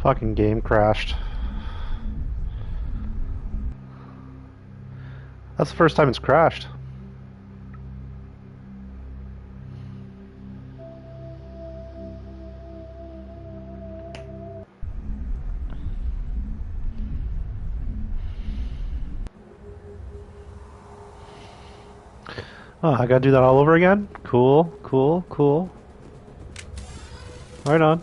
Fucking game crashed. That's the first time it's crashed. Oh, I gotta do that all over again? Cool, cool, cool. Right on.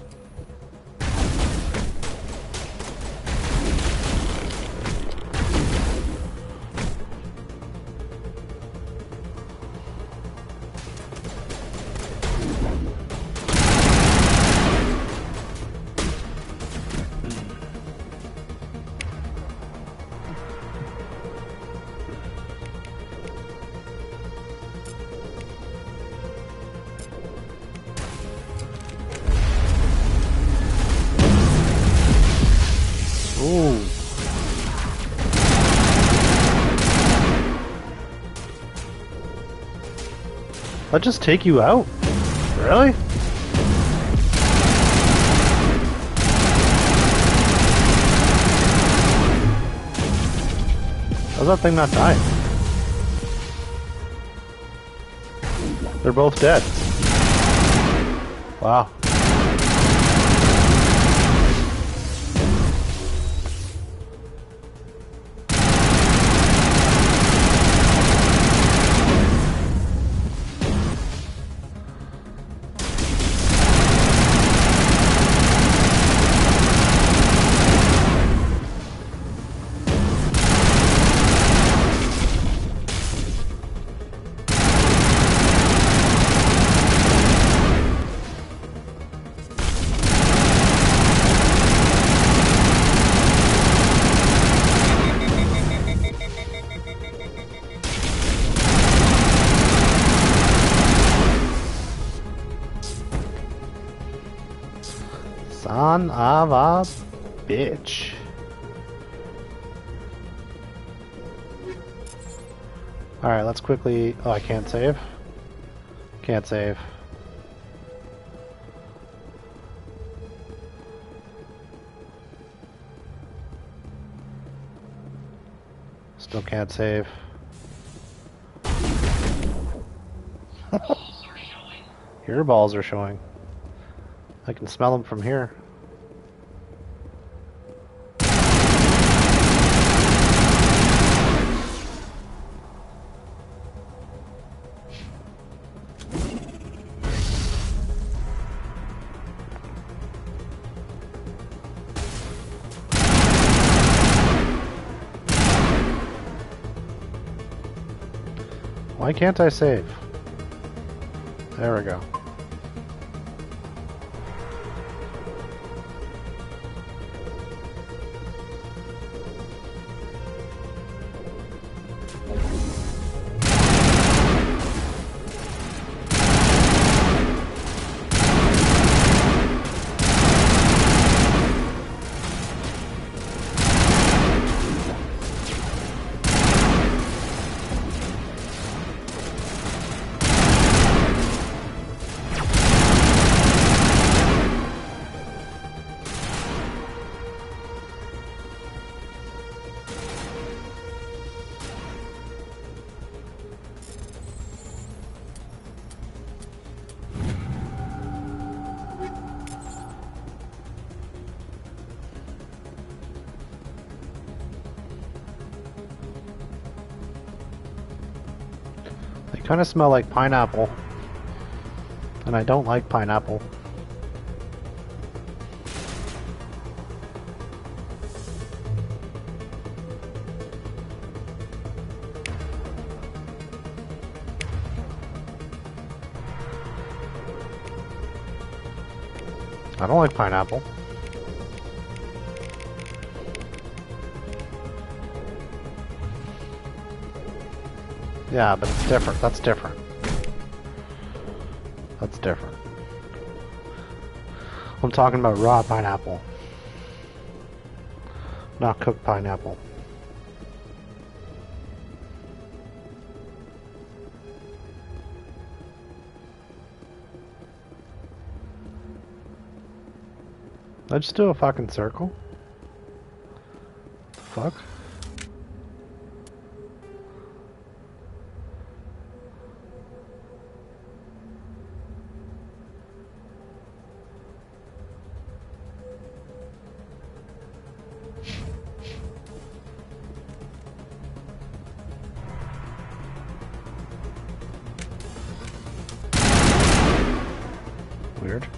Ooh. That just take you out? Really? How's that thing not dying? They're both dead. Wow. Son of a bitch. Alright, let's quickly... Oh, I can't save? Can't save. Still can't save. Your balls are showing. I can smell them from here. Why can't I save? There we go. They kind of smell like pineapple. And I don't like pineapple. I don't like pineapple. Yeah, but it's different. That's different. That's different. I'm talking about raw pineapple. Not cooked pineapple. Did I just do a fucking circle? The fuck? Weird.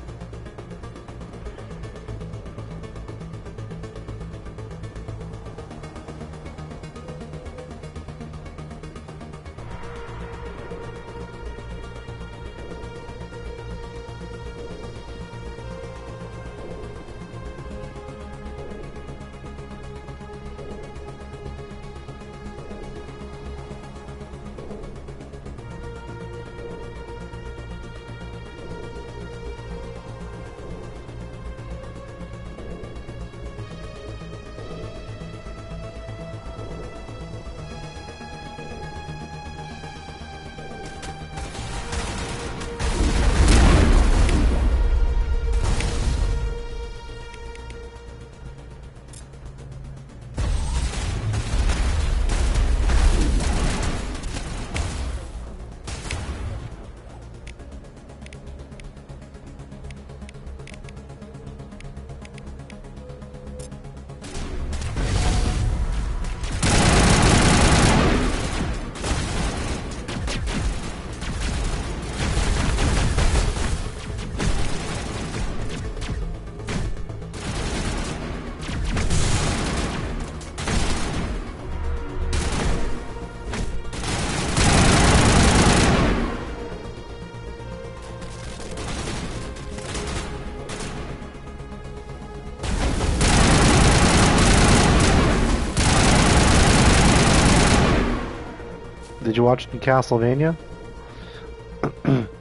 Did you watch Castlevania?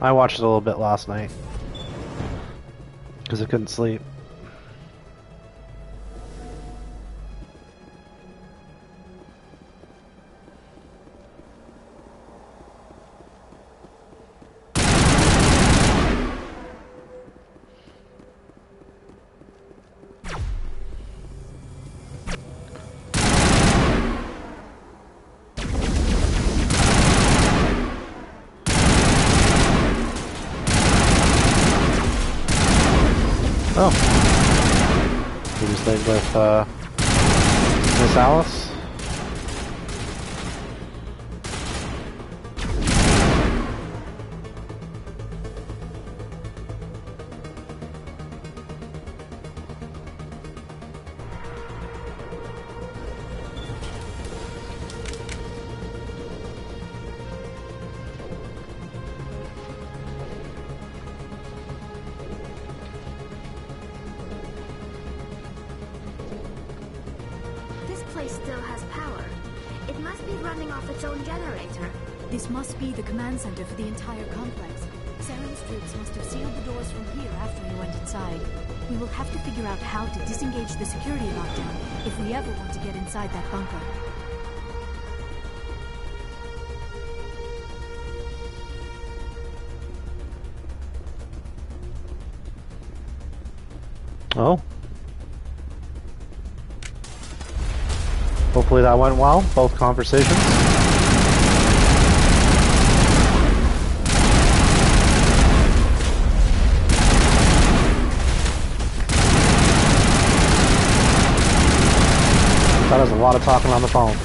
I watched it a little bit last night because I couldn't sleep. Oh. You just played with Miss Alice? Still has power. It must be running off its own generator. This must be the command center for the entire complex. Saren's troops must have sealed the doors from here after he went inside. We will have to figure out how to disengage the security lockdown if we ever want to get inside that bunker. Oh. Hopefully that went well, both conversations. That was a lot of talking on the phone.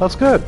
That's good.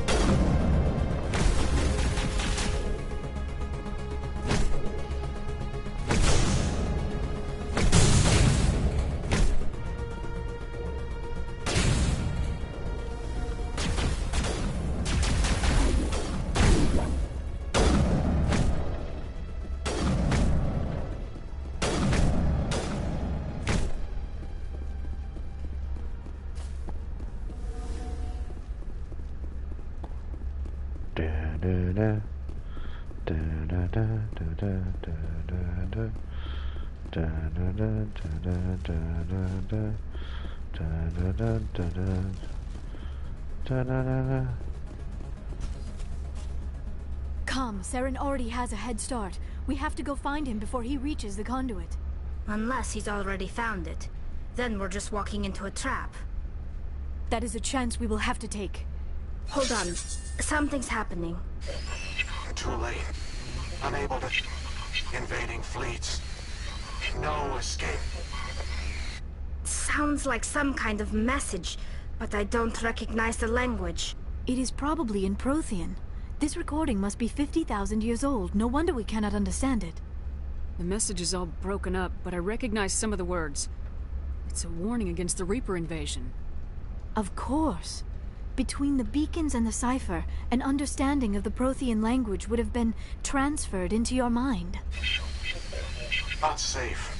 Come, Saren already has a head start. We have to go find him before he reaches the conduit. Unless he's already found it. Then we're just walking into a trap. That is a chance we will have to take. Hold on. Something's happening. Too late. Unable to... Invading fleets. No escape. Sounds like some kind of message, but I don't recognize the language. It is probably in Prothean. This recording must be 50,000 years old. No wonder we cannot understand it. The message is all broken up, but I recognize some of the words. It's a warning against the Reaper invasion. Of course. Between the beacons and the cipher, an understanding of the Prothean language would have been transferred into your mind. Not safe.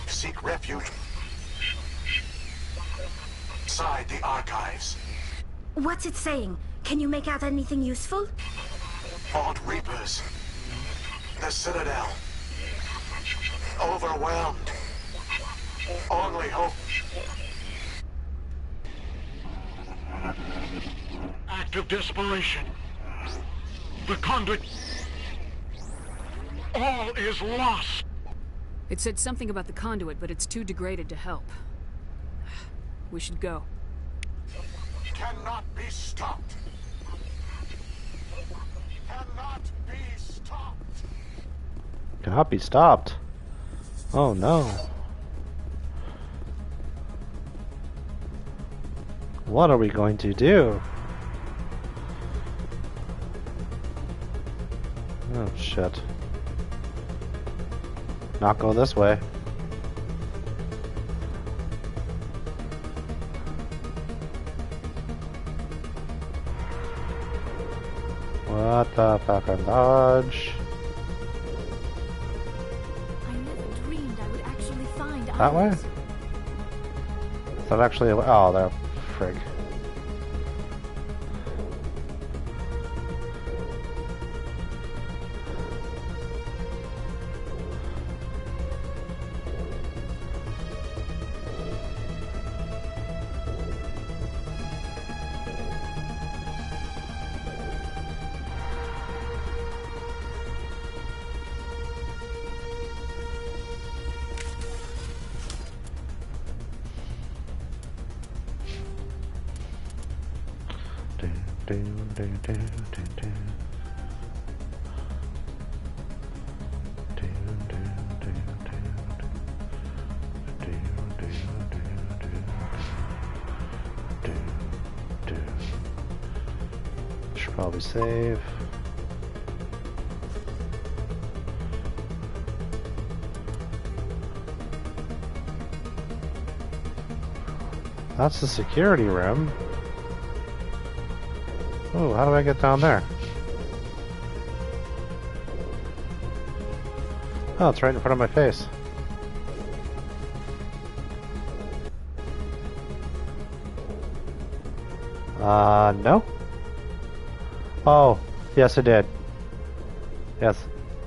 Seek refuge. Inside the archives. What's it saying? Can you make out anything useful? Fought Reapers. The Citadel. Overwhelmed. Only hope. Act of desperation. The conduit. All is lost. It said something about the conduit, but it's too degraded to help. We should go. Cannot be stopped. Cannot be stopped. Cannot be stopped. Oh no. What are we going to do? Oh shit. Not go this way. What the fucking dodge? I never dreamed I would actually find That way? others. Is that actually a way? Oh, there. Frig. Should probably save. That's the security room. Oh, how do I get down there? Oh, it's right in front of my face. No? Oh, yes it did. Yes.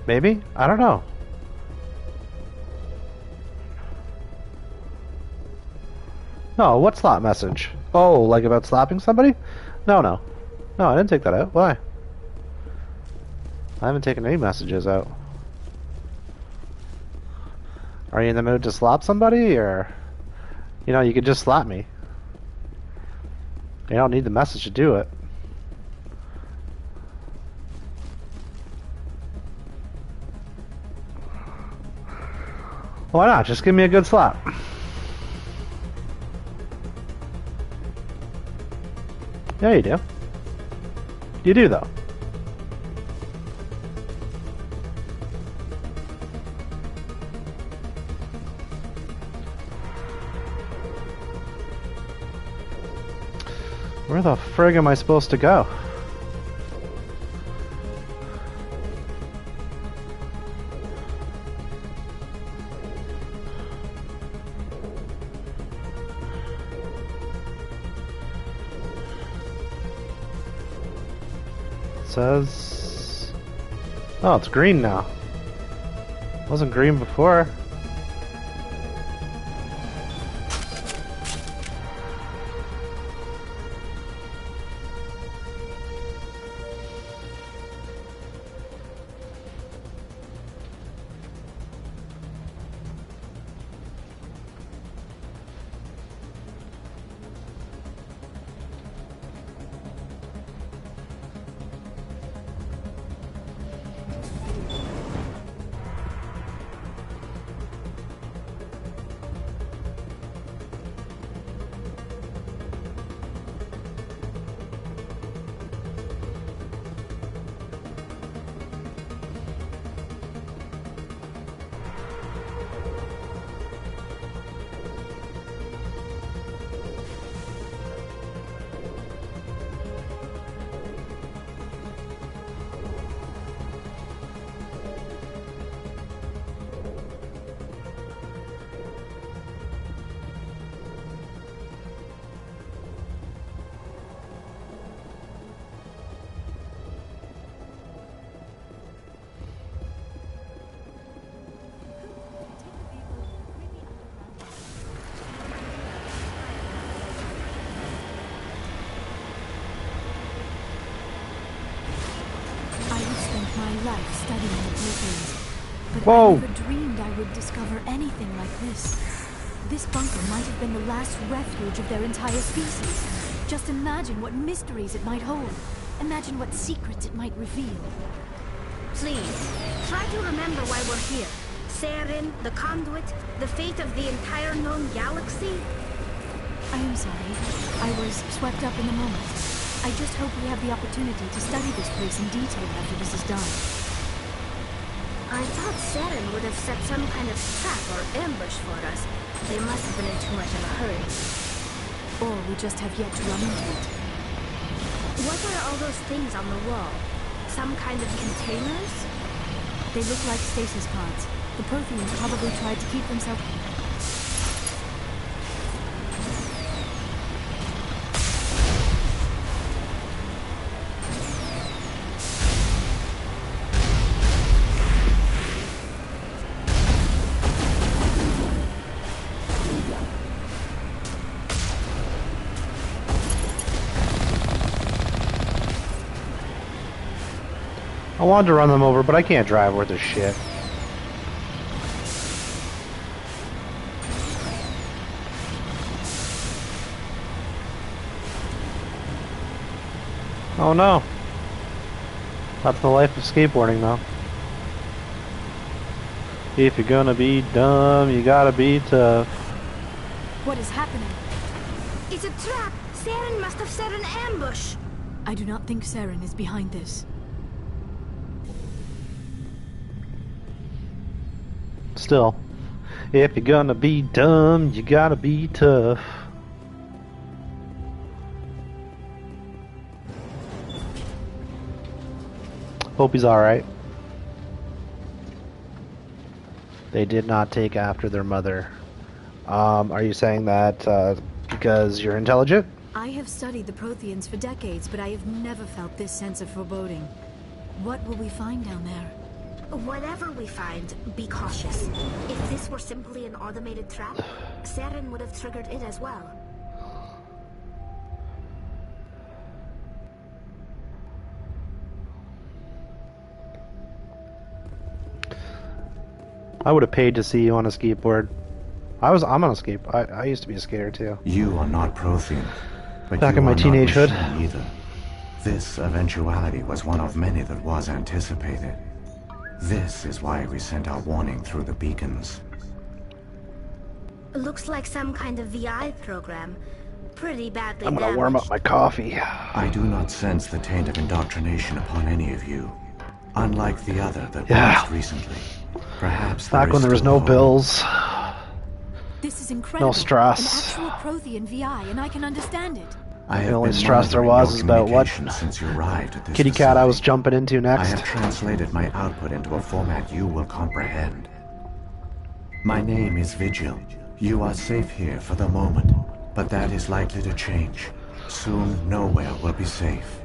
Maybe? I don't know. No, what slap message? Oh, like about slapping somebody? No, no. No, I didn't take that out. Why? I haven't taken any messages out. Are you in the mood to slap somebody, or... You know, you could just slap me. You don't need the message to do it. Why not? Just give me a good slap. Yeah, you do. You do, though. Where the frig am I supposed to go? It says... Oh, it's green now. It wasn't green before. life studying the Protheans, but Whoa. I never dreamed I would discover anything like this. This bunker might have been the last refuge of their entire species. Just imagine what mysteries it might hold. Imagine what secrets it might reveal. Please, try to remember why we're here. Saren, the Conduit, the fate of the entire known galaxy. I am sorry. I was swept up in the moment. I just hope we have the opportunity to study this place in detail after this is done. I thought Saren would have set some kind of trap or ambush for us. They must have been in too much of a hurry. Or we just have yet to run into it. What are all those things on the wall? Some kind of containers? They look like stasis pods. The Protheans probably tried to keep themselves... I wanted to run them over, but I can't drive worth a shit. Oh no. That's the life of skateboarding though. If you're gonna be dumb, you gotta be tough. What is happening? It's a trap! Saren must have set an ambush! I do not think Saren is behind this. Still, if you're gonna be dumb, you gotta be tough. Hope he's alright. They did not take after their mother. Are you saying that because you're intelligent? I have studied the Protheans for decades, but I have never felt this sense of foreboding. What will we find down there? Whatever we find, be cautious. If this were simply an automated trap, Saren would have triggered it as well. I would have paid to see you on a skateboard. I'm on a skateboard. I used to be a skater too. You are not Prothean, but Back you in my are not teenagehood. machine either. This eventuality was one of many that was anticipated. This is why we sent our warning through the beacons. Looks like some kind of VI program. Pretty badly I'm gonna damaged. warm up my coffee. I do not sense the taint of indoctrination upon any of you. Unlike the other that Yeah. passed recently. Perhaps Back when there was no bills. This is incredible. No stress. An actual Prothean VI, and I can understand it. I The have only been stress there monitoring was your is about what communications since you arrived at this kitty cat I was facility. jumping into I next. have translated my output into a format you will comprehend. My name is Vigil. You are safe here for the moment, but that is likely to change. Soon, nowhere will be safe.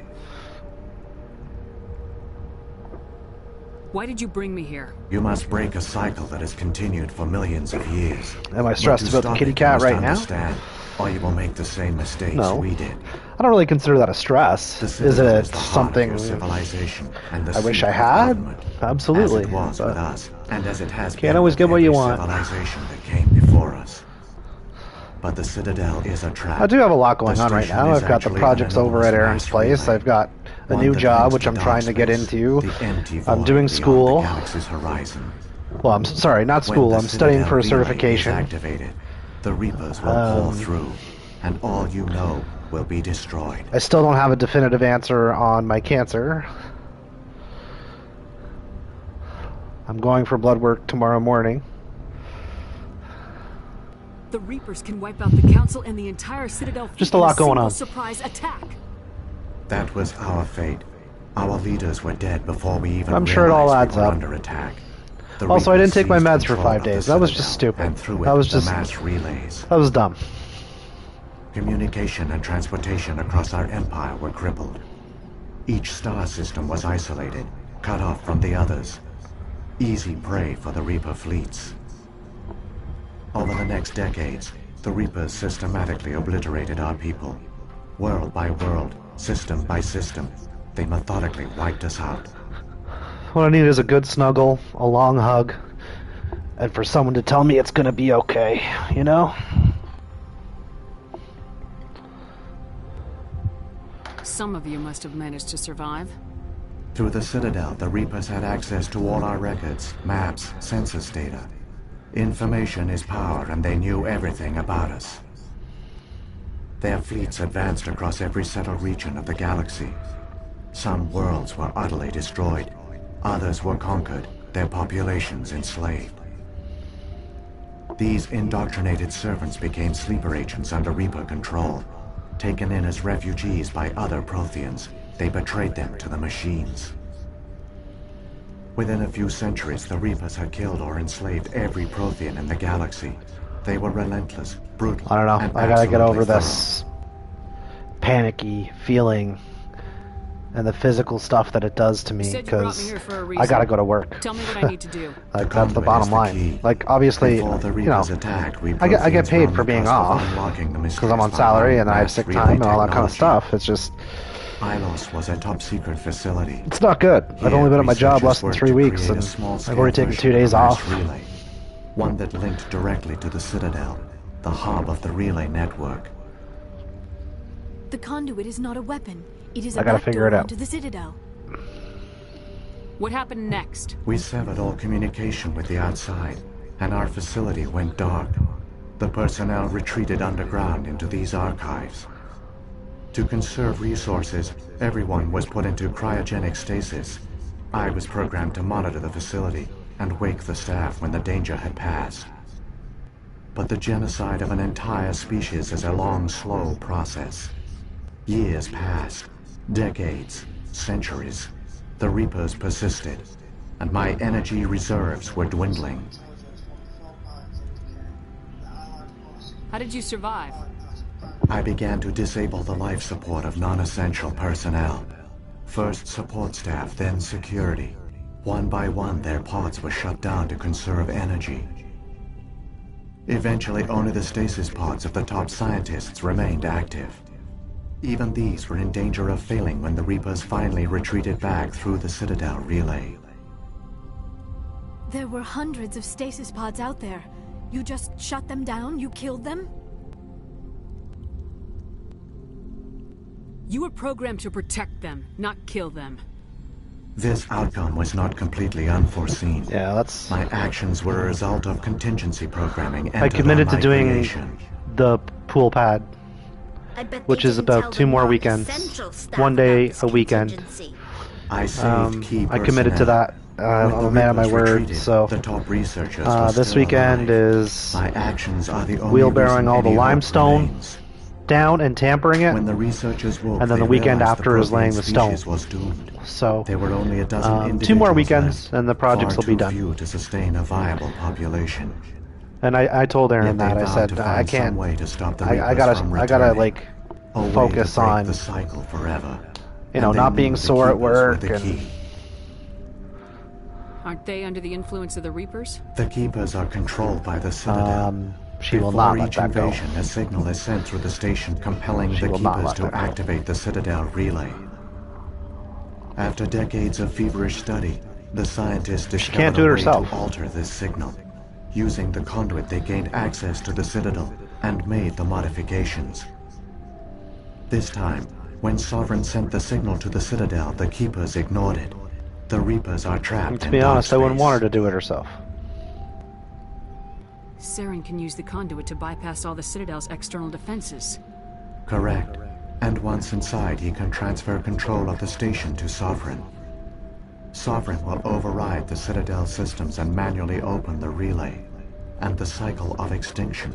Why did you bring me here? You must break a cycle that has continued for millions of years. Am I But stressed to about the stop kitty it, you cat must right now? understand, or you will make the same mistakes No. we did. I don't really consider that a stress. The Is Citadel it is the heart of something your civilization and the I wish seat I of had? government, Absolutely, as it was but with us, and as it has can't been always with get what you every want. civilization that came before us. But the Citadel is a trap. I do have a lot going The on right station now. is I've got the actually projects an over at enormous Aaron's mass place. relay. I've got a One new that job links which the I'm dark trying to get space, into. the empty I'm void doing beyond school. the galaxy's horizon. Well, I'm sorry, not When school. the I'm studying Citadel for a relay certification. is activated, the Reapers will pour through, and all you know will be destroyed. I still don't have a definitive answer on my cancer. I'm going for blood work tomorrow morning. The Reapers can wipe out the Council and the entire Citadel fleet Just a lot in going single on. surprise attack. That was our fate. Our leaders were dead before we even I'm sure it all realized adds we were up. under attack. The Also, I Reapers didn't take my seized meds for control 5 of the days. That was just Citadel, stupid. and through it, That was the just mass relays. that was dumb. Communication and transportation across our empire were crippled. Each star system was isolated, cut off from the others. Easy prey for the Reaper fleets. Over the next decades, the Reapers systematically obliterated our people. World by world, system by system, they methodically wiped us out. What I need is a good snuggle, a long hug, and for someone to tell me it's gonna be okay, you know? Some of you must have managed to survive. Through the Citadel, the Reapers had access to all our records, maps, census data. Information is power, and they knew everything about us. Their fleets advanced across every settled region of the galaxy. Some worlds were utterly destroyed. Others were conquered, their populations enslaved. These indoctrinated servants became sleeper agents under Reaper control. Taken in as refugees by other Protheans, they betrayed them to the machines. Within a few centuries, the Reapers had killed or enslaved every Prothean in the galaxy. They were relentless, brutal, I don't know. and I gotta get over absolutely this panicky feeling and the physical stuff that it does to me, said you brought me because here for a I reason. gotta go to work. Tell me what I need to do. Like, The that's the conduit bottom is the line. key. Like, obviously, Before the you know, Reapers attacked, we I get Protheans paid run for the being cost of off, unlocking the because I'm on mysterious salary and I have mass sick relay time and all that kind of technology. stuff. It's just, Ilos was a top-secret facility. it's not good. I've only been at my job less than 3 weeks, and I've already taken 2 days off. Relay, one that linked directly to the Citadel, the hub of the relay network. The conduit is not a weapon. It is I a gotta back figure door it out. onto the Citadel. What happened next? We severed all communication with the outside, and our facility went dark. The personnel retreated underground into these archives. To conserve resources, everyone was put into cryogenic stasis. I was programmed to monitor the facility and wake the staff when the danger had passed. But the genocide of an entire species is a long, slow process. Years passed, decades, centuries. The Reapers persisted, and my energy reserves were dwindling. How did you survive? I began to disable the life support of non-essential personnel. First support staff, then security. One by one, their pods were shut down to conserve energy. Eventually, only the stasis pods of the top scientists remained active. Even these were in danger of failing when the Reapers finally retreated back through the Citadel relay. There were hundreds of stasis pods out there. You just shut them down? You killed them? You were programmed to protect them, not kill them. This outcome was not completely unforeseen. Yeah, that's... My actions were a result of contingency programming I entered committed on to my doing creation. the pool pad, I bet they which is didn't about tell 2 the more weekends. non-essential staff 1 day about this a weekend. contingency. I saved key I committed to personnel. that. When I'm the a man of my Reapers word, retreated, so... the top researchers were this still weekend alive. is My actions are the only wheelbarrowing reason all the any hope limestone remains. down and tampering it, When the researchers woke, and then they the weekend realized after is Prothean laying the stone. species was doomed. so... There were only a dozen 2 individuals more weekends, left, and the projects far will be too done. few to sustain a viable population. And I told Aaron Yet they that. I vowed said, to I find some can't... way to stop the I Reapers from gotta, returning. like, A way focus to break on... the cycle forever. You know, And they not knew being the sore at Keepers were work the and- key. Aren't they under the influence of the Reapers? The Keepers are controlled by the Citadel. She will Before not let each that go. invasion, a signal is sent through the station compelling She the will not Keepers let to that go. activate the Citadel relay. After decades of feverish study, the scientists discovered can't do it a way herself. to alter this signal. Using the conduit, they gained access to the Citadel and made the modifications. This time, when Sovereign sent the signal to the Citadel, the Keepers ignored it. The Reapers are trapped And to in be honest, I dark wouldn't space. want her to do it herself. Saren can use the conduit to bypass all the Citadel's external defenses. Correct. And once inside, he can transfer control of the station to Sovereign. Sovereign will override the Citadel systems and manually open the relay. And the cycle of extinction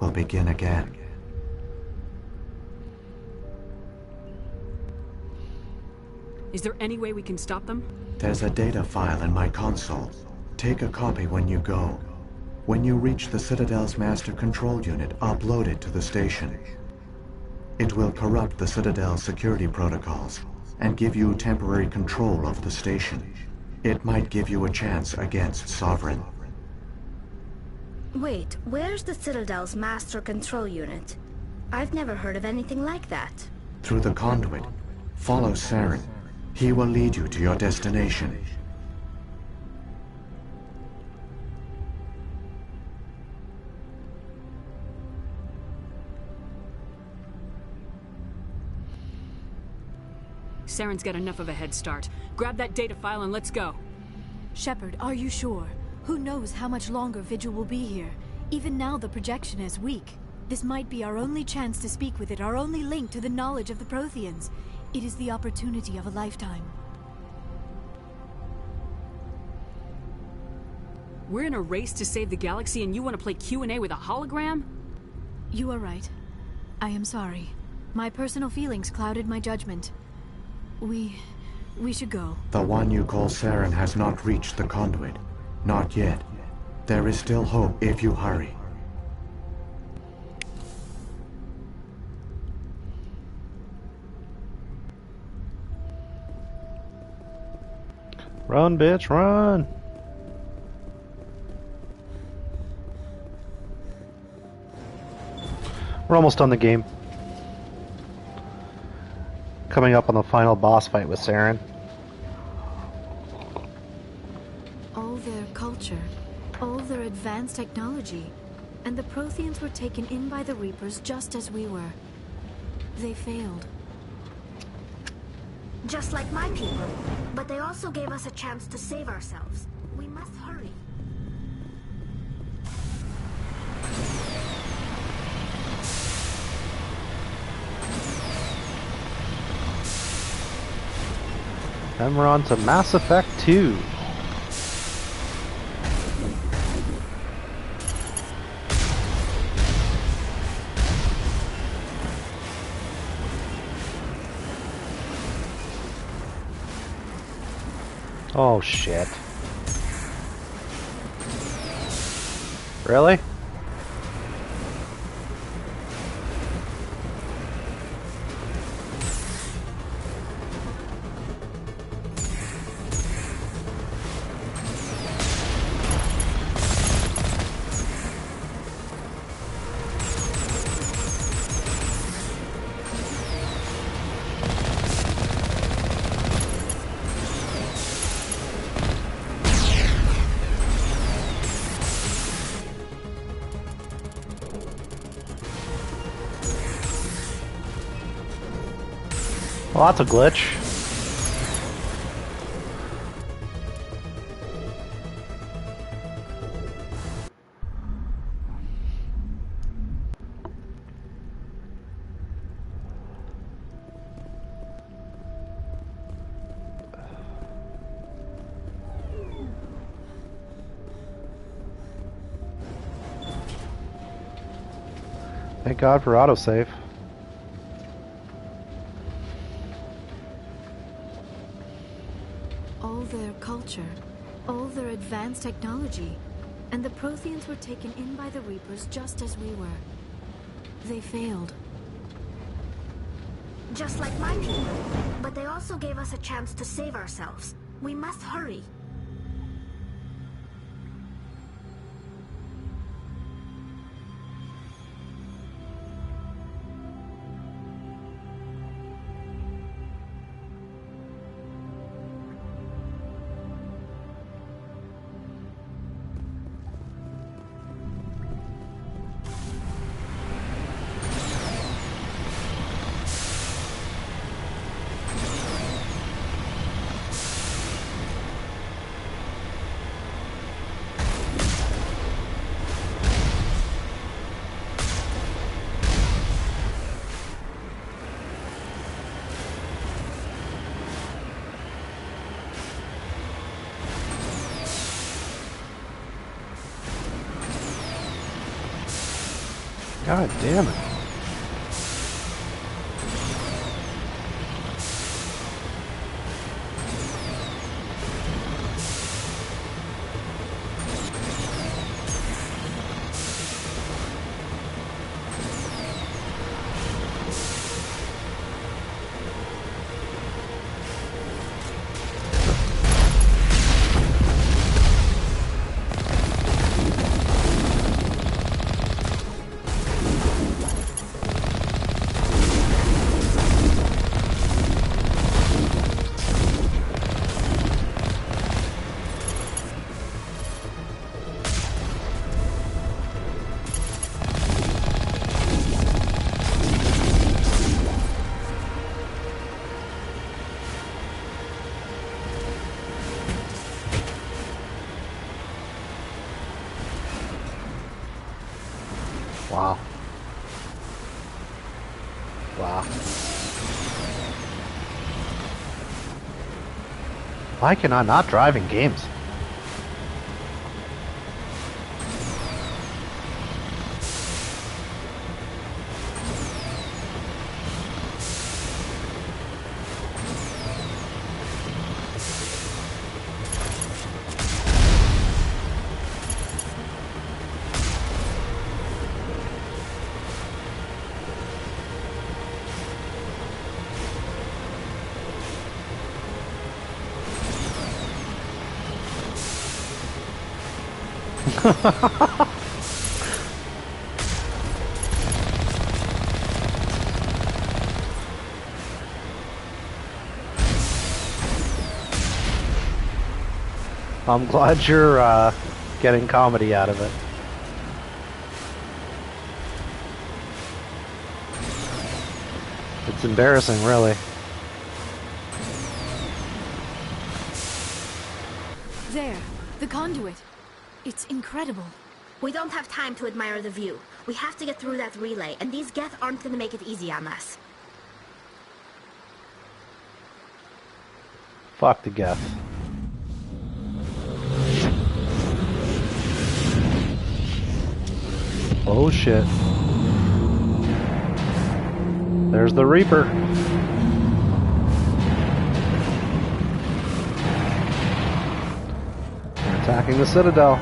will begin again. Is there any way we can stop them? There's a data file in my console. Take a copy when you go. When you reach the Citadel's master control unit, upload it to the station. It will corrupt the Citadel's security protocols and give you temporary control of the station. It might give you a chance against Sovereign. Wait, where's the Citadel's master control unit? I've never heard of anything like that. Through the conduit, follow Saren. He will lead you to your destination. Saren's got enough of a head start. Grab that data file and let's go. Shepard, are you sure? Who knows how much longer Vigil will be here? Even now the projection is weak. This might be our only chance to speak with it, our only link to the knowledge of the Protheans. It is the opportunity of a lifetime. We're in a race to save the galaxy and you want to play Q&A with a hologram? You are right. I am sorry. My personal feelings clouded my judgment. We should go. The one you call Saren has not reached the conduit. Not yet. There is still hope if you hurry. Run, bitch, run! We're almost done the game. Coming up on the final boss fight with Saren. All their culture, all their advanced technology, and the Protheans were taken in by the Reapers just as we were. They failed. Just like my people. But they also gave us a chance to save ourselves. We must hurry. Then we're on to Mass Effect 2. Oh shit. Really? Well, that's a glitch. Thank God for autosave. All their culture, all their advanced technology, and the Protheans were taken in by the Reapers just as we were. They failed. Just like my people. But they also gave us a chance to save ourselves. We must hurry. God damn it. Why can I not drive in games? I'm glad you're getting comedy out of it. It's embarrassing, really. There, the conduit. It's incredible. We don't have time to admire the view. We have to get through that relay, and these Geth aren't gonna make it easy on us. Fuck the Geth. Oh shit. There's the Reaper. They're attacking the Citadel.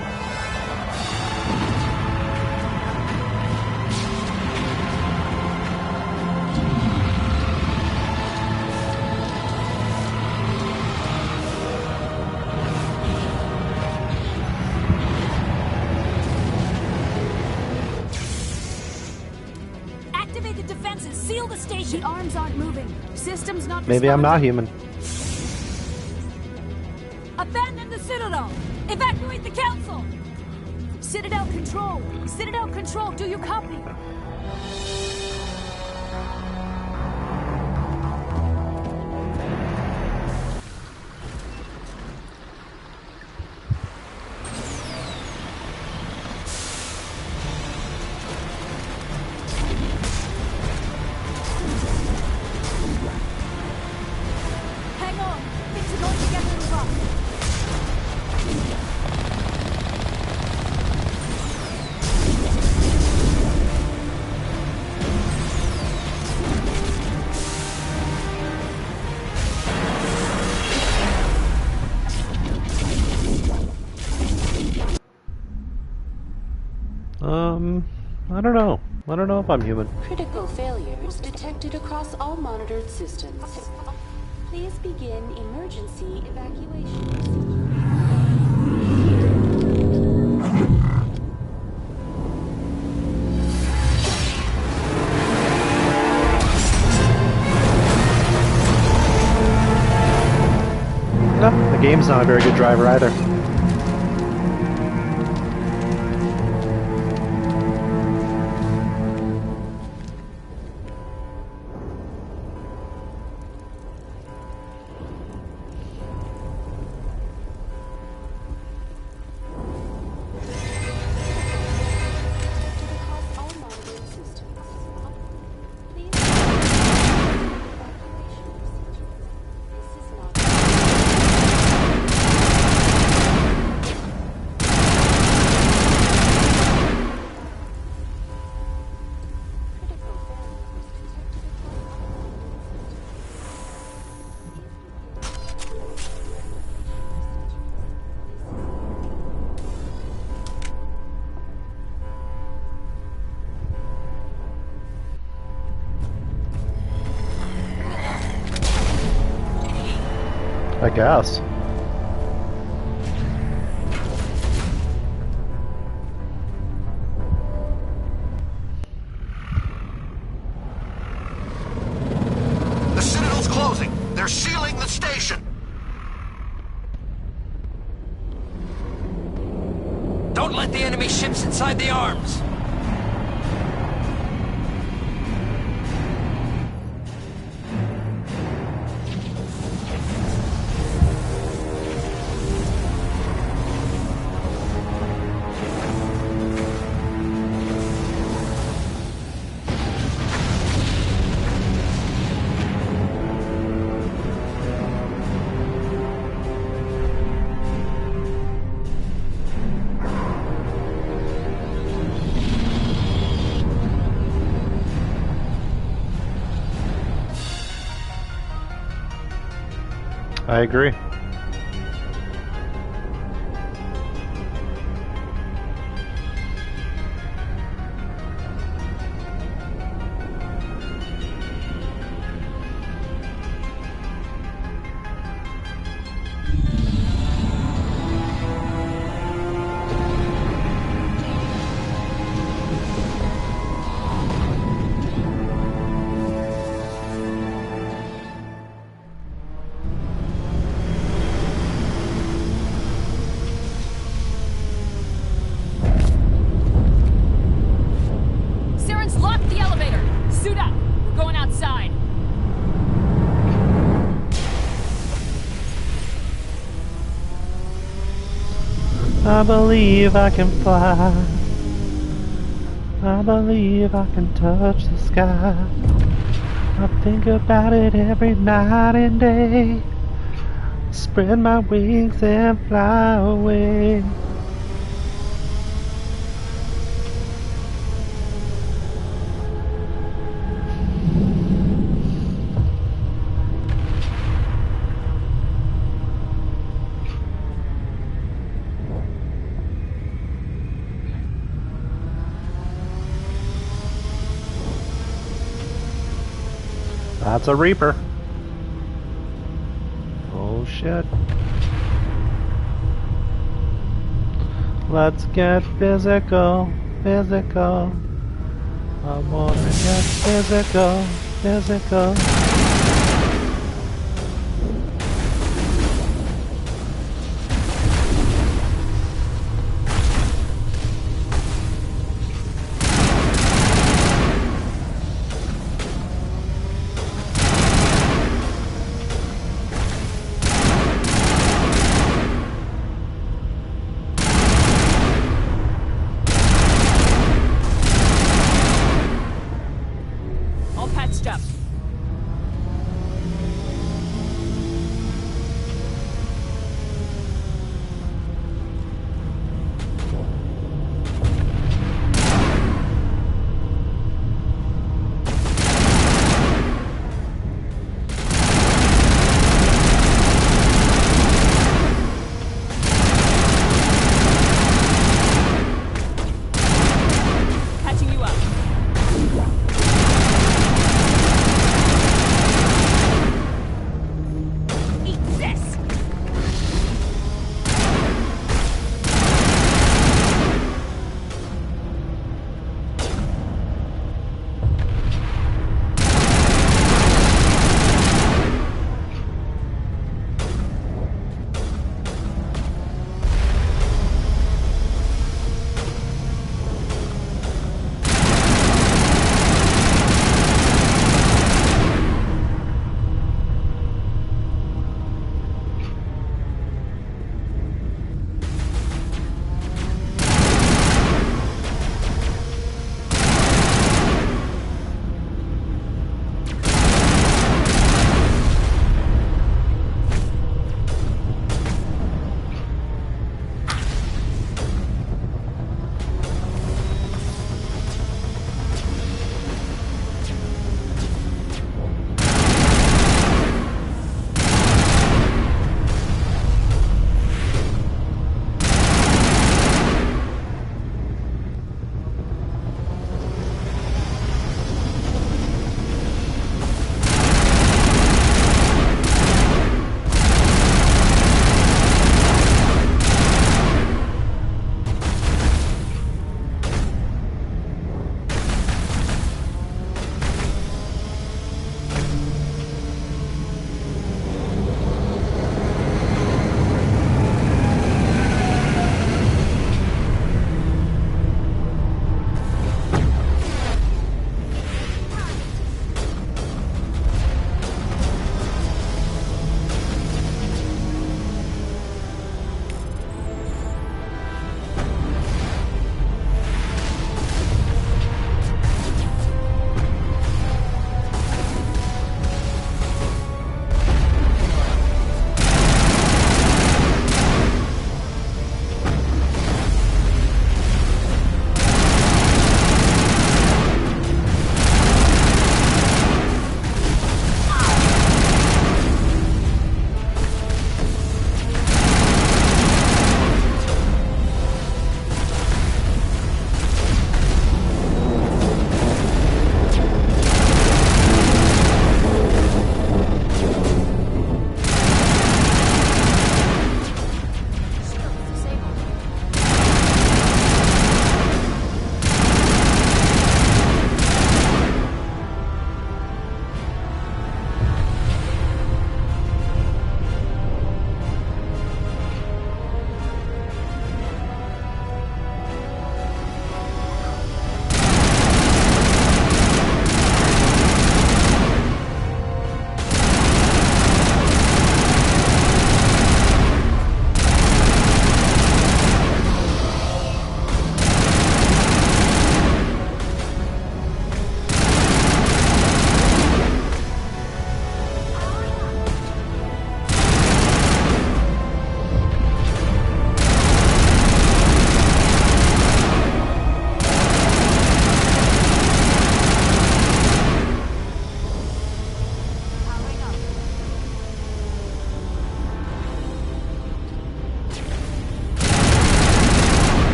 Activate the defenses. Seal the station. The arms aren't moving. Systems not Maybe I'm not human. Abandon the Citadel. Evacuate the Council. Citadel Control. Citadel Control. Do you copy? Hang on. Things are going to get a little rough. I don't know. I don't know if I'm human. Critical failures detected across all monitored systems. Please begin emergency evacuation procedure. No, the game's not a very good driver either. Across all monitored systems. Please begin evacuation procedure. This is not. Critical failures detected across all monitored systems. I guess. The Citadel's closing. They're sealing the station. Don't let the enemy ships inside the arms! I agree. Saren's locked the elevator! Suit up! We're going outside! I believe I can fly. I believe I can touch the sky. I think about it every night and day. Spread my wings and fly away. That's a Reaper. Oh shit. Let's get physical, physical. I wanna get physical, physical. All patched up.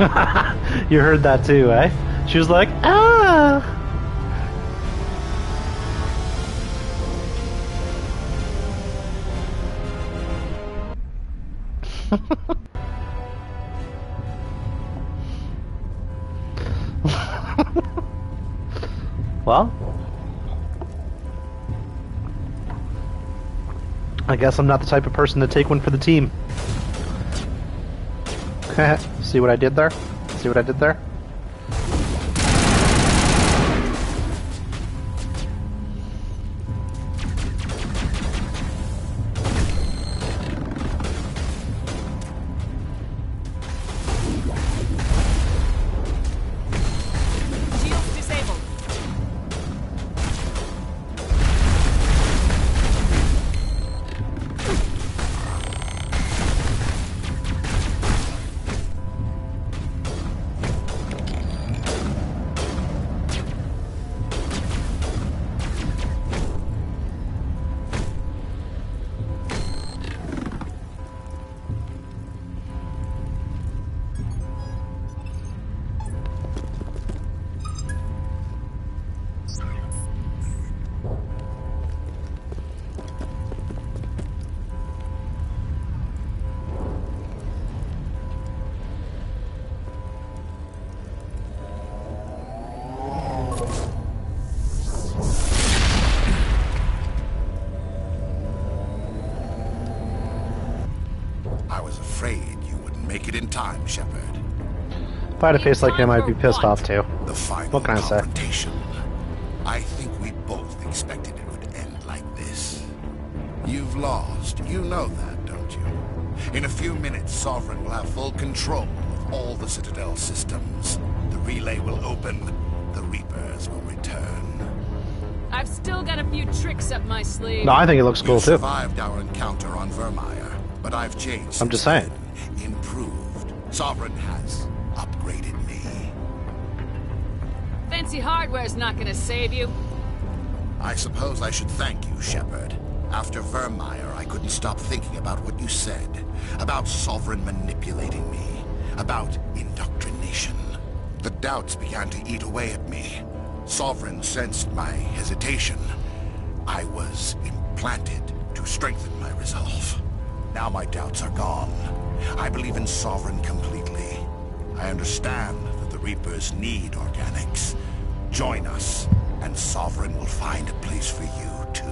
You heard that too, eh? She was like, ah! Well, I guess I'm not the type of person to take one for the team. See what I did there? See what I did there? Shields disabled. I was afraid you wouldn't make it in time, Shepard. If I had a face like him, I'd be pissed off too. The final What can I say? confrontation. I think we both expected it would end like this. You've lost. You know that, don't you? In a few minutes, Sovereign will have full control of all the Citadel systems. The relay will open. The Reapers will return. I've still got a few tricks up my sleeve. No, I think it looks cool You too. survived our encounter on Vermeer, but I've changed. I'm just since saying. then. Improved. Sovereign has upgraded me. Fancy hardware's not gonna save you. I suppose I should thank you, Shepard. After Vermeer, I couldn't stop thinking about what you said. About Sovereign manipulating me. About indoctrination. The doubts began to eat away at me. Sovereign sensed my hesitation. I was implanted to strengthen my resolve. Now my doubts are gone. I believe in Sovereign completely. I understand that the Reapers need organics. Join us, and Sovereign will find a place for you, too.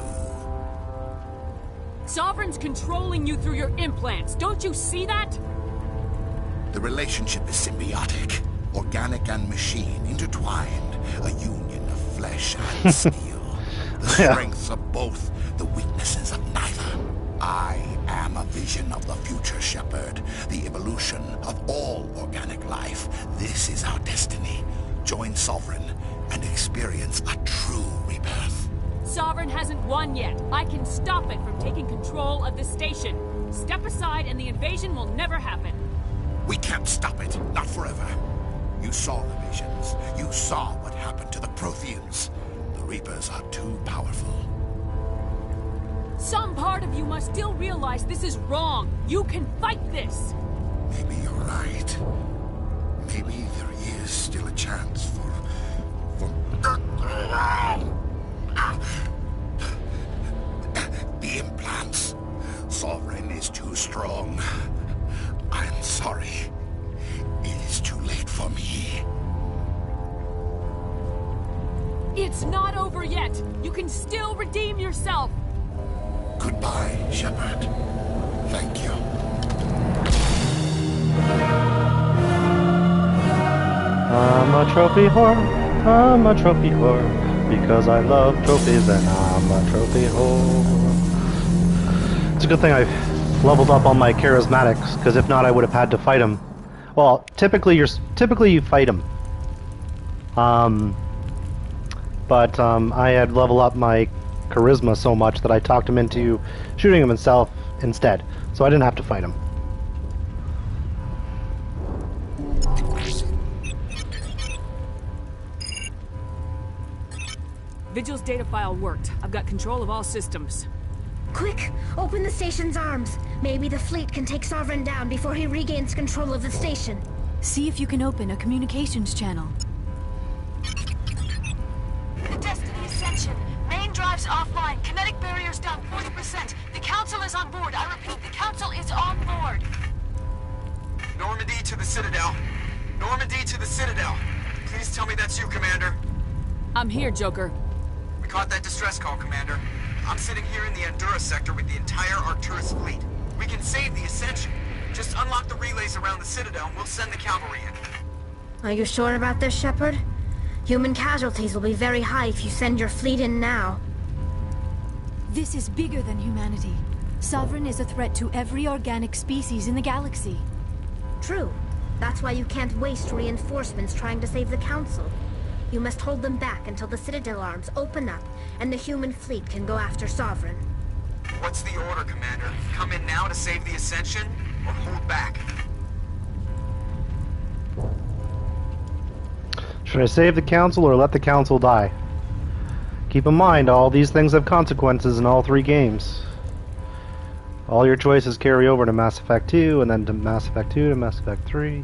Sovereign's controlling you through your implants. Don't you see that? The relationship is symbiotic. Organic and machine intertwined. A union of flesh and steel. The strengths of both, the weaknesses of neither. I am a vision of the future, Shepard. The evolution of all organic life. This is our destiny. Join Sovereign and experience a true rebirth. Sovereign hasn't won yet. I can stop it from taking control of the station. Step aside and the invasion will never happen. We can't stop it. Not forever. You saw the visions. You saw what happened to the Protheans. The Reapers are too powerful. Some part of you must still realize this is wrong. You can fight this. Maybe you're right. Maybe there is still a chance for... The implants. Sovereign is too strong. I'm sorry. It is too late for me. It's not over yet. You can still redeem yourself. Goodbye, Shepard. Thank you. I'm a trophy whore. I'm a trophy whore. Because I love trophies and I'm a trophy whore. It's a good thing I've leveled up on my charismatics, because if not I would have had to fight him. Well, typically you fight him. But I had leveled up my charisma so much that I talked him into shooting him himself instead. So I didn't have to fight him. Vigil's data file worked. I've got control of all systems. Quick, open the station's arms. Maybe the fleet can take Sovereign down before he regains control of the station. See if you can open a communications channel. The Destiny Ascension. Main drives offline. Kinetic barriers down 40%. The Council is on board. I repeat, the Council is on board. Normandy to the Citadel. Normandy to the Citadel. Please tell me that's you, Commander. I'm here, Joker. We caught that distress call, Commander. I'm sitting here in the Endura sector with the entire Arcturus fleet. We can save the Ascension. Just unlock the relays around the Citadel and we'll send the cavalry in. Are you sure about this, Shepard? Human casualties will be very high if you send your fleet in now. This is bigger than humanity. Sovereign is a threat to every organic species in the galaxy. True. That's why you can't waste reinforcements trying to save the Council. You must hold them back until the Citadel arms open up and the human fleet can go after Sovereign. What's the order, Commander? Come in now to save the Ascension, or hold back? Should I save the Council or let the Council die? Keep in mind, all these things have consequences in all 3 games. All your choices carry over to Mass Effect 2, and then to Mass Effect 2, to Mass Effect 3.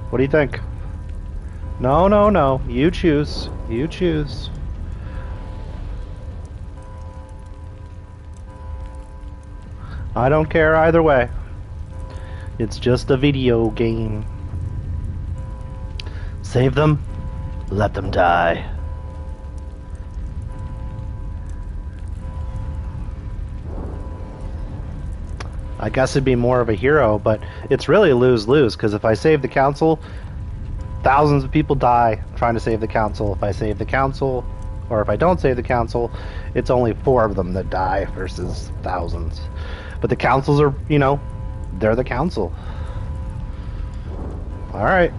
What do you think? No, no, no. You choose. You choose. I don't care either way. It's just a video game. Save them, let them die. I guess it'd be more of a hero, but it's really a lose-lose, because if I save the Council, thousands of people die trying to save the Council. If I save the Council, or if I don't save the Council, it's only 4 of them that die versus thousands. But the Councils are, you know, they're the Council. Alright.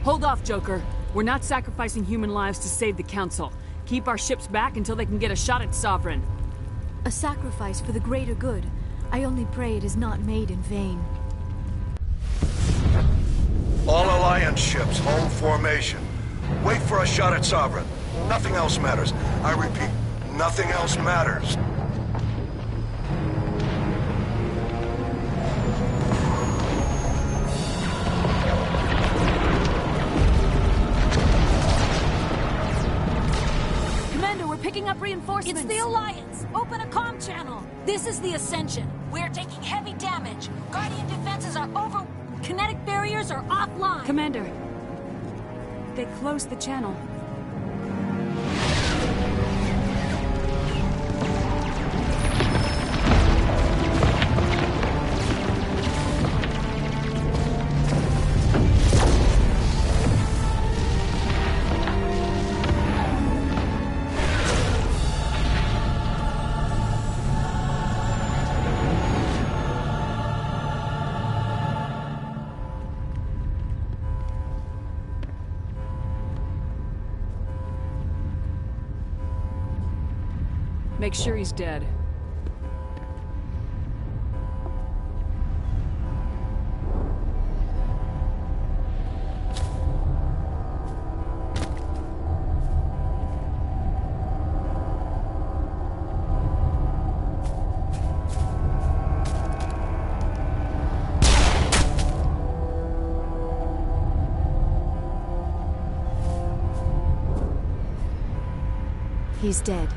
Hold off, Joker. We're not sacrificing human lives to save the Council. Keep our ships back until they can get a shot at Sovereign. A sacrifice for the greater good. I only pray it is not made in vain. All Alliance ships, hold formation. Wait for a shot at Sovereign. Nothing else matters. I repeat, nothing else matters. Picking up reinforcements. It's the Alliance! Open a comm channel! This is the Ascension. We're taking heavy damage. Guardian defenses are over... Kinetic barriers are offline. Commander, they closed the channel. Make sure he's dead. He's dead.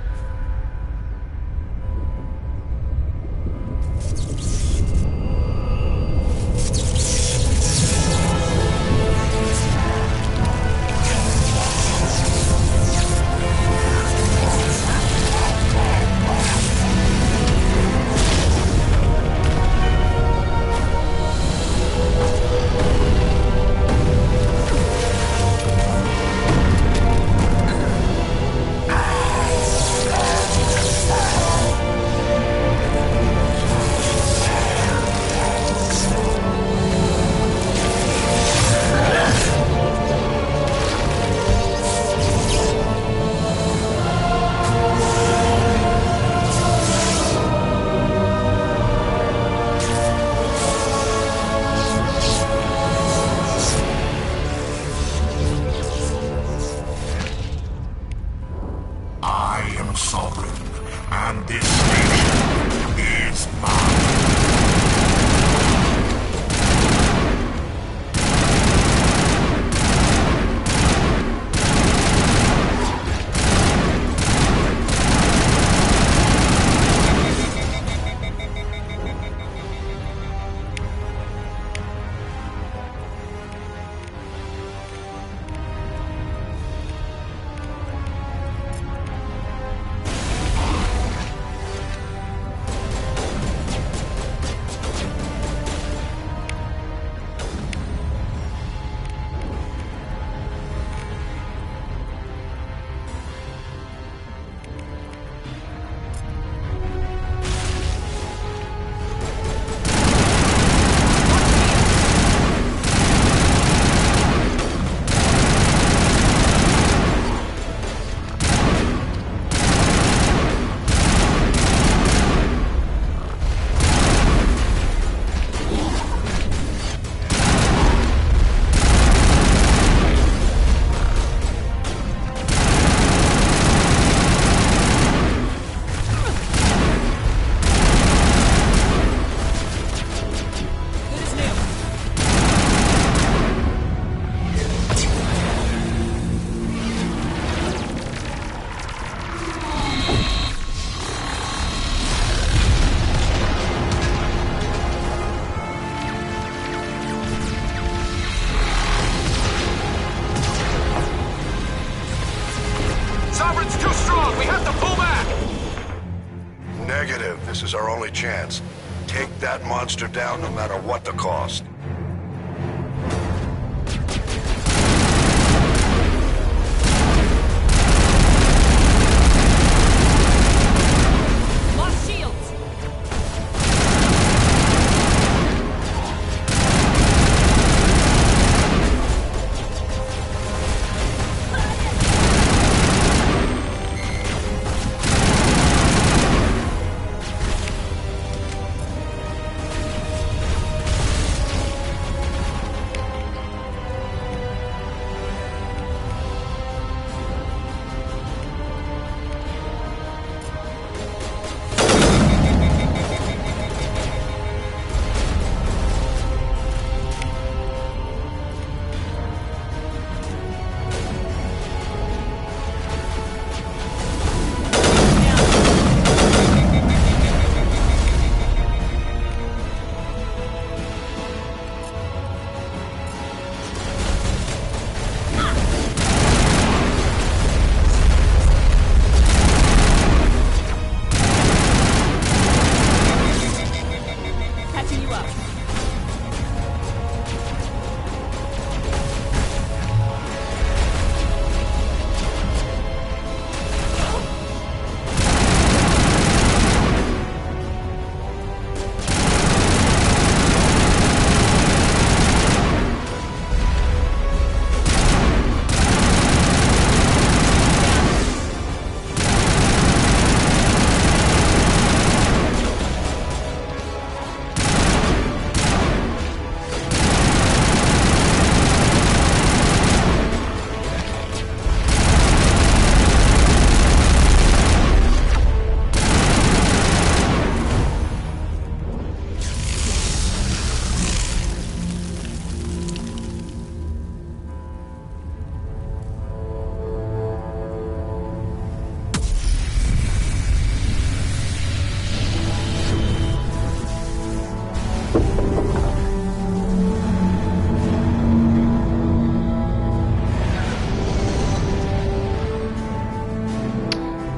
This is our only chance. Take that monster down no matter what the cost. Lost shields! Catching you up.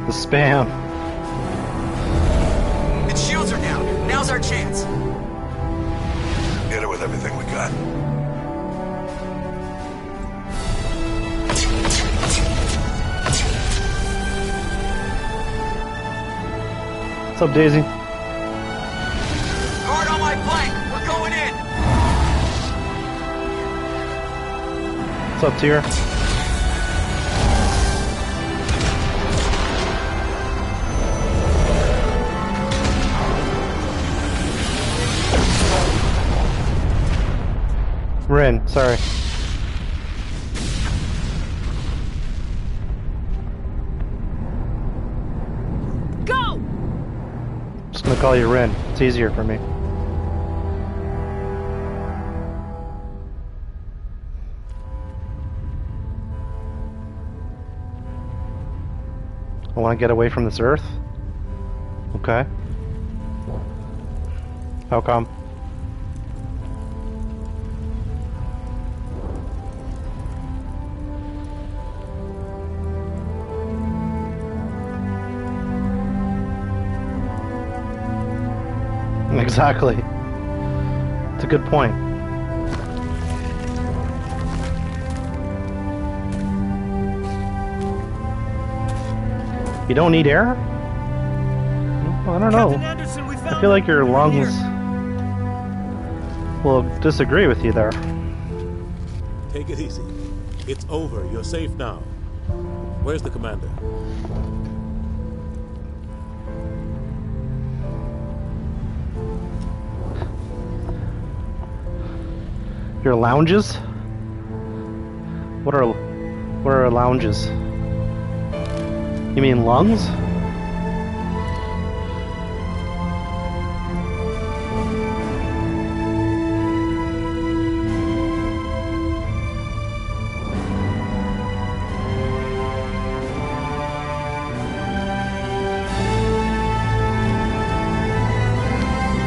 The spam. Its shields are down. Now's our chance. Hit it with everything we got. What's up, Daisy? Guard on my flank. We're going in. What's up, Tyr? Rin, sorry. Go! Just gonna call you Rin. It's easier for me. I want to get away from this Earth? Okay. How come? Exactly. It's a good point. You don't need air? Well, I don't know. I feel like your lungs will disagree with you there. Take it easy. It's over. You're safe now. Where's the commander? Your lounges? What are lounges? You mean lungs?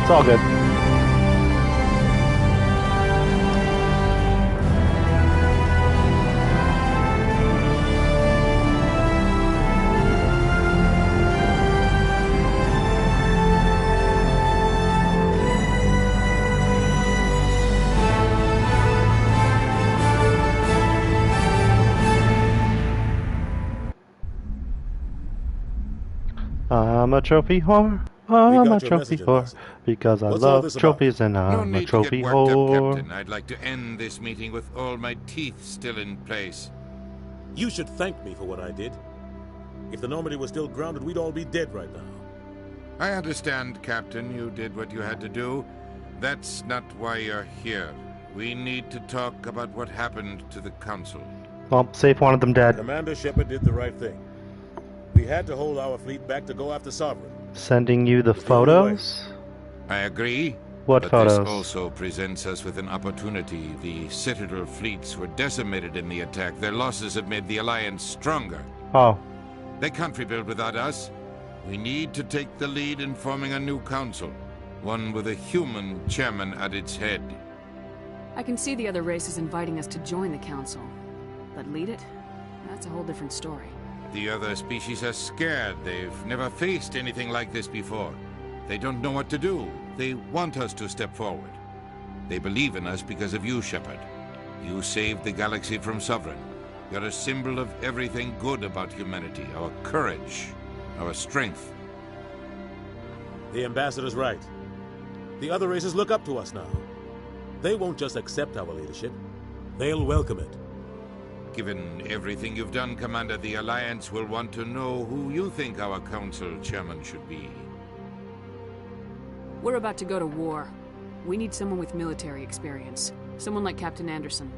It's all good. I'm a trophy whore. I'm a got your trophy message, whore. Ambassador. Because I What's all love this about? trophies and No I'm a need to trophy get worked up, whore. Captain. I'd like to end this meeting with all my teeth still in place. You should thank me for what I did. If the Normandy was still grounded, we'd all be dead right now. I understand, Captain. You did what you had to do. That's not why you're here. We need to talk about what happened to the Council. Well, Safe wanted them dead. Commander Shepard did the right thing. We had to hold our fleet back to go after Sovereign. Sending you the photos? I agree. What but photos? This also presents us with an opportunity. The Citadel fleets were decimated in the attack. Their losses have made the Alliance stronger. Oh. They can't rebuild without us. We need to take the lead in forming a new council. One with a human chairman at its head. I can see the other races inviting us to join the council. But lead it? That's a whole different story. The other species are scared. They've never faced anything like this before. They don't know what to do. They want us to step forward. They believe in us because of you, Shepard. You saved the galaxy from Sovereign. You're a symbol of everything good about humanity. Our courage, our strength. The Ambassador's right. The other races look up to us now. They won't just accept our leadership. They'll welcome it. Given everything you've done, Commander, the Alliance will want to know who you think our council chairman should be. We're about to go to war. We need someone with military experience. Someone like Captain Anderson.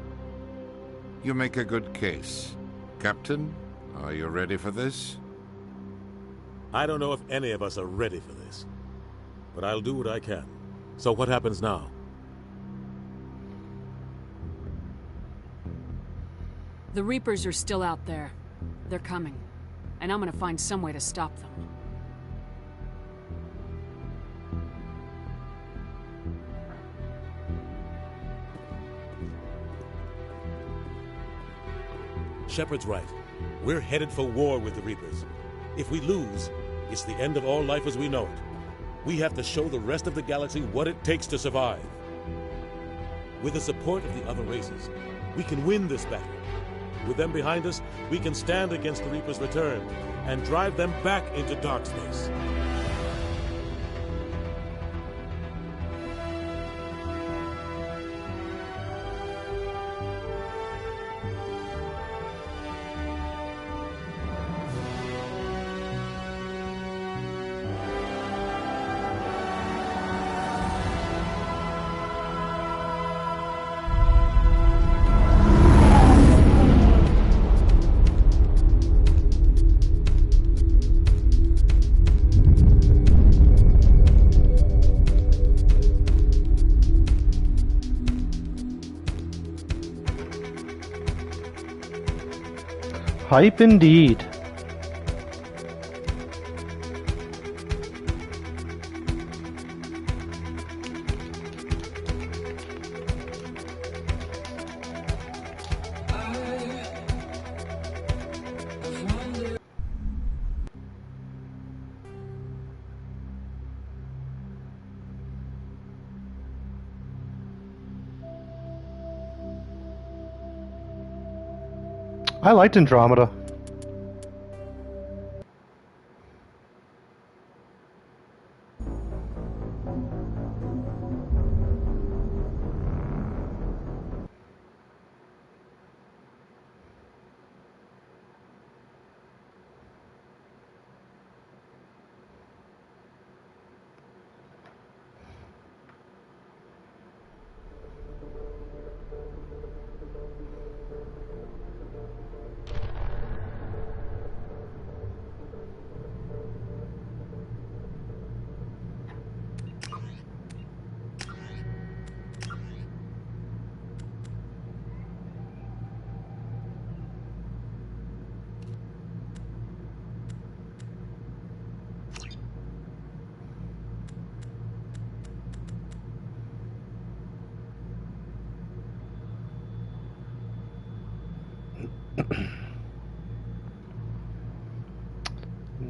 You make a good case. Captain, are you ready for this? I don't know if any of us are ready for this. But I'll do what I can. So what happens now? The Reapers are still out there. They're coming. And I'm gonna find some way to stop them. Shepard's right. We're headed for war with the Reapers. If we lose, it's the end of all life as we know it. We have to show the rest of the galaxy what it takes to survive. With the support of the other races, we can win this battle. With them behind us, we can stand against the Reapers' return and drive them back into dark space. Hype indeed. I liked Andromeda.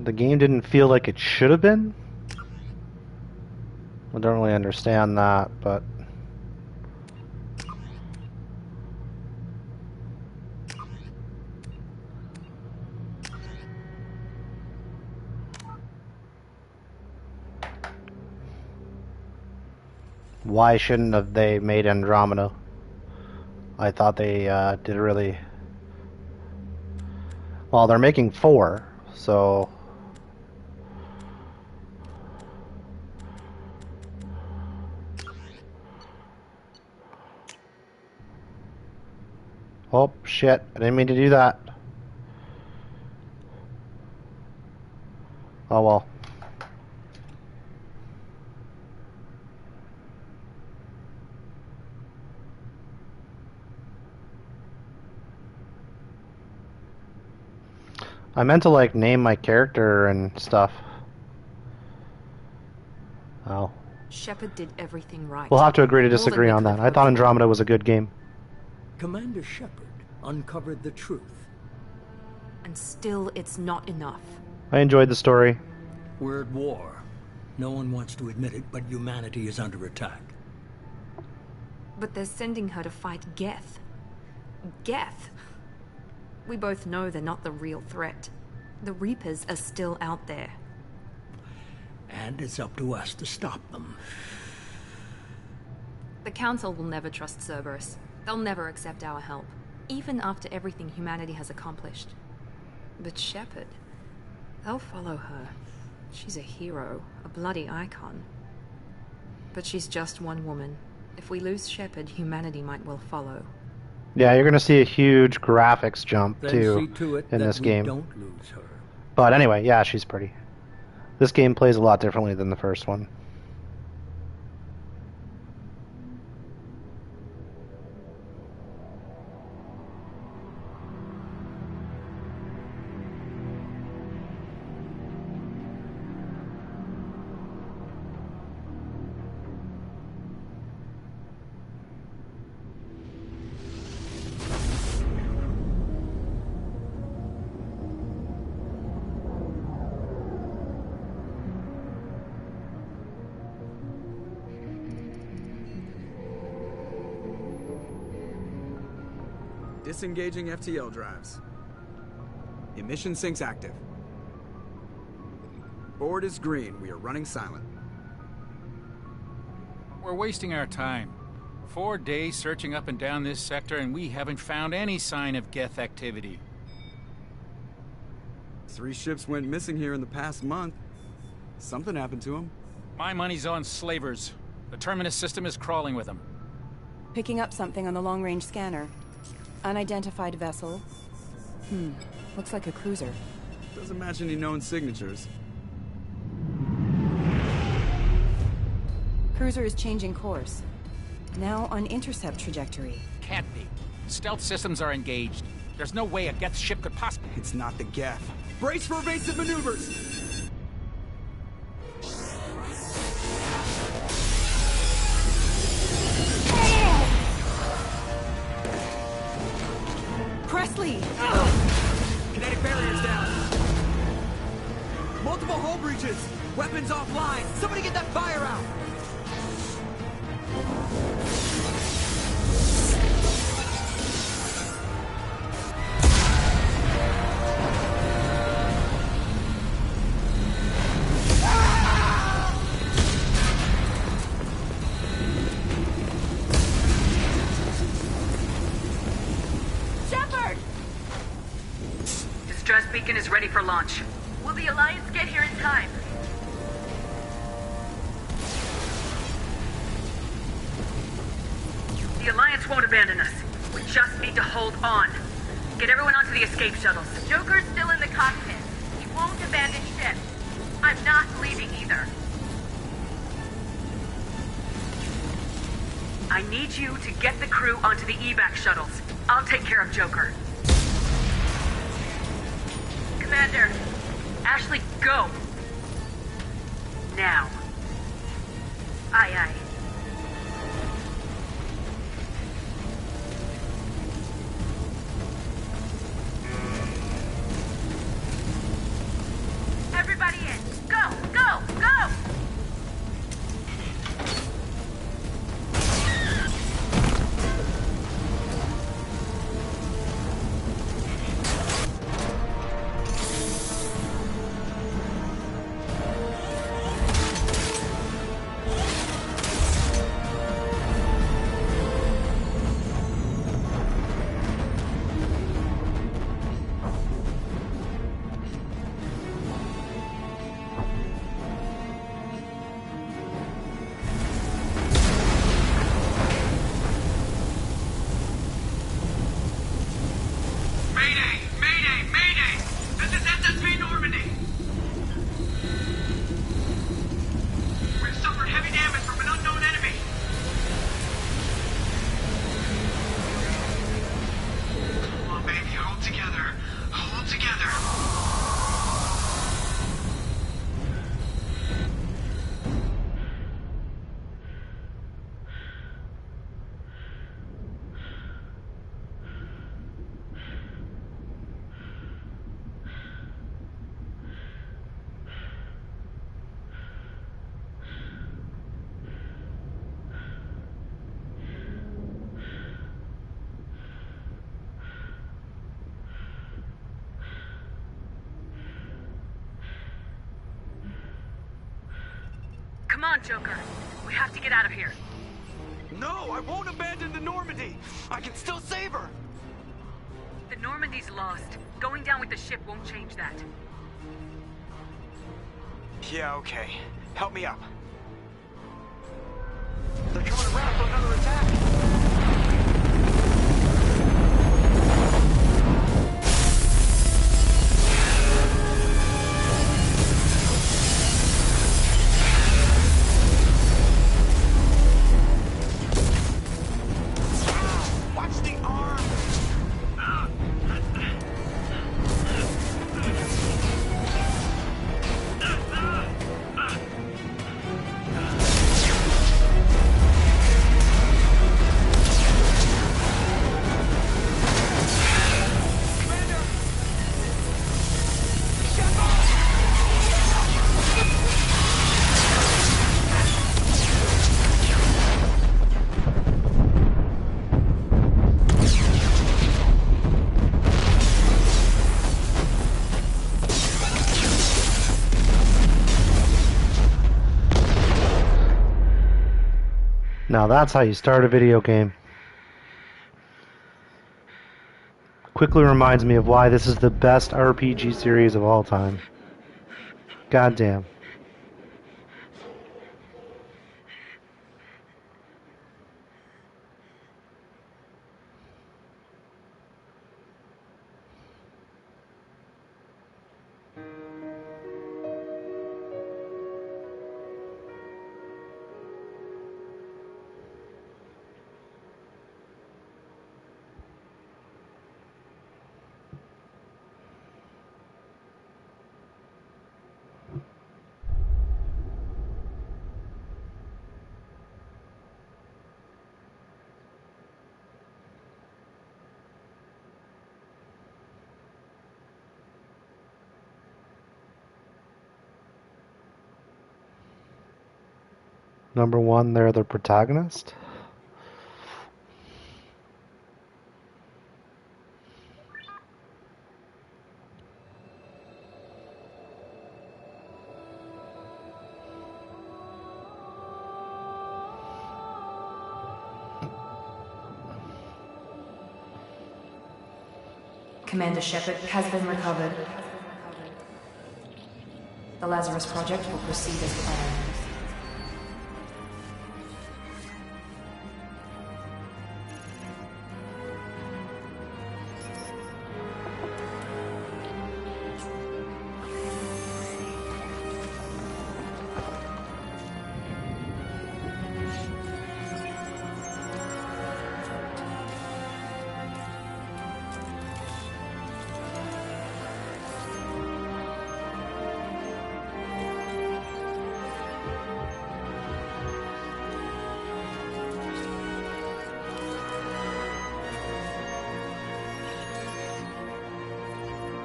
The game didn't feel like it should have been. I don't really understand that, but Why shouldn't have they made Andromeda? I thought they did really... Well, they're making 4, so... Oh, shit. I didn't mean to do that. Oh, well. I meant to, like, name my character and stuff. Oh. Shepard did everything right. We'll have to agree to disagree on that. I thought Andromeda was a good game. Commander Shepard uncovered the truth. And still, it's not enough. I enjoyed the story. We're at war. No one wants to admit it, but humanity is under attack. But they're sending her to fight Geth. Geth? We both know they're not the real threat. The Reapers are still out there. And it's up to us to stop them. The Council will never trust Cerberus. They'll never accept our help, even after everything humanity has accomplished. But Shepard, they'll follow her. She's a hero, a bloody icon. But she's just one woman. If we lose Shepard, humanity might well follow. Yeah, you're going to see a huge graphics jump, Then too, see to it in that this we game. don't lose her. But anyway, yeah, she's pretty. This game plays a lot differently than the first one. Disengaging FTL drives. Emission sinks active. Board is green. We are running silent. We're wasting our time. 4 days searching up and down this sector, and we haven't found any sign of Geth activity. 3 ships went missing here in the past month. Something happened to them. My money's on slavers. The Terminus system is crawling with them. Picking up something on the long-range scanner. Unidentified vessel. Looks like a cruiser. Doesn't match any known signatures. Cruiser is changing course. Now on intercept trajectory. Can't be. Stealth systems are engaged. There's no way a Geth ship could possibly... It's not the Geth. Brace for evasive maneuvers! Presley! Kinetic barriers down. Multiple hull breaches. Weapons offline. Somebody get that fire out. Distress beacon is ready for launch. Will the Alliance get here in time? The Alliance won't abandon us. We just need to hold on. Get everyone onto the escape shuttles. Joker's still in the cockpit. He won't abandon ship. I'm not leaving either. I need you to get the crew onto the evac shuttles. I'll take care of Joker. Commander, Ashley, go! Now. Aye, aye. Everybody in! Go! Go! Go! on, Joker. We have to get out of here. No, I won't abandon the Normandy. I can still save her. The Normandy's lost. Going down with the ship won't change that. Yeah, okay. Help me up. They're coming around for another attack. Now that's how you start a video game. Quickly reminds me of why this is the best RPG series of all time. Goddamn. Number one, they're the protagonist. Commander Shepard has been recovered. The Lazarus Project will proceed as planned.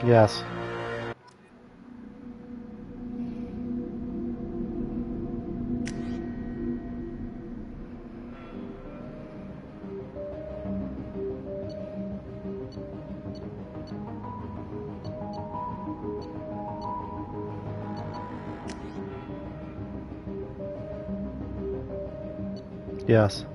Yes. Yes.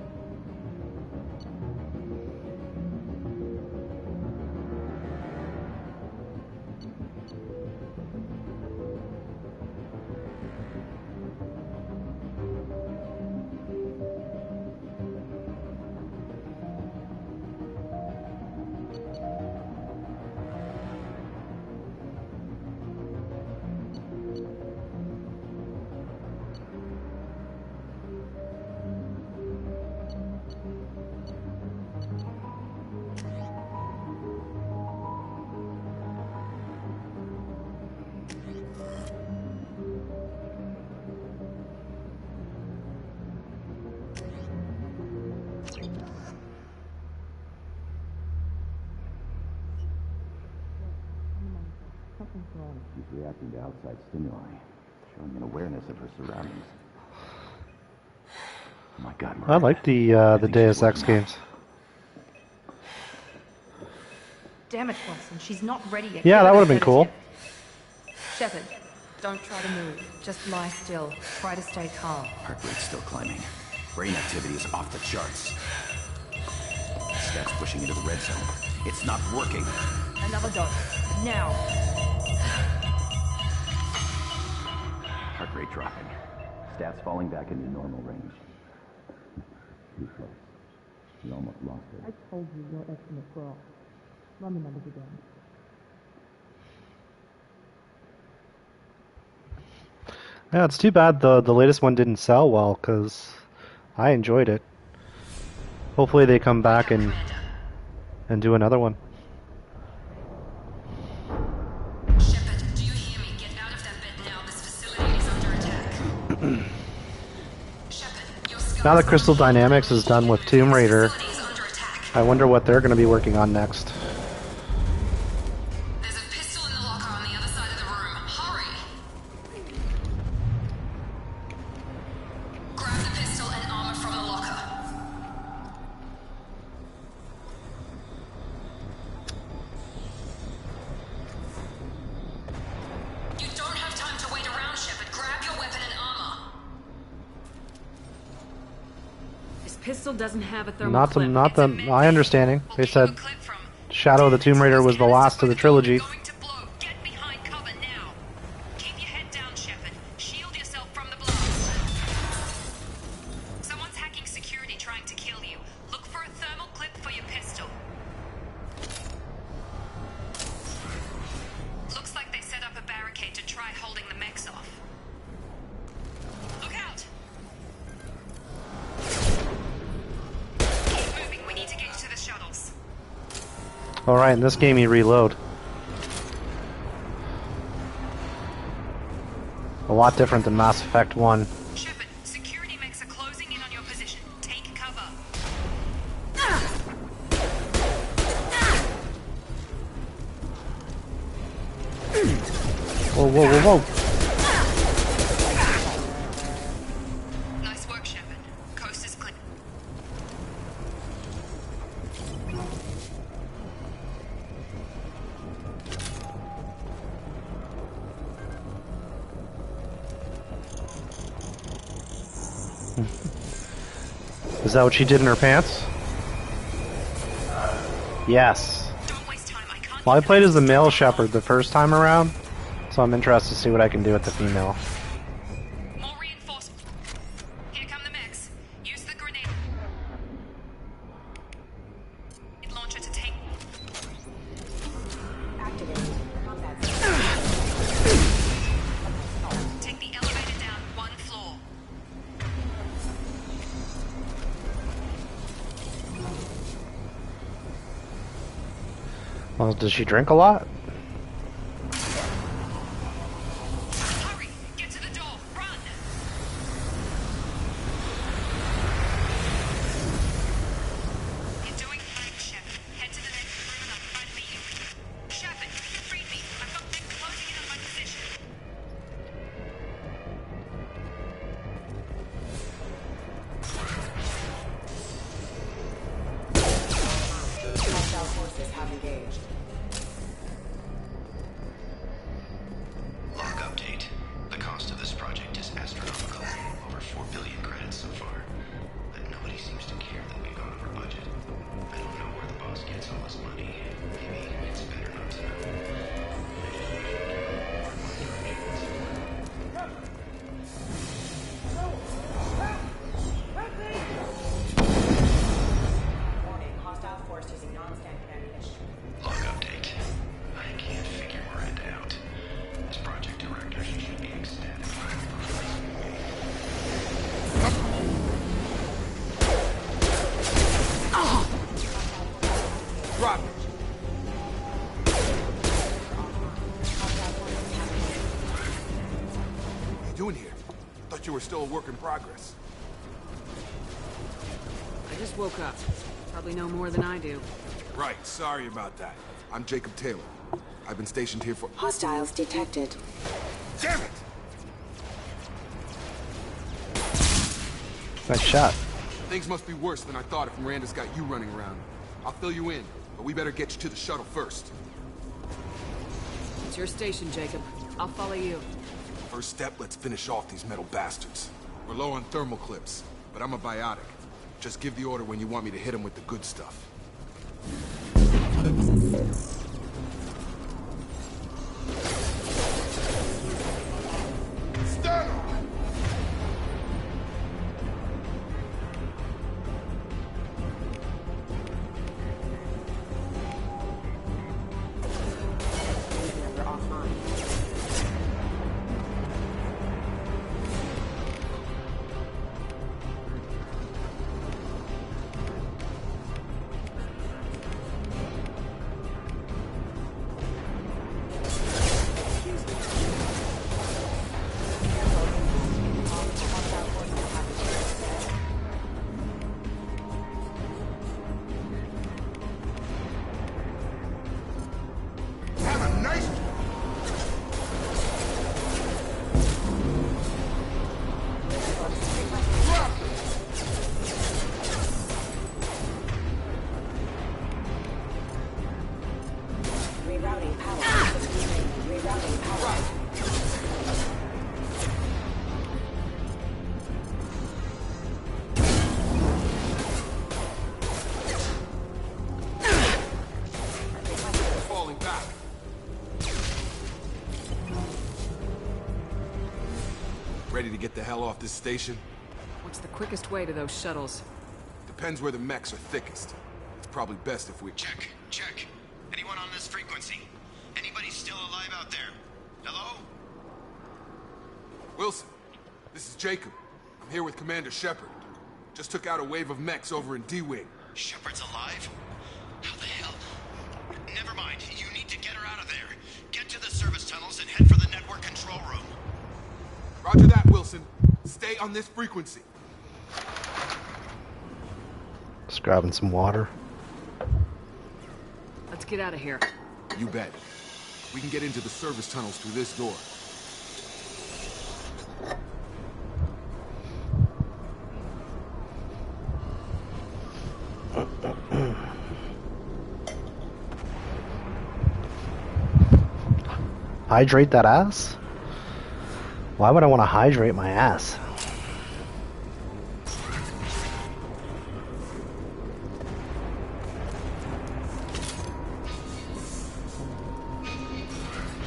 She's reacting to outside stimuli, showing an awareness of her surroundings. Oh my God, Maria. I like the Deus Ex games. Damn it, Watson, she's not ready yet. Yeah, that would have been cool. Shepard, Don't try to move. Just lie still. Try to stay calm. Heart rate's still climbing. Brain activity is off the charts. Stats pushing into the red zone. It's not working. Another dose. Now. Heart rate dropping. Stats falling back into normal range. Too close. We almost lost it. I told you your estimates were off. Run the numbers again. Yeah, it's too bad the latest one didn't sell well, because I enjoyed it. Hopefully they come back and do another one. Shepard, do you hear me? Get out of that bed now. This facility is under attack. Now that Crystal Dynamics is done with Tomb Raider, I wonder what they're going to be working on next. There's a pistol in the locker on the other side of the room. Hurry! Grab the pistol and armor from the locker. You don't have time to wait around, Shepard. Grab your weapon and armor. This pistol doesn't have a thermal Not clip. my understanding. They said Shadow of the Tomb Raider was the last of the trilogy. Someone's hacking security trying to kill you. Look for a thermal clip for your pistol. Looks like they set up a barricade to try holding the mechs off. Look out! Keep moving, we need to get to the shuttles. Alright, in this game you reload. A lot different than Mass Effect 1. Shepard, security mechs are closing in on your position. Take cover. Whoa, whoa, whoa, whoa. Nice work, Shepard. Coast is clear. Is that what she did in her pants? Yes. Well, I played as the male shepherd the first time around, so I'm interested to see what I can do with the female. More reinforcements. Here come the mechs. Use the grenade launcher to take. Take the elevator down one floor. Well, does she drink a lot? Hurry! Get to the door! Run! You're doing fine, Shepard. Head to the next room and I'll try to meet you. Shepard, read me. I've got things closing in on my position. Hostile forces have engaged. Log update. The cost of this project is astronomical. Over 4 billion credits so far. But nobody seems to care that we've gone over budget. I don't know where the boss gets all this money. Maybe it's better not to know. Warning, hostile force using non-standard ammunition. Log update. I can't figure Miranda out. As project director, she should be ecstatic. Drop it. What are you doing here? Thought you were still a work in progress. I just woke up. Probably know more than I do. Right, sorry about that. I'm Jacob Taylor. I've been stationed here for— Hostiles detected. Damn it! Nice shot. Things must be worse than I thought if Miranda's got you running around. I'll fill you in, but we better get you to the shuttle first. It's your station, Jacob. I'll follow you. First step, let's finish off these metal bastards. We're low on thermal clips, but I'm a biotic. Just give the order when you want me to hit them with the good stuff. Stand up! Ready to get the hell off this station? What's the quickest way to those shuttles? Depends where the mechs are thickest. It's probably best if we... Check. Anyone on this frequency? Anybody still alive out there? Hello? Wilson, this is Jacob. I'm here with Commander Shepard. Just took out a wave of mechs over in D-Wing. Shepard's alive? How the hell? Never mind. You need to get her out of there. Get to the service tunnels and head for the network control room. Roger that, Wilson. Stay on this frequency. Just grabbing some water. Let's get out of here. You bet. We can get into the service tunnels through this door. Hydrate that ass? Why would I want to hydrate my ass?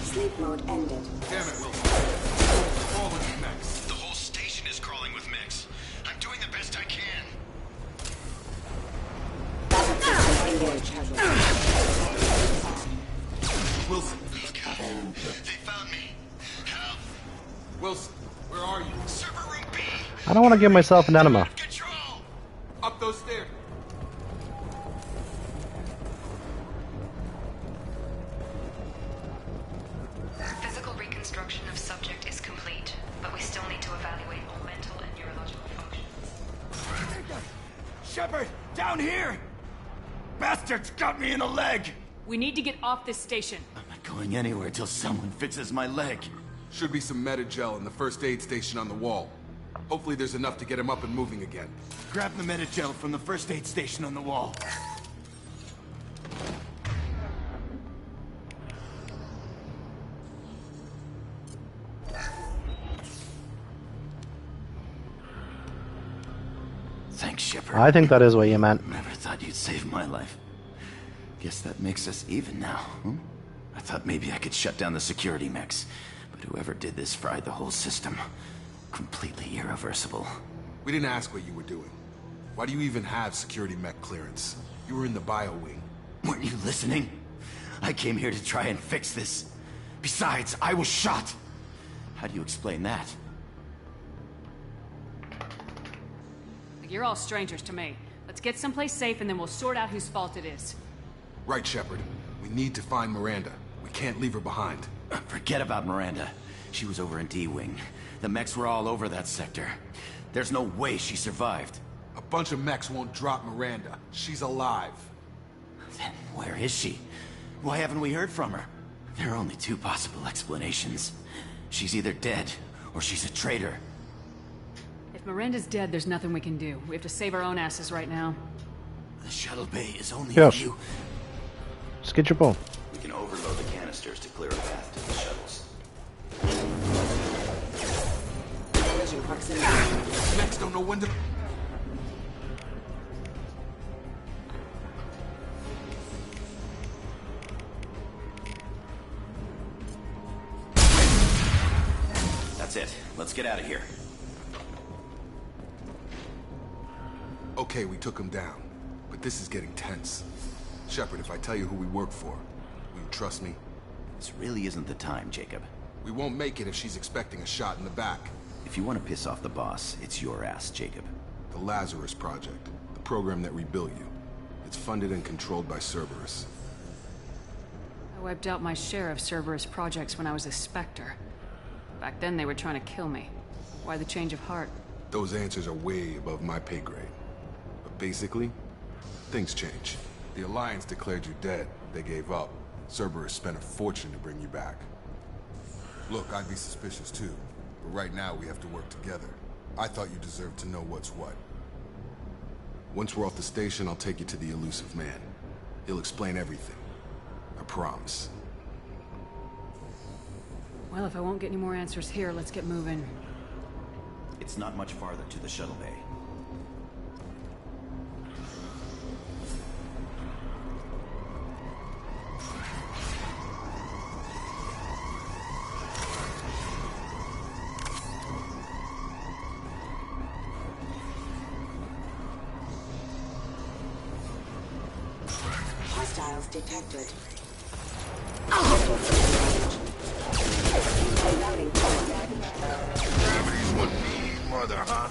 Sleep mode ended. Damn it, Wilson. Crawling with mechs. The whole station is crawling with mechs. I'm doing the best I can. Wilson. They found me. Help. Wilson, where are you? Server room B. I don't want to give myself an enema. Up those stairs. Physical reconstruction of subject is complete, but we still need to evaluate all mental and neurological functions. Shepard, down here! Bastards got me in the leg! We need to get off this station. I'm not going anywhere till someone fixes my leg. Should be some Metagel in the first aid station on the wall. Hopefully there's enough to get him up and moving again. Grab the Metagel from the first aid station on the wall. Thanks, Shepard. I think that is what you meant. Never thought you'd save my life. Guess that makes us even now, huh? I thought maybe I could shut down the security mechs, but whoever did this fried the whole system. Completely irreversible. We didn't ask what you were doing. Why do you even have security mech clearance? You were in the bio wing. Weren't you listening? I came here to try and fix this. Besides, I was shot. How do you explain that? You're all strangers to me. Let's get someplace safe and then we'll sort out whose fault it is. Right, Shepard. We need to find Miranda. We can't leave her behind. Forget about Miranda. She was over in D-Wing. The mechs were all over that sector. There's no way she survived. A bunch of mechs won't drop Miranda. She's alive. Then where is she? Why haven't we heard from her? There are only two possible explanations. She's either dead, or she's a traitor. If Miranda's dead, there's nothing we can do. We have to save our own asses right now. The shuttle bay is only Yes. a few... Just get your bone. We can overload the canisters to clear a path to the shuttles. Citadel. Mechs don't know when to... That's it. Let's get out of here. Okay, we took him down. But this is getting tense. Shepard, if I tell you who we work for, will you trust me? This really isn't the time, Jacob. We won't make it if she's expecting a shot in the back. If you want to piss off the boss, it's your ass, Jacob. The Lazarus Project. The program that rebuilt you. It's funded and controlled by Cerberus. I wiped out my share of Cerberus projects when I was a Spectre. Back then they were trying to kill me. Why the change of heart? Those answers are way above my pay grade. But basically, things change. The Alliance declared you dead. They gave up. Cerberus spent a fortune to bring you back. Look, I'd be suspicious too. But right now we have to work together. I thought you deserved to know what's what. Once we're off the station, I'll take you to the Elusive Man. He'll explain everything. I promise. Well, if I won't get any more answers here, let's get moving. It's not much farther to the shuttle bay. Hostiles detected. Gravity's one mean mother, huh?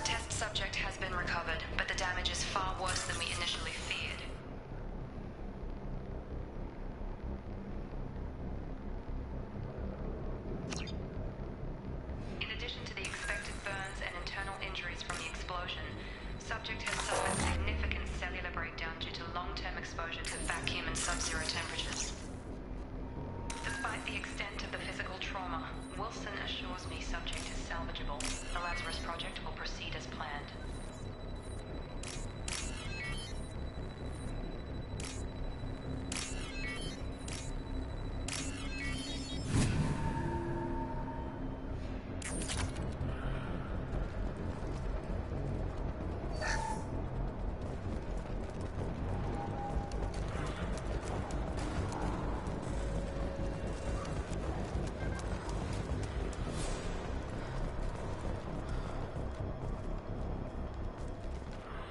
Test subject has been recovered, but the damage is far worse than we initially feared. In addition to the expected burns and internal injuries from the explosion, subject has suffered significant cellular breakdown due to long-term exposure to vacuum and sub-zero temperatures. Despite the extent of the physical trauma, Wilson assures me subject is salvageable. The Lazarus Project will proceed as planned.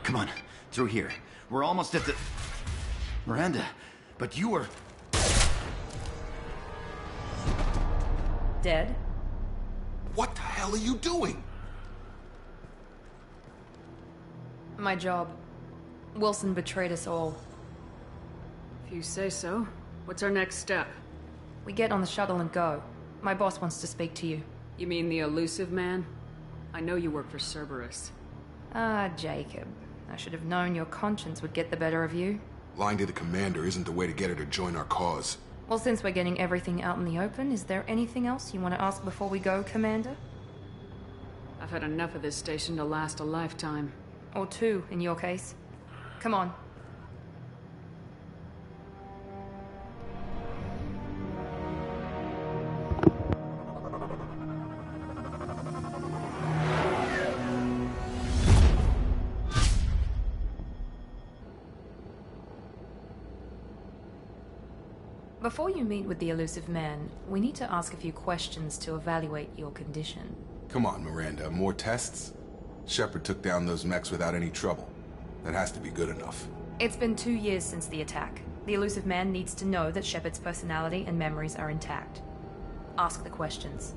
Come on, through here. We're almost at the... Miranda, but you were... Dead? What the hell are you doing? My job. Wilson betrayed us all. If you say so. What's our next step? We get on the shuttle and go. My boss wants to speak to you. You mean the Elusive Man? I know you work for Cerberus. Ah, Jacob. I should have known your conscience would get the better of you. Lying to the commander isn't the way to get her to join our cause. Well, since we're getting everything out in the open, is there anything else you want to ask before we go, Commander? I've had enough of this station to last a lifetime. Or two, in your case. Come on. Before you meet with the Elusive Man, we need to ask a few questions to evaluate your condition. Come on, Miranda. More tests? Shepard took down those mechs without any trouble. That has to be good enough. It's been 2 years since the attack. The Illusive Man needs to know that Shepard's personality and memories are intact. Ask the questions.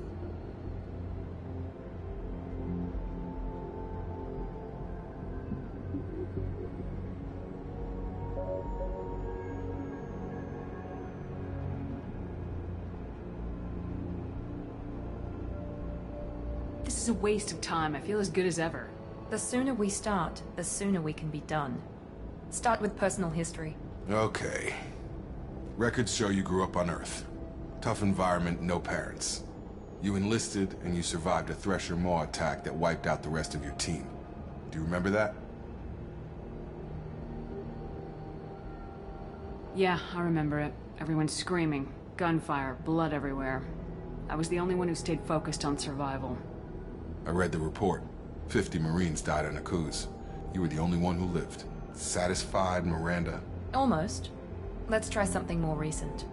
This is a waste of time. I feel as good as ever. The sooner we start, the sooner we can be done. Start with personal history. Okay. Records show you grew up on Earth. Tough environment, no parents. You enlisted and you survived a Thresher Maw attack that wiped out the rest of your team. Do you remember that? Yeah, I remember it. Everyone screaming, gunfire, blood everywhere. I was the only one who stayed focused on survival. I read the report. 50 Marines died on Akuz. You were the only one who lived. Satisfied, Miranda? Almost. Let's try something more recent.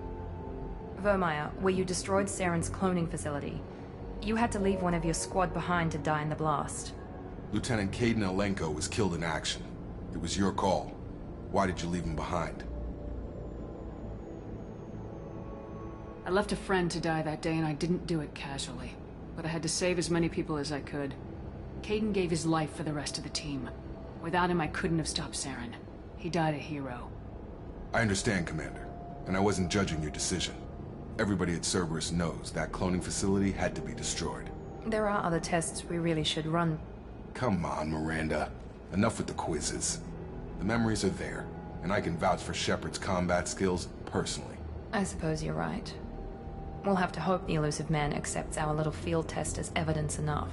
Vermeer, where you destroyed Saren's cloning facility. You had to leave one of your squad behind to die in the blast. Lieutenant Kaidan Alenko was killed in action. It was your call. Why did you leave him behind? I left a friend to die that day and I didn't do it casually. But I had to save as many people as I could. Kaidan gave his life for the rest of the team. Without him, I couldn't have stopped Saren. He died a hero. I understand, Commander. And I wasn't judging your decision. Everybody at Cerberus knows that cloning facility had to be destroyed. There are other tests we really should run. Come on, Miranda. Enough with the quizzes. The memories are there, and I can vouch for Shepard's combat skills personally. I suppose you're right. We'll have to hope the Illusive Man accepts our little field test as evidence enough.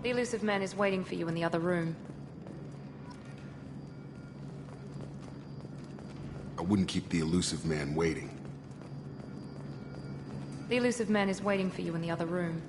The Illusive Man is waiting for you in the other room. I wouldn't keep the Illusive Man waiting. The Illusive Man is waiting for you in the other room.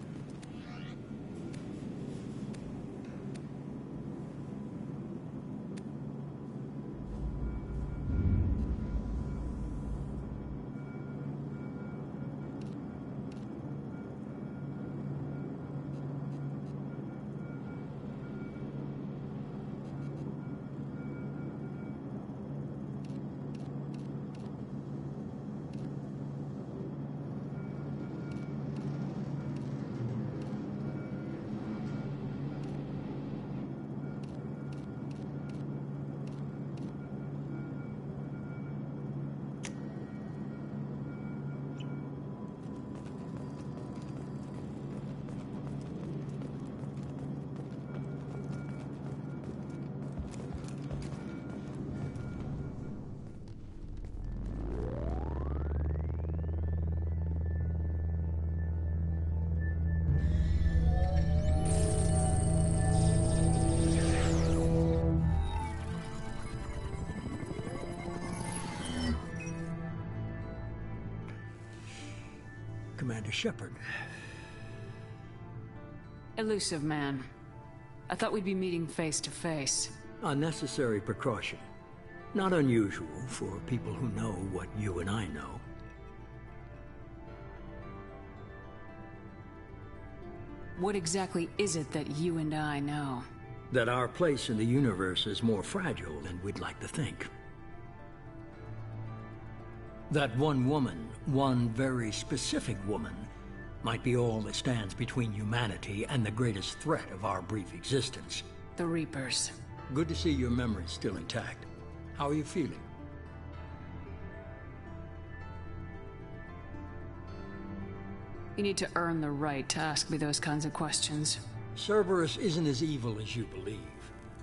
Commander Shepard. Illusive Man. I thought we'd be meeting face to face. Unnecessary precaution. Not unusual for people who know what you and I know. What exactly is it that you and I know? That our place in the universe is more fragile than we'd like to think. That one woman, one very specific woman, might be all that stands between humanity and the greatest threat of our brief existence. The Reapers. Good to see your memory's still intact. How are you feeling? You need to earn the right to ask me those kinds of questions. Cerberus isn't as evil as you believe.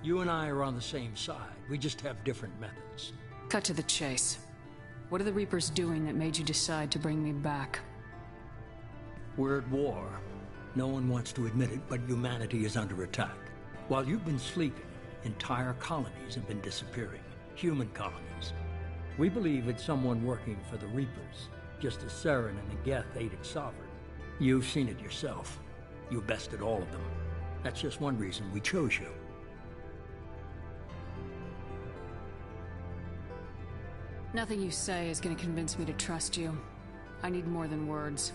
You and I are on the same side. We just have different methods. Cut to the chase. What are the Reapers doing that made you decide to bring me back? We're at war. No one wants to admit it, but humanity is under attack. While you've been sleeping, entire colonies have been disappearing. Human colonies. We believe it's someone working for the Reapers, just as Saren and the Geth aided Sovereign. You've seen it yourself. You bested all of them. That's just one reason we chose you. Nothing you say is gonna convince me to trust you. I need more than words.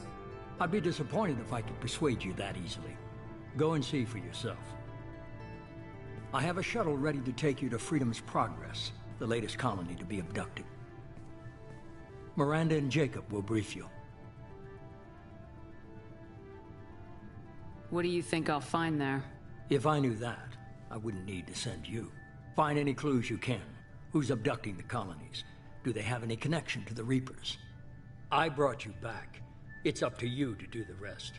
I'd be disappointed if I could persuade you that easily. Go and see for yourself. I have a shuttle ready to take you to Freedom's Progress, the latest colony to be abducted. Miranda and Jacob will brief you. What do you think I'll find there? If I knew that, I wouldn't need to send you. Find any clues you can. Who's abducting the colonies? Do they have any connection to the Reapers? I brought you back. It's up to you to do the rest.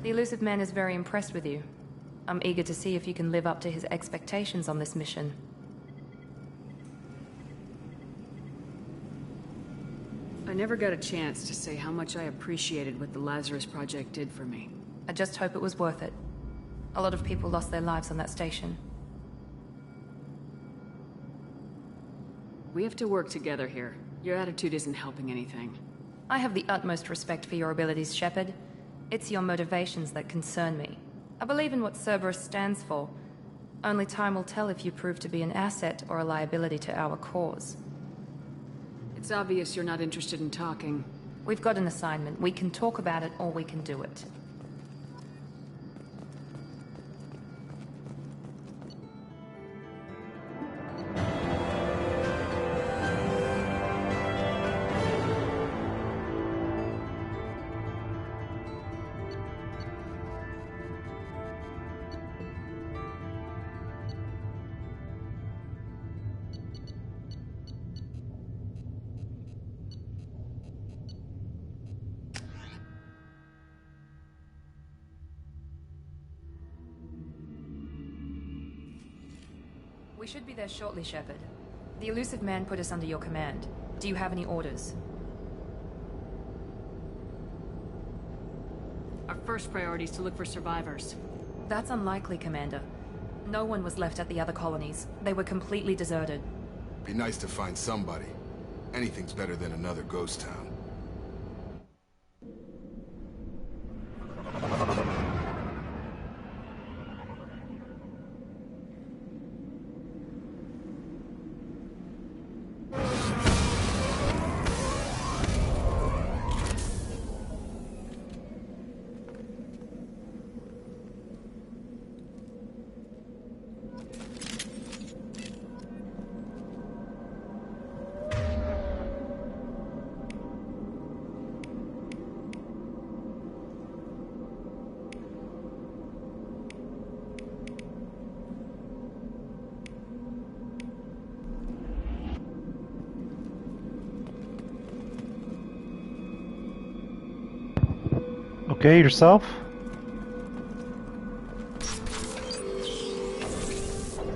The Illusive Man is very impressed with you. I'm eager to see if you can live up to his expectations on this mission. I never got a chance to say how much I appreciated what the Lazarus Project did for me. I just hope it was worth it. A lot of people lost their lives on that station. We have to work together here. Your attitude isn't helping anything. I have the utmost respect for your abilities, Shepard. It's your motivations that concern me. I believe in what Cerberus stands for. Only time will tell if you prove to be an asset or a liability to our cause. It's obvious you're not interested in talking. We've got an assignment. We can talk about it or we can do it. We should be there shortly, Shepard. The Illusive Man put us under your command. Do you have any orders? Our first priority is to look for survivors. That's unlikely, Commander. No one was left at the other colonies. They were completely deserted. Be nice to find somebody. Anything's better than another ghost town. Okay, yourself?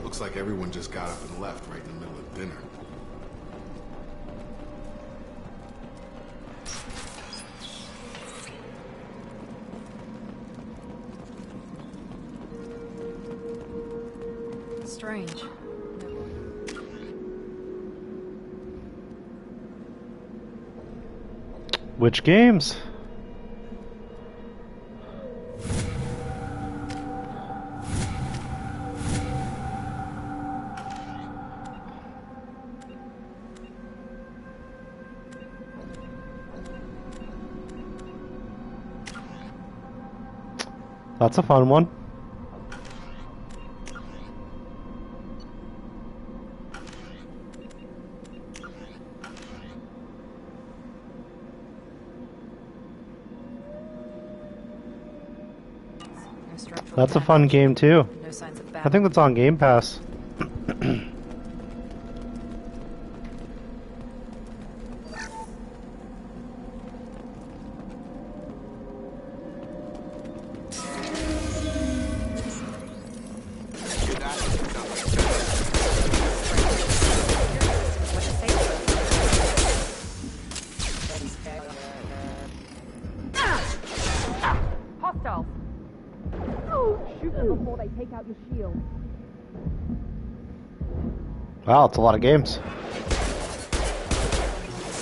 Looks like everyone just got up and left right in the middle of dinner. Strange. Which games? That's a fun one. That's a fun game too. I think that's on Game Pass. Shoot them before they take out your shield. Wow, it's a lot of games.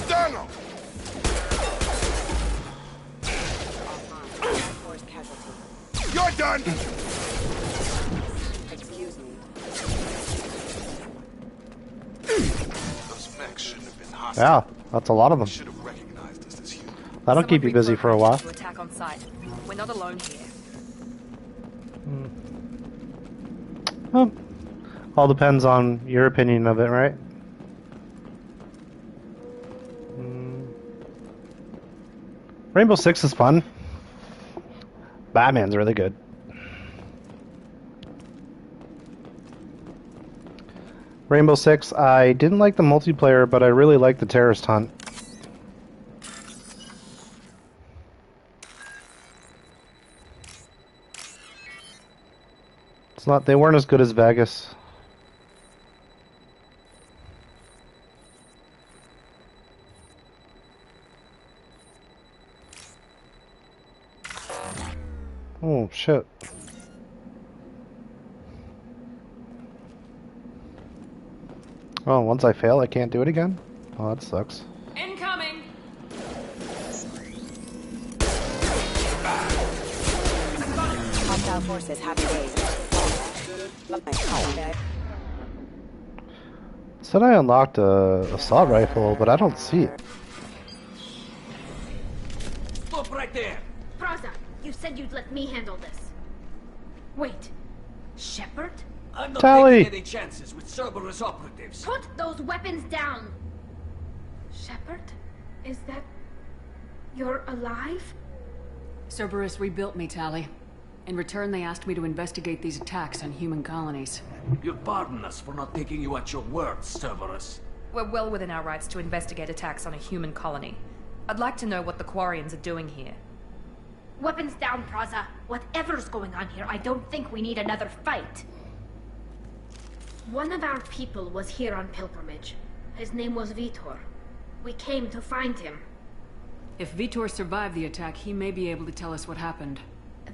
Dano! You're done! Excuse me. Those mechs shouldn't have been hostile. Yeah, that's a lot of them. Should have recognized us as human. That'll keep you busy for a while. To attack on sight. We're not alone here. Well, all depends on your opinion of it, right? Rainbow Six is fun. Batman's really good. Rainbow Six, I didn't like the multiplayer, but I really liked the terrorist hunt. It's not, they weren't as good as Vegas. Oh, shit. Oh, once I fail, I can't do it again? Oh, that sucks. Incoming! Hostile forces have engaged. Said I unlocked a assault rifle, but I don't see it. Stop right there! Praza, you said you'd let me handle this. Wait, Shepard? I'm not Tally. taking any chances with Cerberus operatives. Put those weapons down! Shepard? Is that... you're alive? Cerberus rebuilt me, Tally. In return, they asked me to investigate these attacks on human colonies. You'll pardon us for not taking you at your word, Cerberus. We're well within our rights to investigate attacks on a human colony. I'd like to know what the Quarians are doing here. Weapons down, Praza. Whatever's going on here, I don't think we need another fight. One of our people was here on pilgrimage. His name was Vitor. We came to find him. If Vitor survived the attack, he may be able to tell us what happened.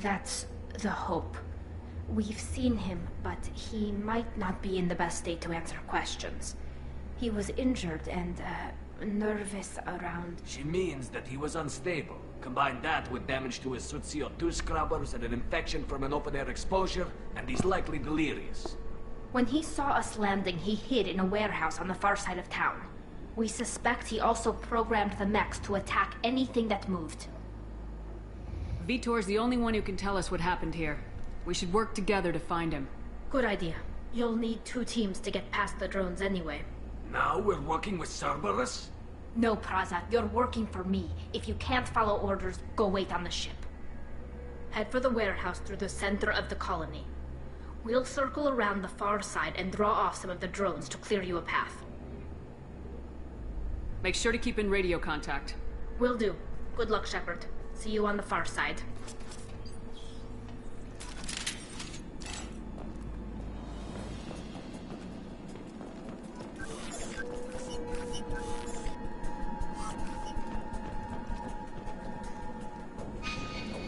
That's the hope. We've seen him, but he might not be in the best state to answer questions. He was injured and, nervous around... She means that he was unstable. Combine that with damage to his suit CO2 scrubbers and an infection from an open-air exposure, and he's likely delirious. When he saw us landing, he hid in a warehouse on the far side of town. We suspect he also programmed the mechs to attack anything that moved. Vitor's the only one who can tell us what happened here. We should work together to find him. Good idea. You'll need 2 teams to get past the drones anyway. Now we're working with Cerberus? No, Praza, you're working for me. If you can't follow orders, go wait on the ship. Head for the warehouse through the center of the colony. We'll circle around the far side and draw off some of the drones to clear you a path. Make sure to keep in radio contact. Will do. Good luck, Shepard. See you on the far side.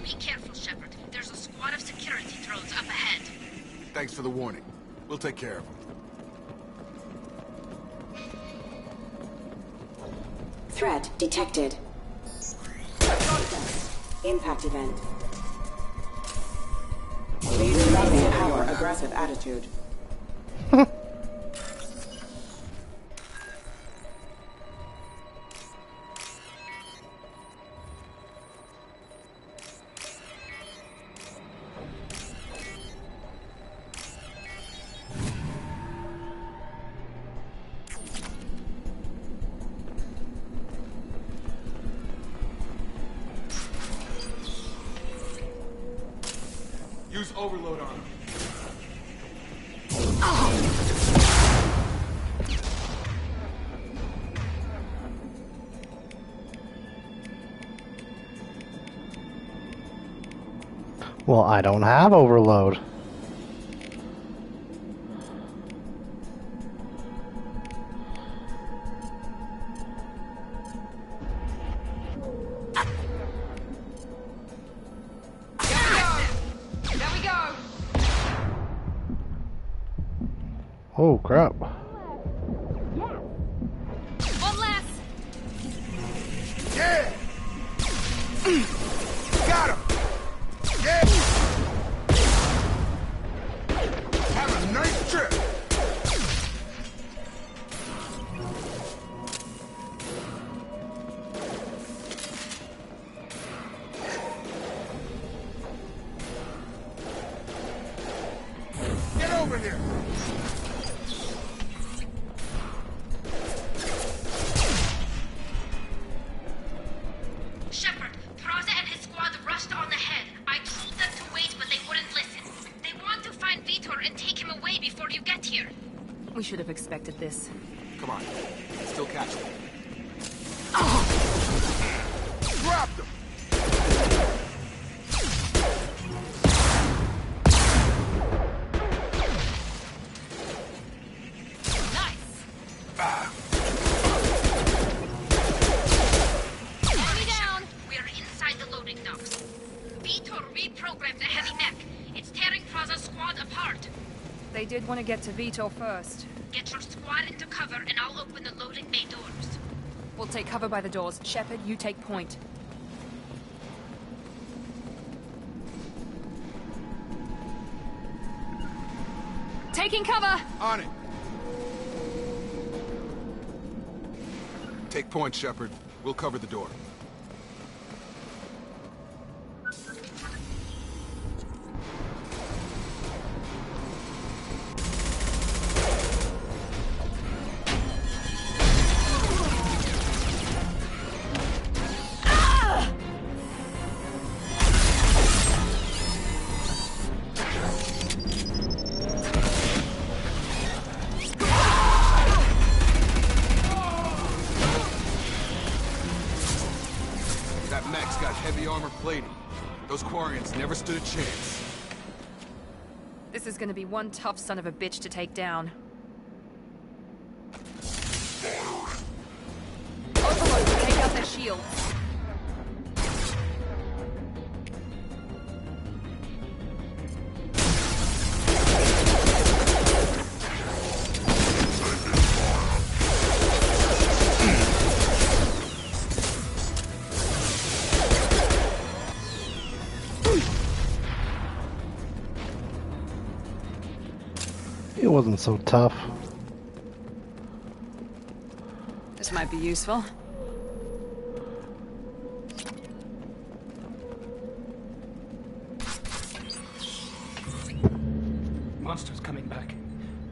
Be careful, Shepard. There's a squad of security drones up ahead. Thanks for the warning. We'll take care of them. Threat detected. Impact event. Developing power aggressive attitude. Use overload on him. Well, I don't have overload. There we go! Oh crap. One less! Yeah! Got him! Yeah! Have a nice trip! Get over here! Shepard, Praza and his squad rushed on ahead. I told them to wait, but they wouldn't listen. They want to find Vitor and take him away before you get here. We should have expected this. Come on. Still catch him. Dropped him! Enemy down! We're inside the loading docks. Vitor reprogrammed the heavy mech. It's tearing Praza's squad apart. They did want to get to Vitor first. Get your squad into cover and I'll open the loading bay doors. We'll take cover by the doors. Shepard, you take point. Taking cover! On it. Take point, Shepard. We'll cover the door. That mech's got heavy armor plating. Those Quarians never stood a chance. This is gonna be one tough son of a bitch to take down. Overload, take out their shields. It wasn't so tough. This might be useful. Monsters coming back.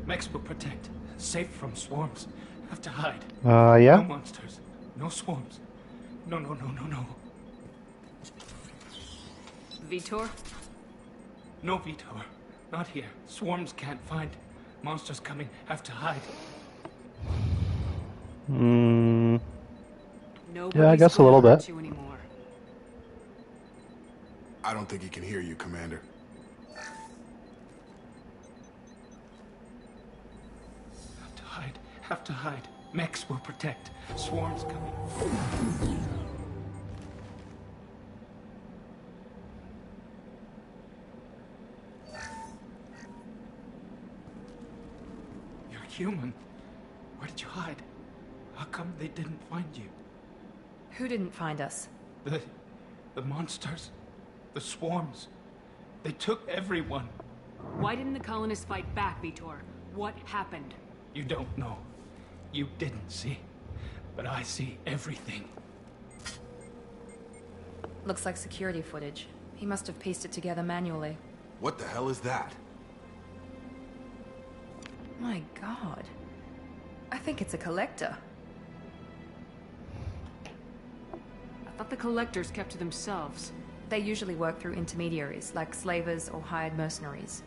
Mechs will protect. Safe from swarms. Have to hide. Yeah? No monsters. No swarms. No. Vitor? No Vitor. Not here. Swarms can't find. Monsters coming. Have to hide. Yeah, I guess a little bit. I don't think he can hear you, Commander. Have to hide. Have to hide. Mechs will protect. Swarms coming. You're human. Where did you hide? How come they didn't find you? Who didn't find us? The monsters. The swarms. They took everyone. Why didn't the colonists fight back, Vitor? What happened? You don't know. You didn't see. But I see everything. Looks like security footage. He must have pieced it together manually. What the hell is that? My god. I think it's a collector. I thought the collectors kept to themselves. They usually work through intermediaries, like slavers or hired mercenaries.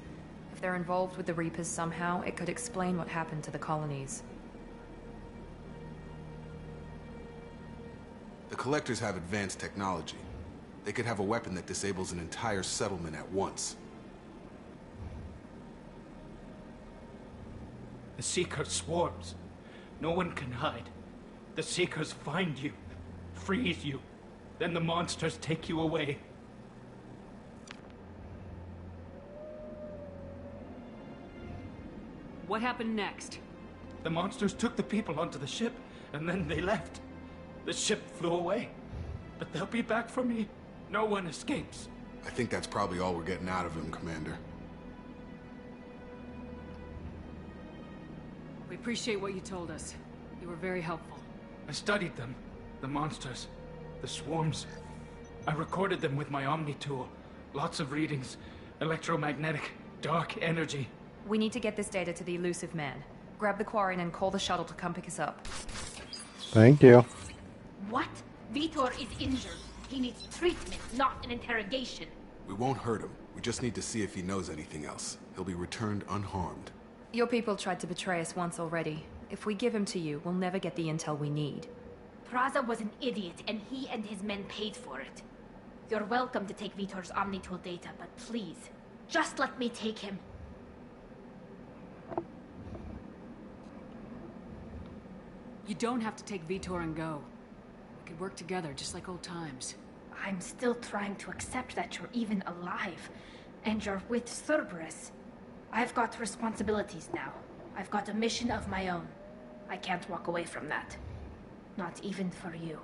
If they're involved with the Reapers somehow, it could explain what happened to the colonies. The Collectors have advanced technology. They could have a weapon that disables an entire settlement at once. The Seeker swarms. No one can hide. The Seekers find you, freeze you. Then the monsters take you away. What happened next? The monsters took the people onto the ship, and then they left. The ship flew away. But they'll be back for me. No one escapes. I think that's probably all we're getting out of him, Commander. We appreciate what you told us. You were very helpful. I studied them. The monsters. The swarms. I recorded them with my Omni tool. Lots of readings. Electromagnetic. Dark energy. We need to get this data to the Elusive Man. Grab the Quarian and call the shuttle to come pick us up. Thank you. What? Vitor is injured. He needs treatment, not an interrogation. We won't hurt him. We just need to see if he knows anything else. He'll be returned unharmed. Your people tried to betray us once already. If we give him to you, we'll never get the intel we need. Praza was an idiot, and he and his men paid for it. You're welcome to take Vitor's Omnitool data, but please, just let me take him. You don't have to take Vitor and go. We could work together, just like old times. I'm still trying to accept that you're even alive, and you're with Cerberus. I've got responsibilities now. I've got a mission of my own. I can't walk away from that. Not even for you.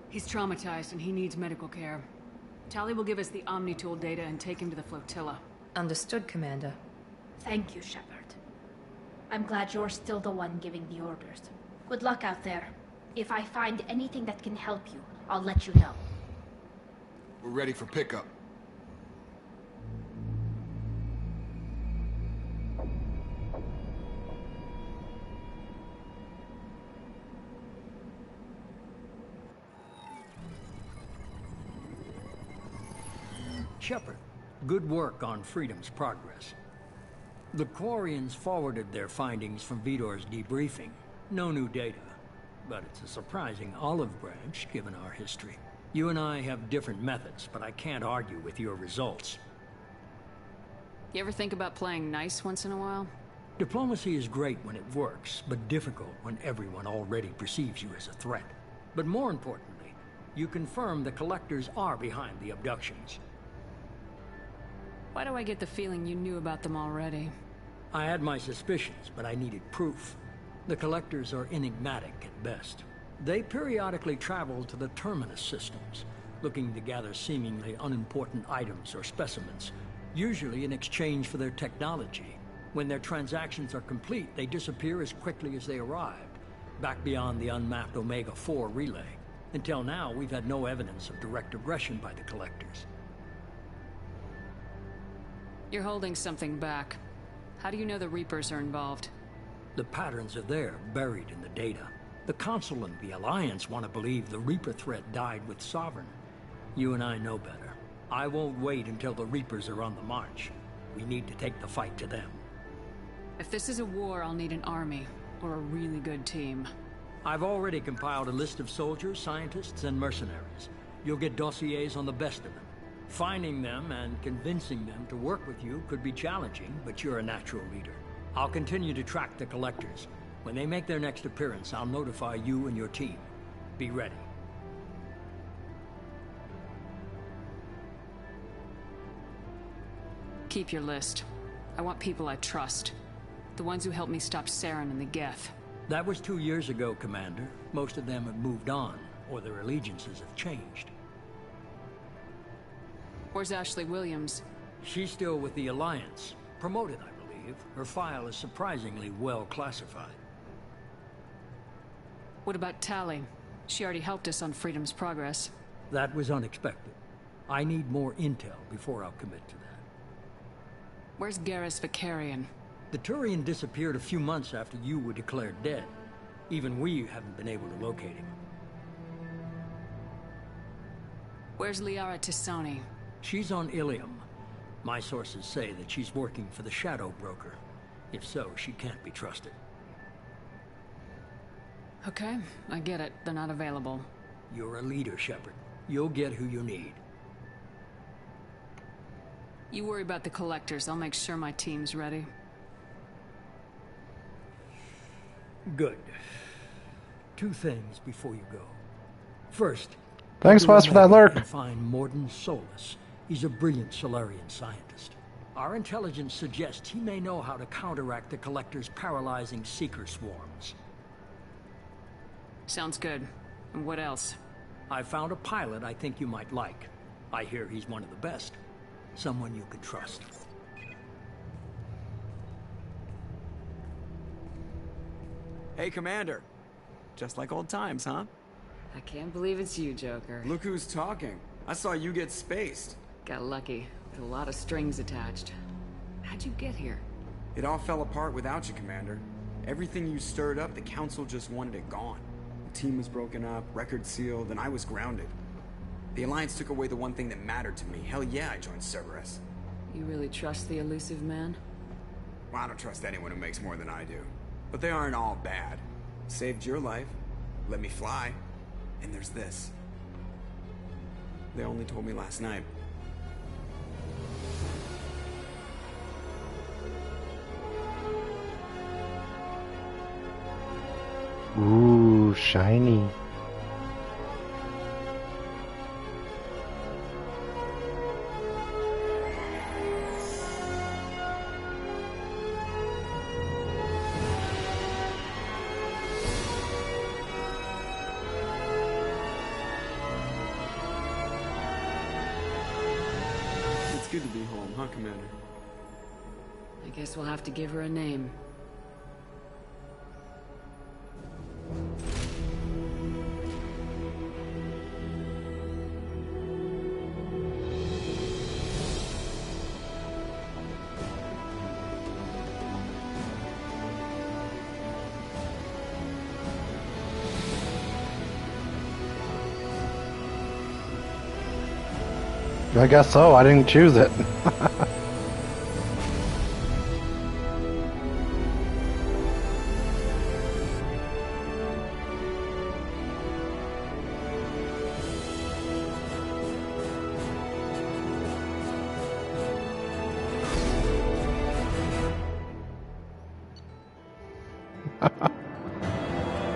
He's traumatized and he needs medical care. Tali will give us the Omnitool data and take him to the flotilla. Understood, Commander. Thank you, Shepard. I'm glad you're still the one giving the orders. Good luck out there. If I find anything that can help you, I'll let you know. We're ready for pickup. Shepard, good work on Freedom's progress. The Quarians forwarded their findings from Vitor's debriefing. No new data, but it's a surprising olive branch given our history. You and I have different methods, but I can't argue with your results. You ever think about playing nice once in a while? Diplomacy is great when it works, but difficult when everyone already perceives you as a threat. But more importantly, you confirm the Collectors are behind the abductions. Why do I get the feeling you knew about them already? I had my suspicions, but I needed proof. The Collectors are enigmatic at best. They periodically travel to the Terminus systems, looking to gather seemingly unimportant items or specimens, usually in exchange for their technology. When their transactions are complete, they disappear as quickly as they arrived, back beyond the unmapped Omega-4 relay. Until now, we've had no evidence of direct aggression by the Collectors. You're holding something back. How do you know the Reapers are involved? The patterns are there, buried in the data. The Council and the Alliance want to believe the Reaper threat died with Sovereign. You and I know better. I won't wait until the Reapers are on the march. We need to take the fight to them. If this is a war, I'll need an army, or a really good team. I've already compiled a list of soldiers, scientists, and mercenaries. You'll get dossiers on the best of them. Finding them and convincing them to work with you could be challenging, but you're a natural leader. I'll continue to track the Collectors. When they make their next appearance, I'll notify you and your team. Be ready. Keep your list. I want people I trust. The ones who helped me stop Saren and the Geth. That was 2 years ago, Commander. Most of them have moved on, or their allegiances have changed. Where's Ashley Williams? She's still with the Alliance. Promoted, I believe. Her file is surprisingly well classified. What about Tali? She already helped us on Freedom's progress. That was unexpected. I need more intel before I'll commit to that. Where's Garrus Vakarian? The Turian disappeared a few months after you were declared dead. Even we haven't been able to locate him. Where's Liara T'Soni? She's on Ilium. My sources say that she's working for the Shadow Broker. If so, she can't be trusted. Okay, I get it. They're not available. You're a leader, Shepard. You'll get who you need. You worry about the Collectors. I'll make sure my team's ready. Good. 2 things before you go. First, thanks, Wes, for that lurk. Find Mordin Solus. He's a brilliant Solarian scientist. Our intelligence suggests he may know how to counteract the Collector's paralyzing Seeker swarms. Sounds good. And what else? I found a pilot I think you might like. I hear he's one of the best. Someone you could trust. Hey, Commander. Just like old times, huh? I can't believe it's you, Joker. Look who's talking. I saw you get spaced. Got lucky, with a lot of strings attached. How'd you get here? It all fell apart without you, Commander. Everything you stirred up, the Council just wanted it gone. The team was broken up, record sealed, and I was grounded. The Alliance took away the one thing that mattered to me. Hell yeah, I joined Cerberus. You really trust the elusive man? Well, I don't trust anyone who makes more than I do. But they aren't all bad. Saved your life, let me fly, and there's this. They only told me last night. Ooh, shiny. It's good to be home, huh, Commander? I guess we'll have to give her a name. I guess so. I didn't choose it.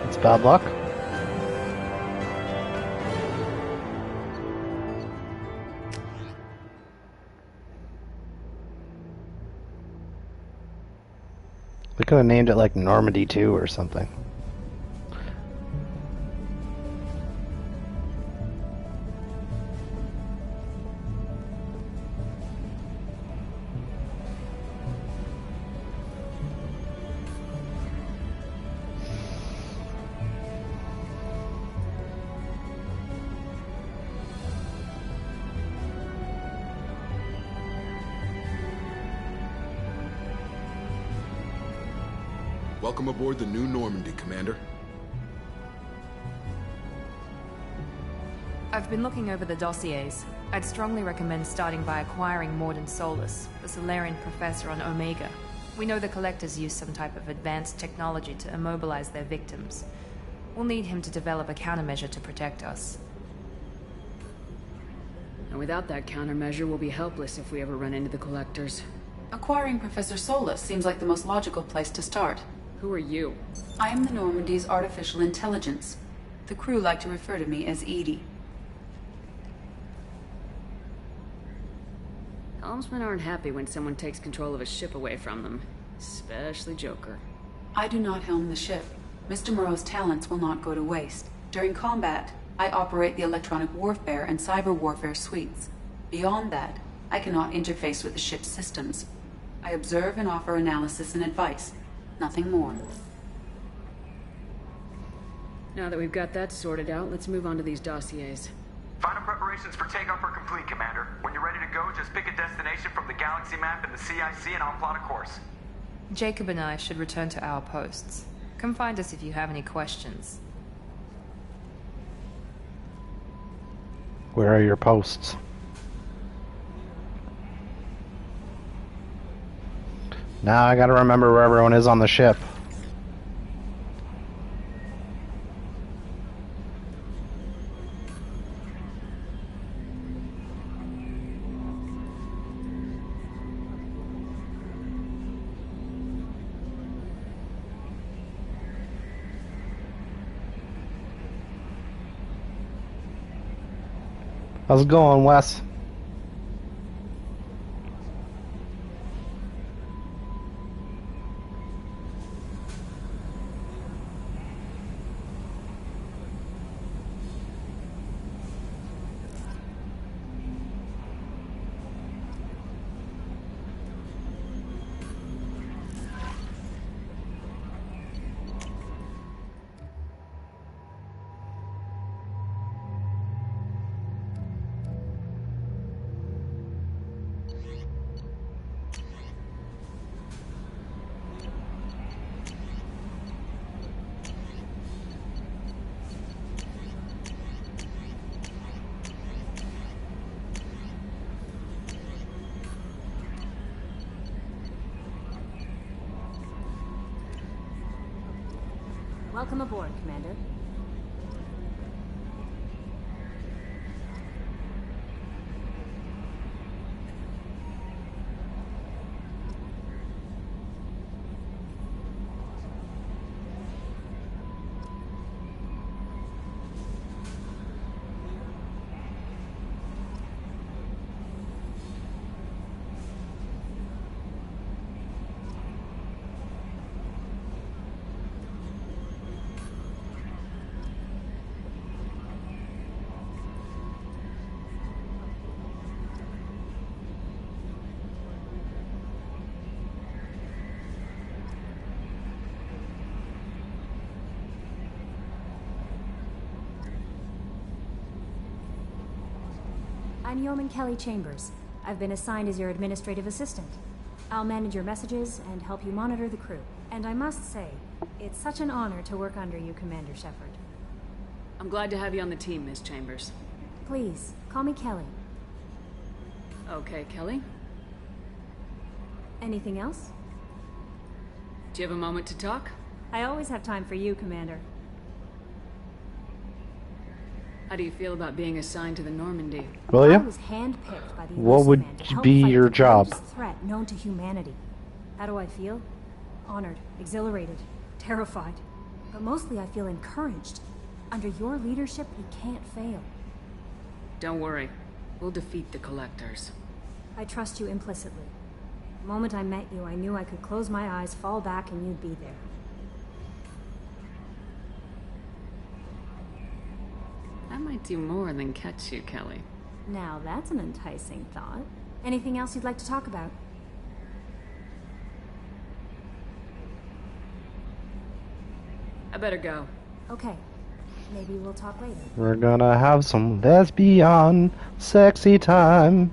It's bad luck. We could have named it like Normandy 2 or something. Welcome aboard the new Normandy, Commander. I've been looking over the dossiers. I'd strongly recommend starting by acquiring Mordin Solus, the Solarian professor on Omega. We know the Collectors use some type of advanced technology to immobilize their victims. We'll need him to develop a countermeasure to protect us. And without that countermeasure, we'll be helpless if we ever run into the Collectors. Acquiring Professor Solus seems like the most logical place to start. Who are you? I am the Normandy's artificial intelligence. The crew like to refer to me as Edie. Helmsmen aren't happy when someone takes control of a ship away from them. Especially Joker. I do not helm the ship. Mr. Moreau's talents will not go to waste. During combat, I operate the electronic warfare and cyber warfare suites. Beyond that, I cannot interface with the ship's systems. I observe and offer analysis and advice. Nothing more. Now that we've got that sorted out, let's move on to these dossiers. Final preparations for takeoff are complete, Commander. When you're ready to go, just pick a destination from the galaxy map and the CIC and I'll plot a course. Jacob and I should return to our posts. Come find us if you have any questions. Where are your posts? Now I gotta remember where everyone is on the ship. How's it going, Wes? Welcome aboard, Commander. I'm Yeoman Kelly Chambers. I've been assigned as your administrative assistant. I'll manage your messages and help you monitor the crew. And I must say, it's such an honor to work under you, Commander Shepard. I'm glad to have you on the team, Miss Chambers. Please, call me Kelly. Okay, Kelly. Anything else? Do you have a moment to talk? I always have time for you, Commander. How do you feel about being assigned to the Normandy? Will you? I was handpicked by the What would Illusive Man to help be fight your the job? greatest threat known to humanity. How do I feel? Honored, exhilarated, terrified. But mostly I feel encouraged. Under your leadership, we can't fail. Don't worry. We'll defeat the Collectors. I trust you implicitly. The moment I met you, I knew I could close my eyes, fall back, and you'd be there. I might do more than catch you, Kelly. Now that's an enticing thought. Anything else you'd like to talk about? I better go. Okay. Maybe we'll talk later. We're gonna have some lesbian sexy time.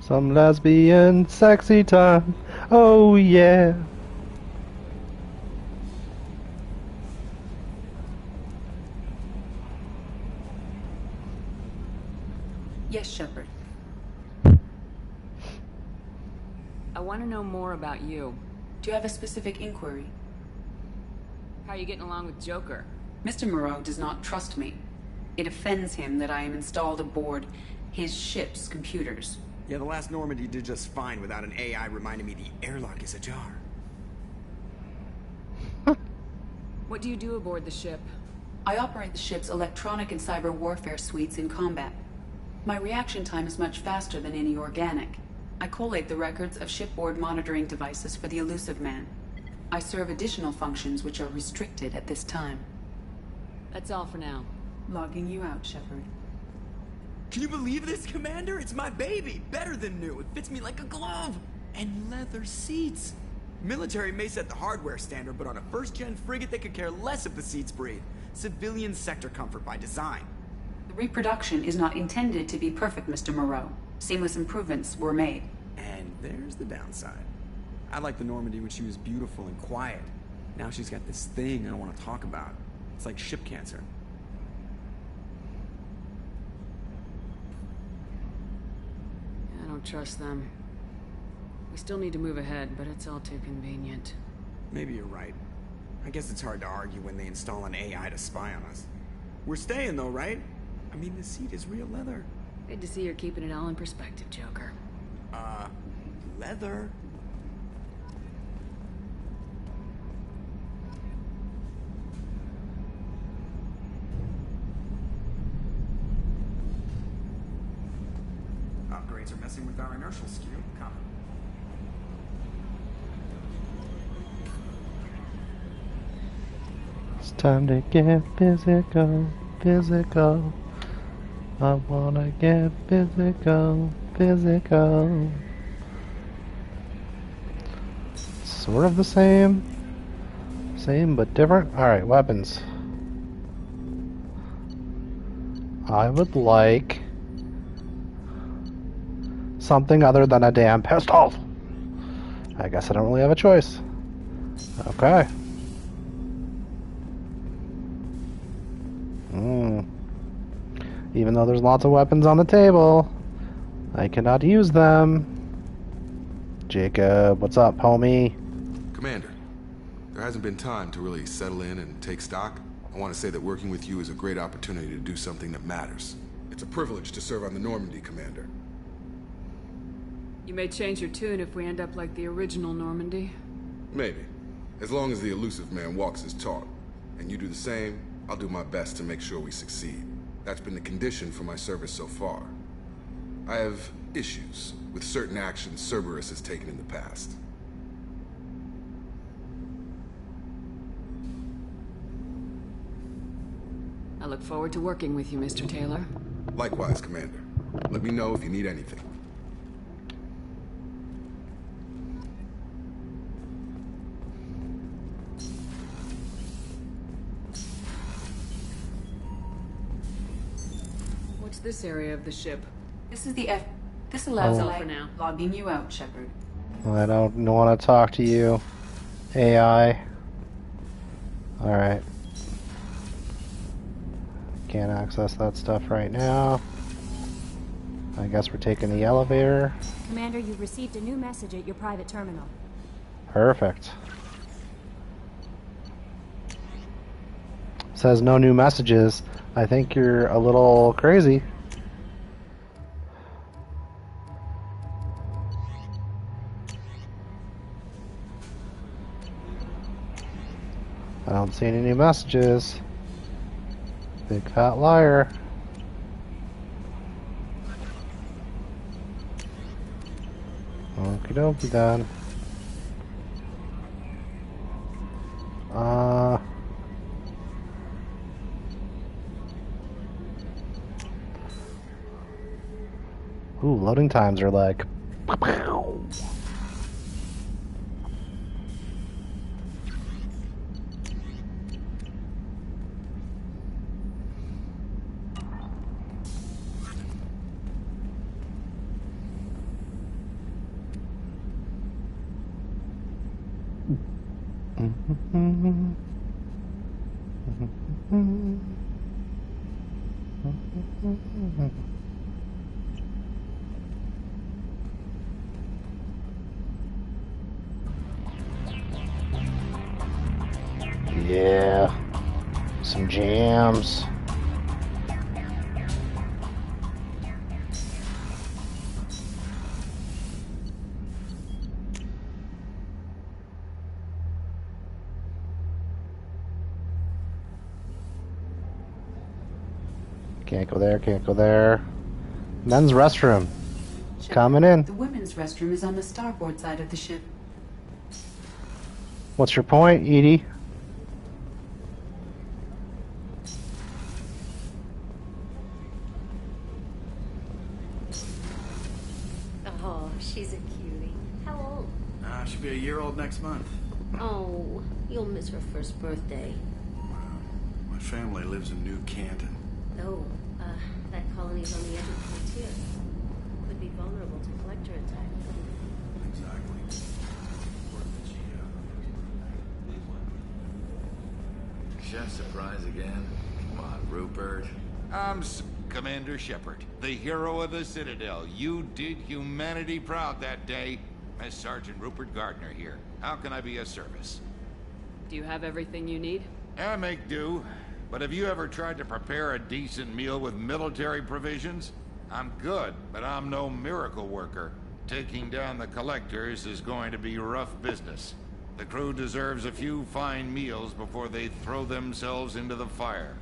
Some lesbian sexy time. Oh yeah. Yes, Shepard. I want to know more about you. Do you have a specific inquiry? How are you getting along with Joker? Mr. Moreau does not trust me. It offends him that I am installed aboard his ship's computers. Yeah, the last Normandy did just fine without an AI reminding me the airlock is ajar. What do you do aboard the ship? I operate the ship's electronic and cyber warfare suites in combat. My reaction time is much faster than any organic. I collate the records of shipboard monitoring devices for the Illusive Man. I serve additional functions which are restricted at this time. That's all for now. Logging you out, Shepard. Can you believe this, Commander? It's my baby! Better than new. It fits me like a glove! And leather seats! Military may set the hardware standard, but on a first-gen frigate they could care less if the seats breathe. Civilian sector comfort by design. The reproduction is not intended to be perfect, Mr. Moreau. Seamless improvements were made. And there's the downside. I liked the Normandy when she was beautiful and quiet. Now she's got this thing I don't want to talk about. It's like ship cancer. I don't trust them. We still need to move ahead, but it's all too convenient. Maybe you're right. I guess it's hard to argue when they install an AI to spy on us. We're staying though, right? I mean, the seat is real leather. Good to see you're keeping it all in perspective, Joker. Leather? Upgrades are messing with our inertial skew. Come. It's time to get physical, physical. I wanna get physical, physical. Sort of the same but different. Alright, weapons. I would like something other than a damn pistol. I guess I don't really have a choice. Okay. Even though there's lots of weapons on the table, I cannot use them. Jacob, what's up, homie? Commander, there hasn't been time to really settle in and take stock. I want to say that working with you is a great opportunity to do something that matters. It's a privilege to serve on the Normandy, Commander. You may change your tune if we end up like the original Normandy. Maybe. As long as the elusive man walks his talk, and you do the same, I'll do my best to make sure we succeed. That's been the condition for my service so far. I have issues with certain actions Cerberus has taken in the past. I look forward to working with you, Mr. Taylor. Likewise, Commander. Let me know if you need anything. What's this area of the ship? This is the This allows for now. logging you out, Shepard. I don't want to talk to you, AI. Alright. Can't access that stuff right now. I guess we're taking the elevator. Commander, you received a new message at your private terminal. Perfect. Says no new messages. I think you're a little crazy. I don't see any new messages. Big fat liar. Okie dokie then. Ooh, loading times are like... Yeah, some jams. Can't go there, can't go there. Men's restroom. Coming in. The women's restroom is on the starboard side of the ship. What's your point, Edie? Oh, she's a cutie. How old? She'll be a year old next month. Oh, you'll miss her first birthday. My family lives in New Canton. Oh, that colony's on the edge of the frontier. Could be vulnerable to collector attack. Exactly. Chef surprise again? Come on, Rupert. Commander Shepard, the hero of the Citadel. You did humanity proud that day. As Sergeant Rupert Gardner here. How can I be of service? Do you have everything you need? I make do. But have you ever tried to prepare a decent meal with military provisions? I'm good, but I'm no miracle worker. Taking down the collectors is going to be rough business. The crew deserves a few fine meals before they throw themselves into the fire.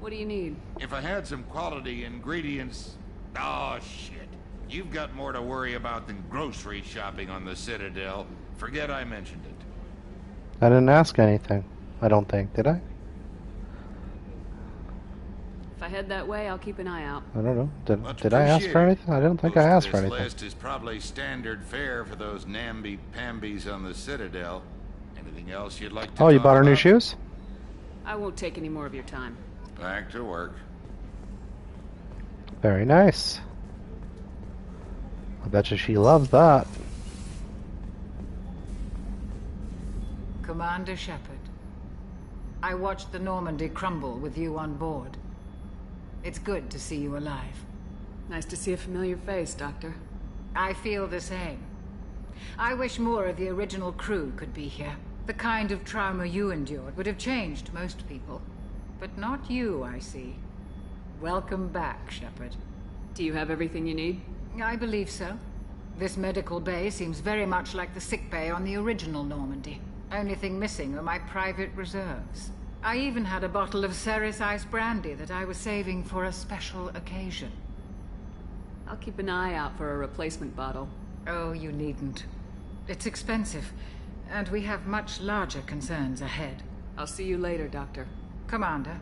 What do you need? If I had some quality ingredients... Oh, shit. You've got more to worry about than grocery shopping on the Citadel. Forget I mentioned it. I didn't ask anything. I don't think, did I? If I head that way, I'll keep an eye out. I don't know. Did I ask for anything? I don't think I asked for anything. This list is probably standard fare for those namby-pambies on the Citadel. Anything else you'd like to Oh, you talk bought her new about? shoes? I won't take any more of your time. Back to work. Very nice. I bet you she loves that. Commander Shepard, I watched the Normandy crumble with you on board. It's good to see you alive. Nice to see a familiar face, Doctor. I feel the same. I wish more of the original crew could be here. The kind of trauma you endured would have changed most people. But not you, I see. Welcome back, Shepard. Do you have everything you need? I believe so. This medical bay seems very much like the sick bay on the original Normandy. Only thing missing are my private reserves. I even had a bottle of Ceres Ice brandy that I was saving for a special occasion. I'll keep an eye out for a replacement bottle. Oh, you needn't. It's expensive, and we have much larger concerns ahead. I'll see you later, Doctor. Commander.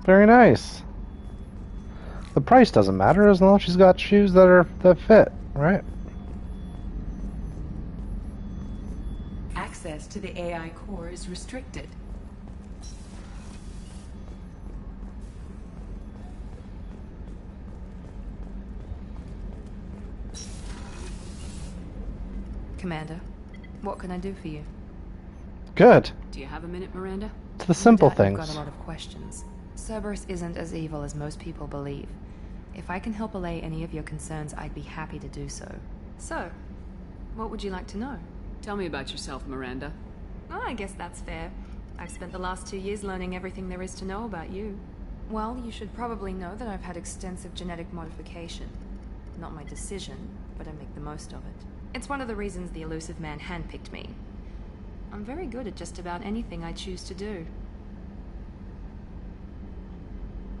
Very nice. The price doesn't matter as long as she's got shoes that fit, right? Access to the AI core is restricted. Commander, what can I do for you? Good. Do you have a minute, Miranda? It's the simple No doubt things. You've got a lot of questions. Cerberus isn't as evil as most people believe. If I can help allay any of your concerns, I'd be happy to do so. So, what would you like to know? Tell me about yourself, Miranda. Oh, I guess that's fair. I've spent the last 2 years learning everything there is to know about you. Well, you should probably know that I've had extensive genetic modification. Not my decision, but I make the most of it. It's one of the reasons the Elusive Man handpicked me. I'm very good at just about anything I choose to do.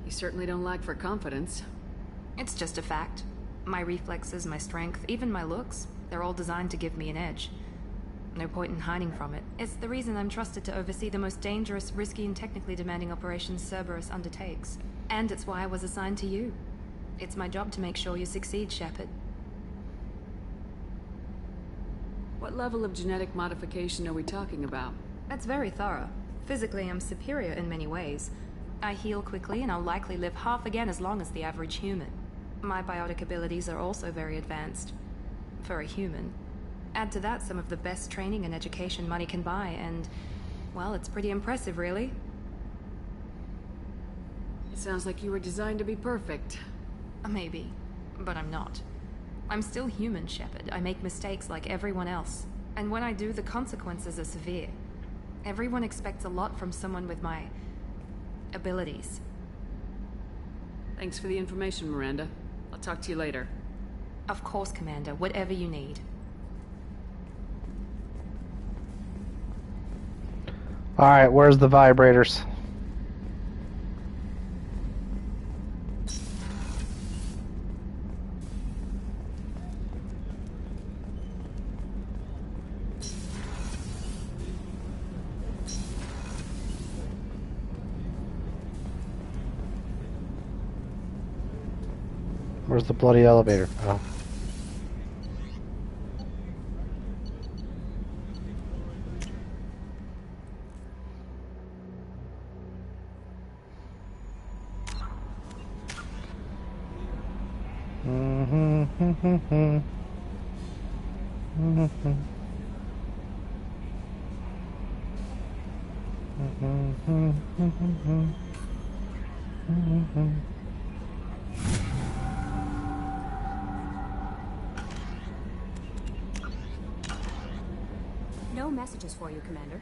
You certainly don't lack for confidence. It's just a fact. My reflexes, my strength, even my looks, they're all designed to give me an edge. No point in hiding from it. It's the reason I'm trusted to oversee the most dangerous, risky, and technically demanding operations Cerberus undertakes. And it's why I was assigned to you. It's my job to make sure you succeed, Shepard. What level of genetic modification are we talking about? That's very thorough. Physically, I'm superior in many ways. I heal quickly, and I'll likely live half again as long as the average human. My biotic abilities are also very advanced. For a human. Add to that some of the best training and education money can buy, and, well, it's pretty impressive, really. It sounds like you were designed to be perfect. Maybe, but I'm not. I'm still human, Shepard. I make mistakes like everyone else. And when I do, the consequences are severe. Everyone expects a lot from someone with my abilities. Thanks for the information, Miranda. I'll talk to you later. Of course, Commander. Whatever you need. Alright, where's the vibrators? Where's the bloody elevator? Oh. No messages for you, Commander.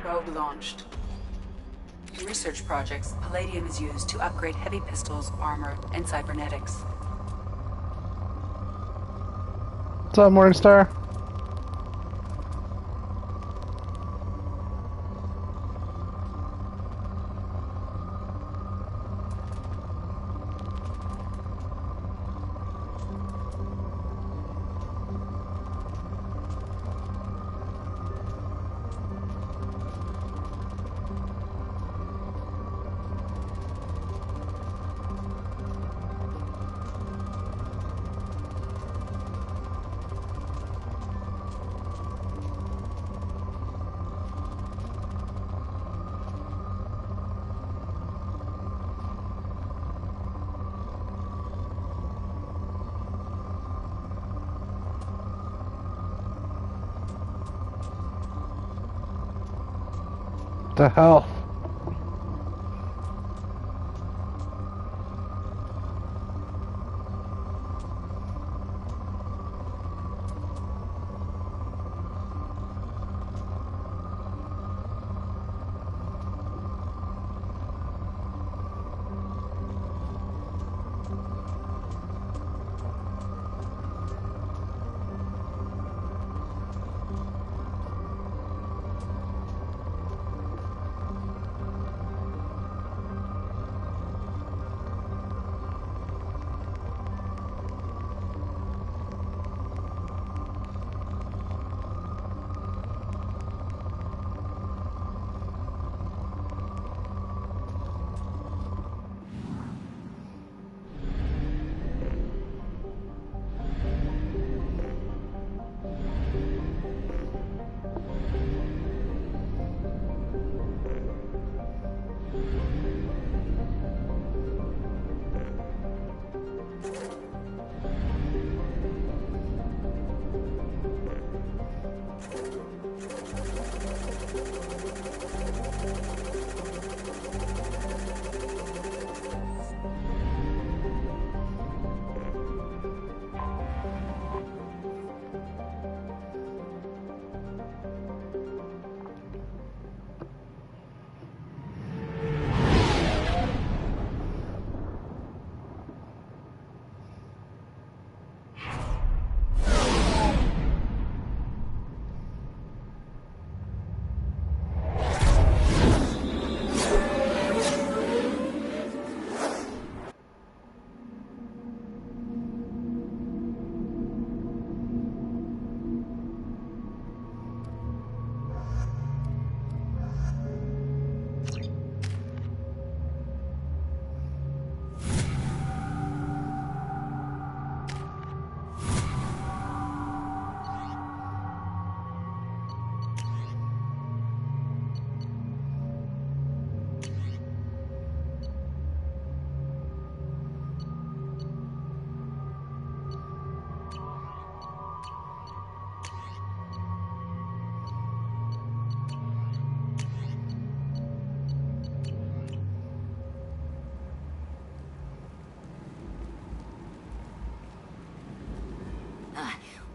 Probe launched. In research projects, palladium is used to upgrade heavy pistols, armor, and cybernetics. What's up, Morningstar? The hell?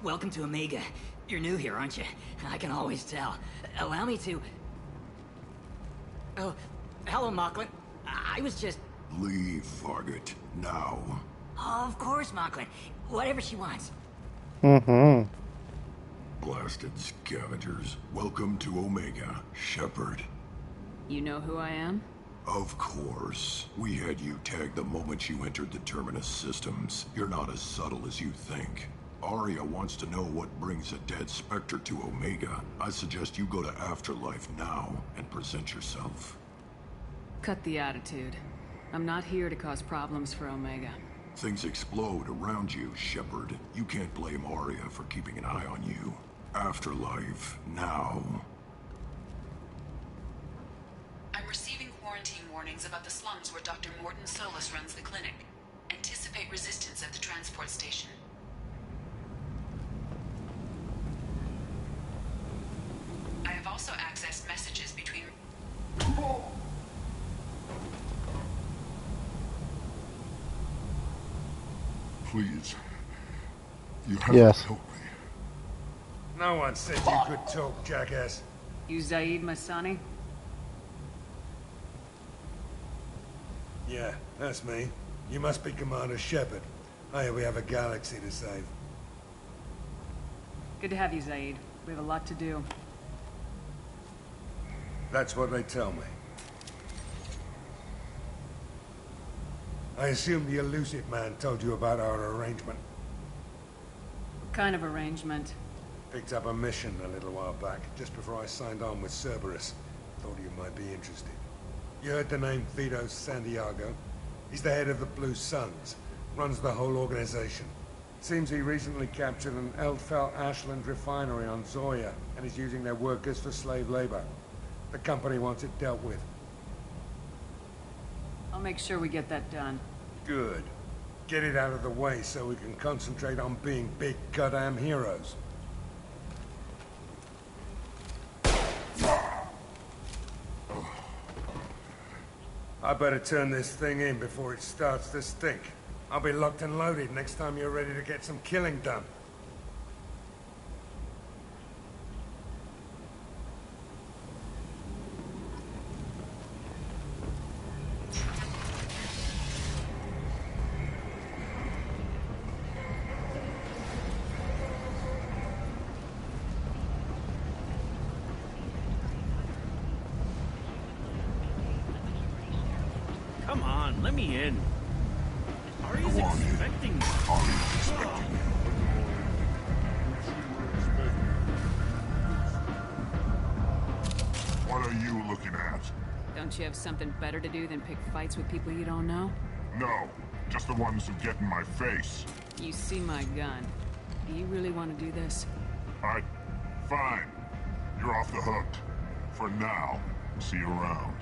Welcome to Omega. You're new here, aren't you? I can always tell. Allow me to... Oh, hello, Mocklin. I was just... Leave, Fargate. Now. Of course, Mocklin. Whatever she wants. Mm-hmm. Blasted scavengers. Welcome to Omega, Shepard. You know who I am? Of course. We had you tagged the moment you entered the Terminus systems. You're not as subtle as you think. Aria wants to know what brings a dead Spectre to Omega. I suggest you go to Afterlife now and present yourself. Cut the attitude. I'm not here to cause problems for Omega. Things explode around you, Shepard. You can't blame Aria for keeping an eye on you. Afterlife, now. I'm receiving quarantine warnings about the slums where Dr. Mordin Solus runs the clinic. Anticipate resistance at the transport station. I have also accessed messages between... Please. You have Yes. to help me. No one said you could talk, jackass. You Zaid Masani? Yeah, that's me. You must be Commander Shepard. Hey, we have a galaxy to save. Good to have you, Zaid. We have a lot to do. That's what they tell me. I assume the Illusive Man told you about our arrangement. What kind of arrangement? Picked up a mission a little while back, just before I signed on with Cerberus. Thought you might be interested. You heard the name Vito Santiago? He's the head of the Blue Suns, runs the whole organization. Seems he recently captured an Eldfell Ashland refinery on Zoya, and is using their workers for slave labor. The company wants it dealt with. I'll make sure we get that done. Good. Get it out of the way so we can concentrate on being big goddamn heroes. I better turn this thing in before it starts to stink. I'll be locked and loaded next time you're ready to get some killing done. Come on, let me in. Ari's expecting me. Ari's expecting you. What are you looking at? Don't you have something better to do than pick fights with people you don't know? No, just the ones who get in my face. You see my gun. Do you really want to do this? Fine. You're off the hook. For now. See you around.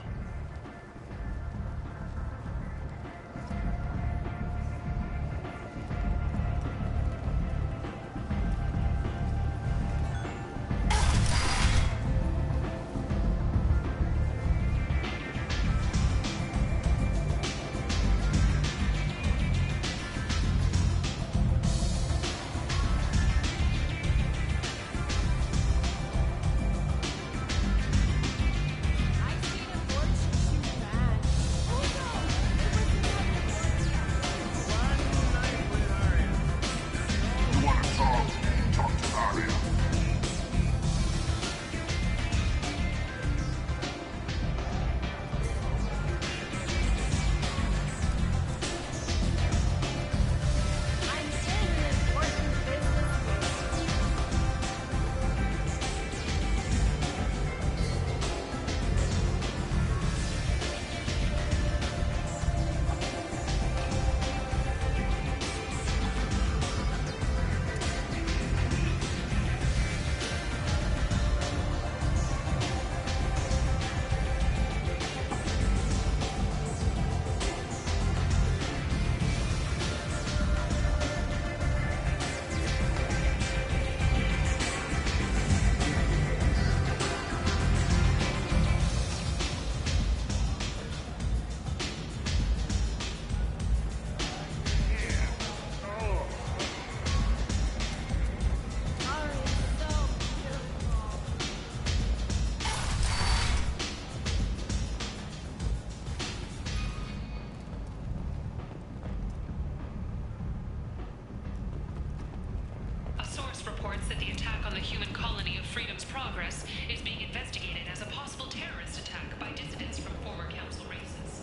Reports that the attack on the human colony of Freedom's Progress is being investigated as a possible terrorist attack by dissidents from former council races.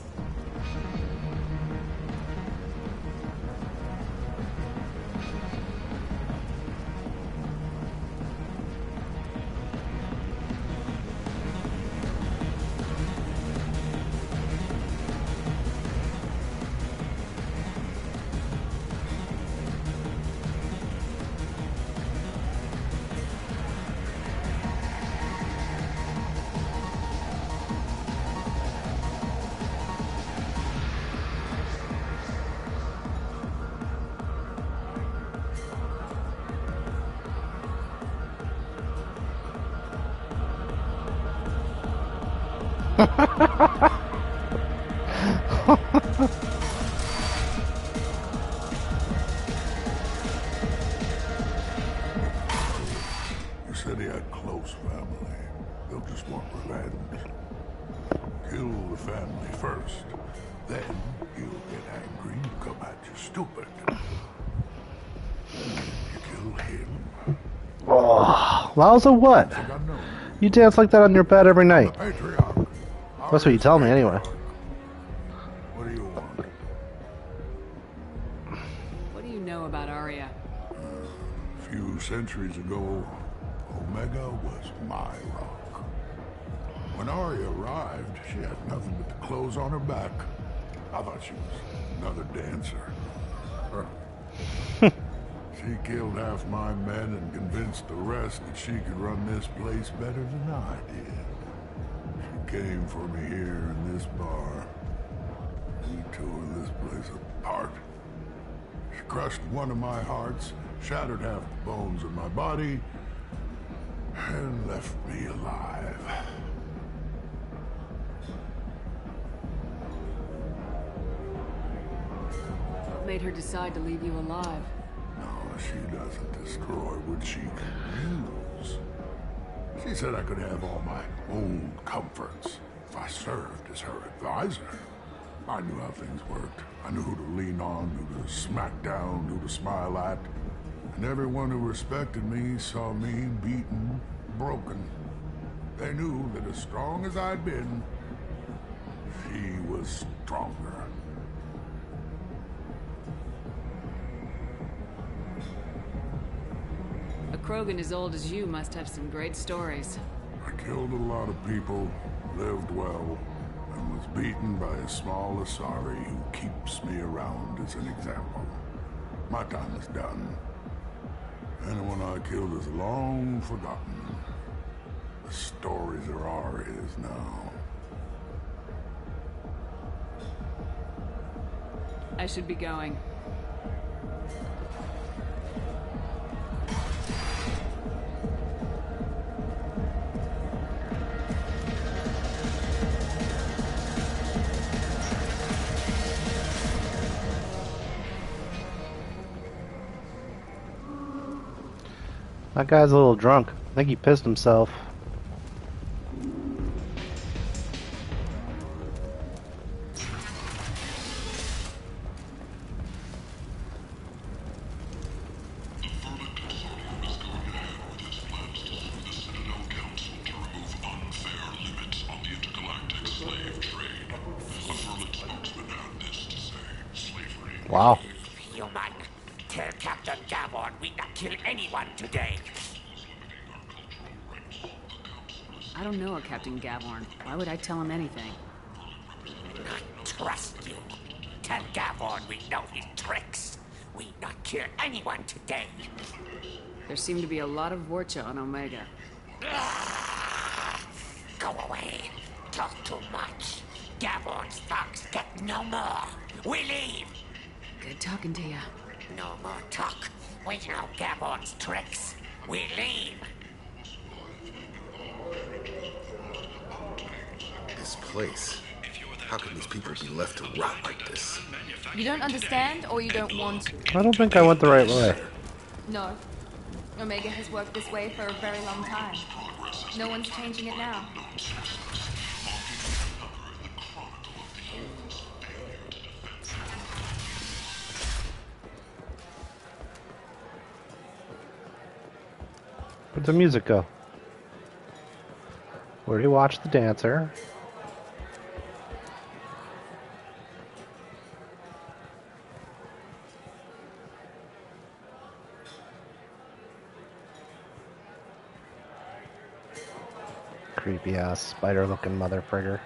You said he had close family. They'll just want revenge. Kill the family first. Then he'll get angry and come at you stupid. You kill him. Oh, Wowza what? You dance like that on your bed every night. That's what you tell me anyway. What do you want? What do you know about Aria? A few centuries ago, Omega was my rock. When Aria arrived, she had nothing but the clothes on her back. I thought she was another dancer. She killed half my men and convinced the rest that she could run this place better than I did. She came for me here in this bar. We tore this place apart. She crushed one of my hearts, shattered half the bones in my body, and left me alive. made her decide to leave you alive? No, she doesn't destroy what she can use. She said I could have all my own comforts if I served as her advisor. I knew how things worked. I knew who to lean on, who to smack down, who to smile at. And everyone who respected me saw me beaten, broken. They knew that as strong as I'd been, she was stronger. A Krogan as old as you must have some great stories. I killed a lot of people, lived well, and was beaten by a small Asari who keeps me around as an example. My time is done. Anyone I killed is long forgotten. The stories are ours now. I should be going. That guy's a little drunk. I think he pissed himself. Wow. Human, tell Captain Gavon we not kill anyone today. I don't know a Captain Gavorn. Why would I tell him anything? Not trust you. Tell Gavon we know his tricks. We not kill anyone today. There seem to be a lot of Vorcha on Omega. Go away. Talk too much. Gavon's thugs get no more. We leave. Good talking to you. No more talk. We know Gavon's tricks. We leave. This place. How can these people be left to rot like this? You don't understand, or you don't want to? I don't think I went the right way. No. Omega has worked this way for a very long time. No one's changing it now. Where'd the music go? Where do you watch the dancer? Creepy ass spider looking mother frigger.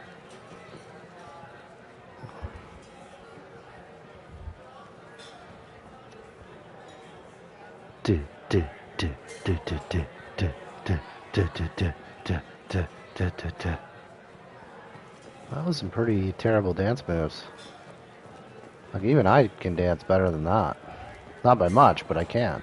That was some pretty terrible dance moves. Like, even I can dance better than that. Not by much, but I can.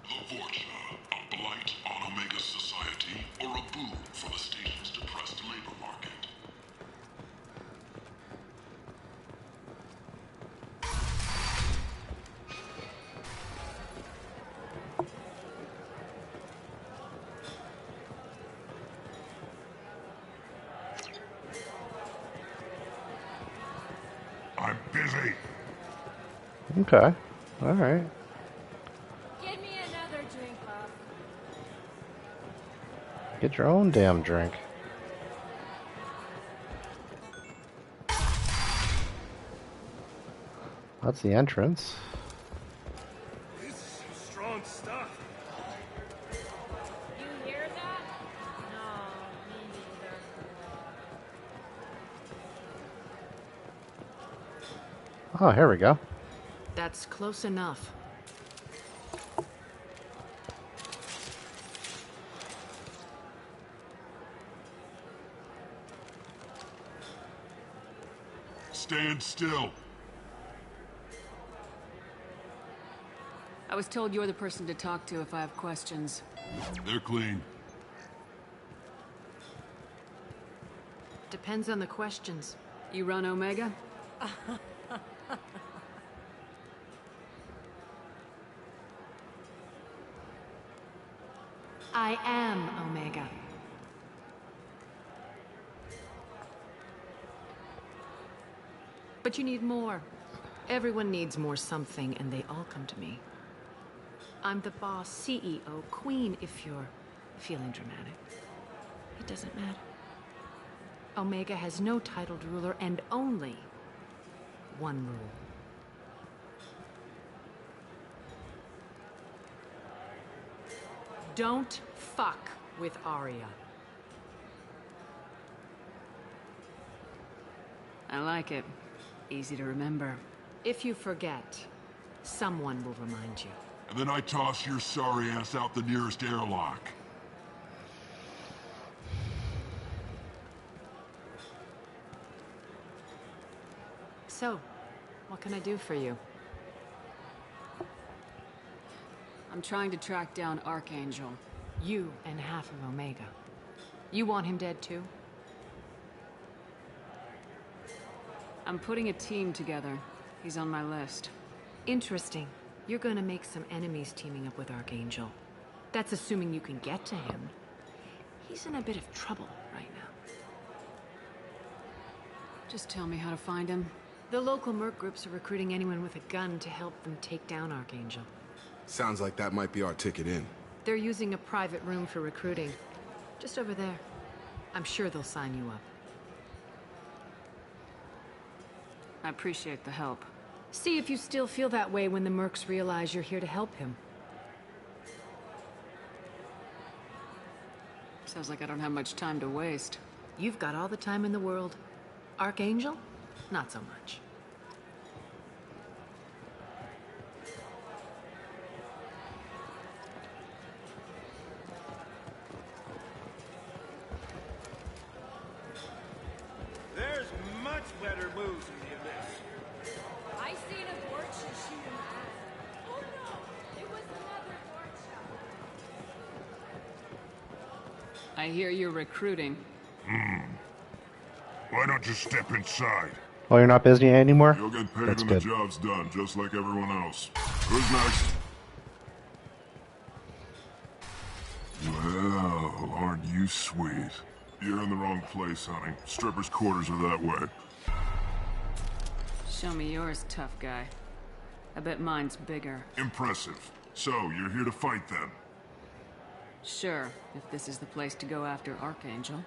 The Vorcha, a blight on Omega's society, or a boon for the station's depressed labor market? I'm busy. Okay. Alright. Give me another drink, Buff. Get your own damn drink. That's the entrance. This is strong stuff. You hear that? No, me neither. Oh, here we go. That's close enough. Stand still. I was told you're the person to talk to if I have questions. They're clean. Depends on the questions. You run Omega? I am Omega. But you need more. Everyone needs more something, and they all come to me. I'm the boss, CEO, queen, if you're feeling dramatic. It doesn't matter. Omega has no titled ruler and only one rule. Don't fuck with Arya. I like it. Easy to remember. If you forget, someone will remind you. And then I toss your sorry ass out the nearest airlock. So, what can I do for you? I'm trying to track down Archangel. You and half of Omega. You want him dead too? I'm putting a team together. He's on my list. Interesting. You're gonna make some enemies teaming up with Archangel. That's assuming you can get to him. He's in a bit of trouble right now. Just tell me how to find him. The local merc groups are recruiting anyone with a gun to help them take down Archangel. Sounds like that might be our ticket in. They're using a private room for recruiting. Just over there. I'm sure they'll sign you up. I appreciate the help. See if you still feel that way when the mercs realize you're here to help him. Sounds like I don't have much time to waste. You've got all the time in the world. Archangel? Not so much. There's much better moves in the Abyss. I seen a Borgia shoot him out. Oh no! It was another Borgia. I hear you're recruiting. Why don't you step inside? Oh, you're not busy anymore? You'll get paid That's when good. the job's done, just like everyone else. Who's next? Well, aren't you sweet? You're in the wrong place, honey. Strippers' quarters are that way. Show me yours, tough guy. I bet mine's bigger. Impressive. So, you're here to fight then? Sure, if this is the place to go after Archangel.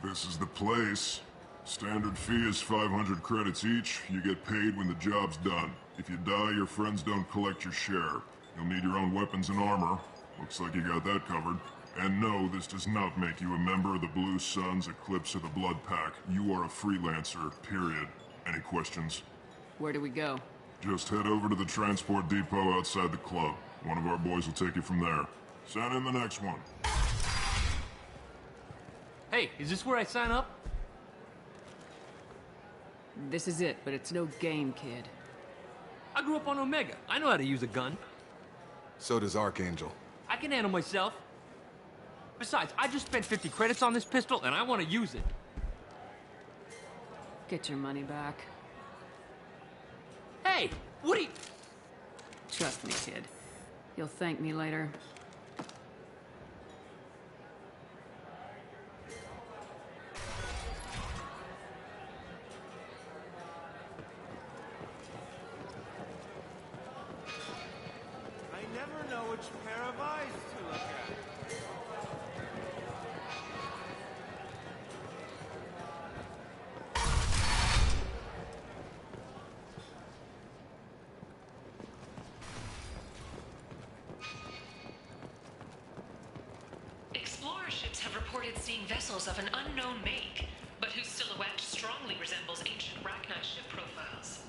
This is the place. Standard fee is 500 credits each. You get paid when the job's done. If you die, your friends don't collect your share. You'll need your own weapons and armor. Looks like you got that covered. And no, this does not make you a member of the Blue Suns, Eclipse, or the Blood Pack. You are a freelancer, period. Any questions? Where do we go? Just head over to the transport depot outside the club. One of our boys will take you from there. Send in the next one. Hey, is this where I sign up? This is it, but it's no game, kid. I grew up on Omega. I know how to use a gun. So does Archangel. I can handle myself. Besides, I just spent 50 credits on this pistol, and I want to use it. Get your money back. Hey, what are you... Trust me, kid. You'll thank me later. I never know which pair of eyes to look at. Explorer ships have reported seeing vessels of an unknown make, but whose silhouette strongly resembles ancient Rachni ship profiles.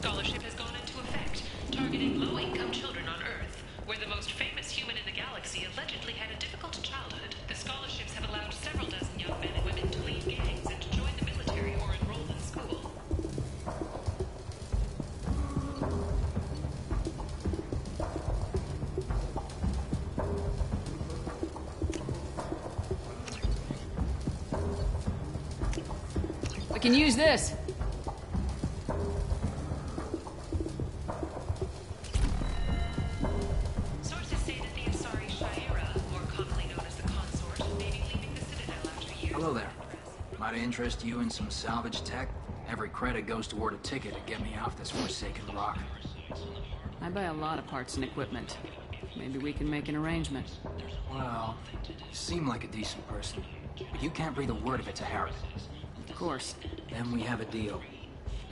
scholarship has gone into effect, targeting low-income children on Earth, where the most famous human in the galaxy allegedly had a difficult childhood. The scholarships have allowed several dozen young men and women to leave gangs and to join the military or enroll in school. We can use this. Sources say that the Asari Shaira, more commonly known as the Consort, may be leaving the Citadel after years. Hello there. Might I interest you in some salvage tech? Every credit goes toward a ticket to get me off this forsaken rock. I buy a lot of parts and equipment. Maybe we can make an arrangement. Well, you seem like a decent person, but you can't breathe a word of it to Harrod. Of course. Then we have a deal.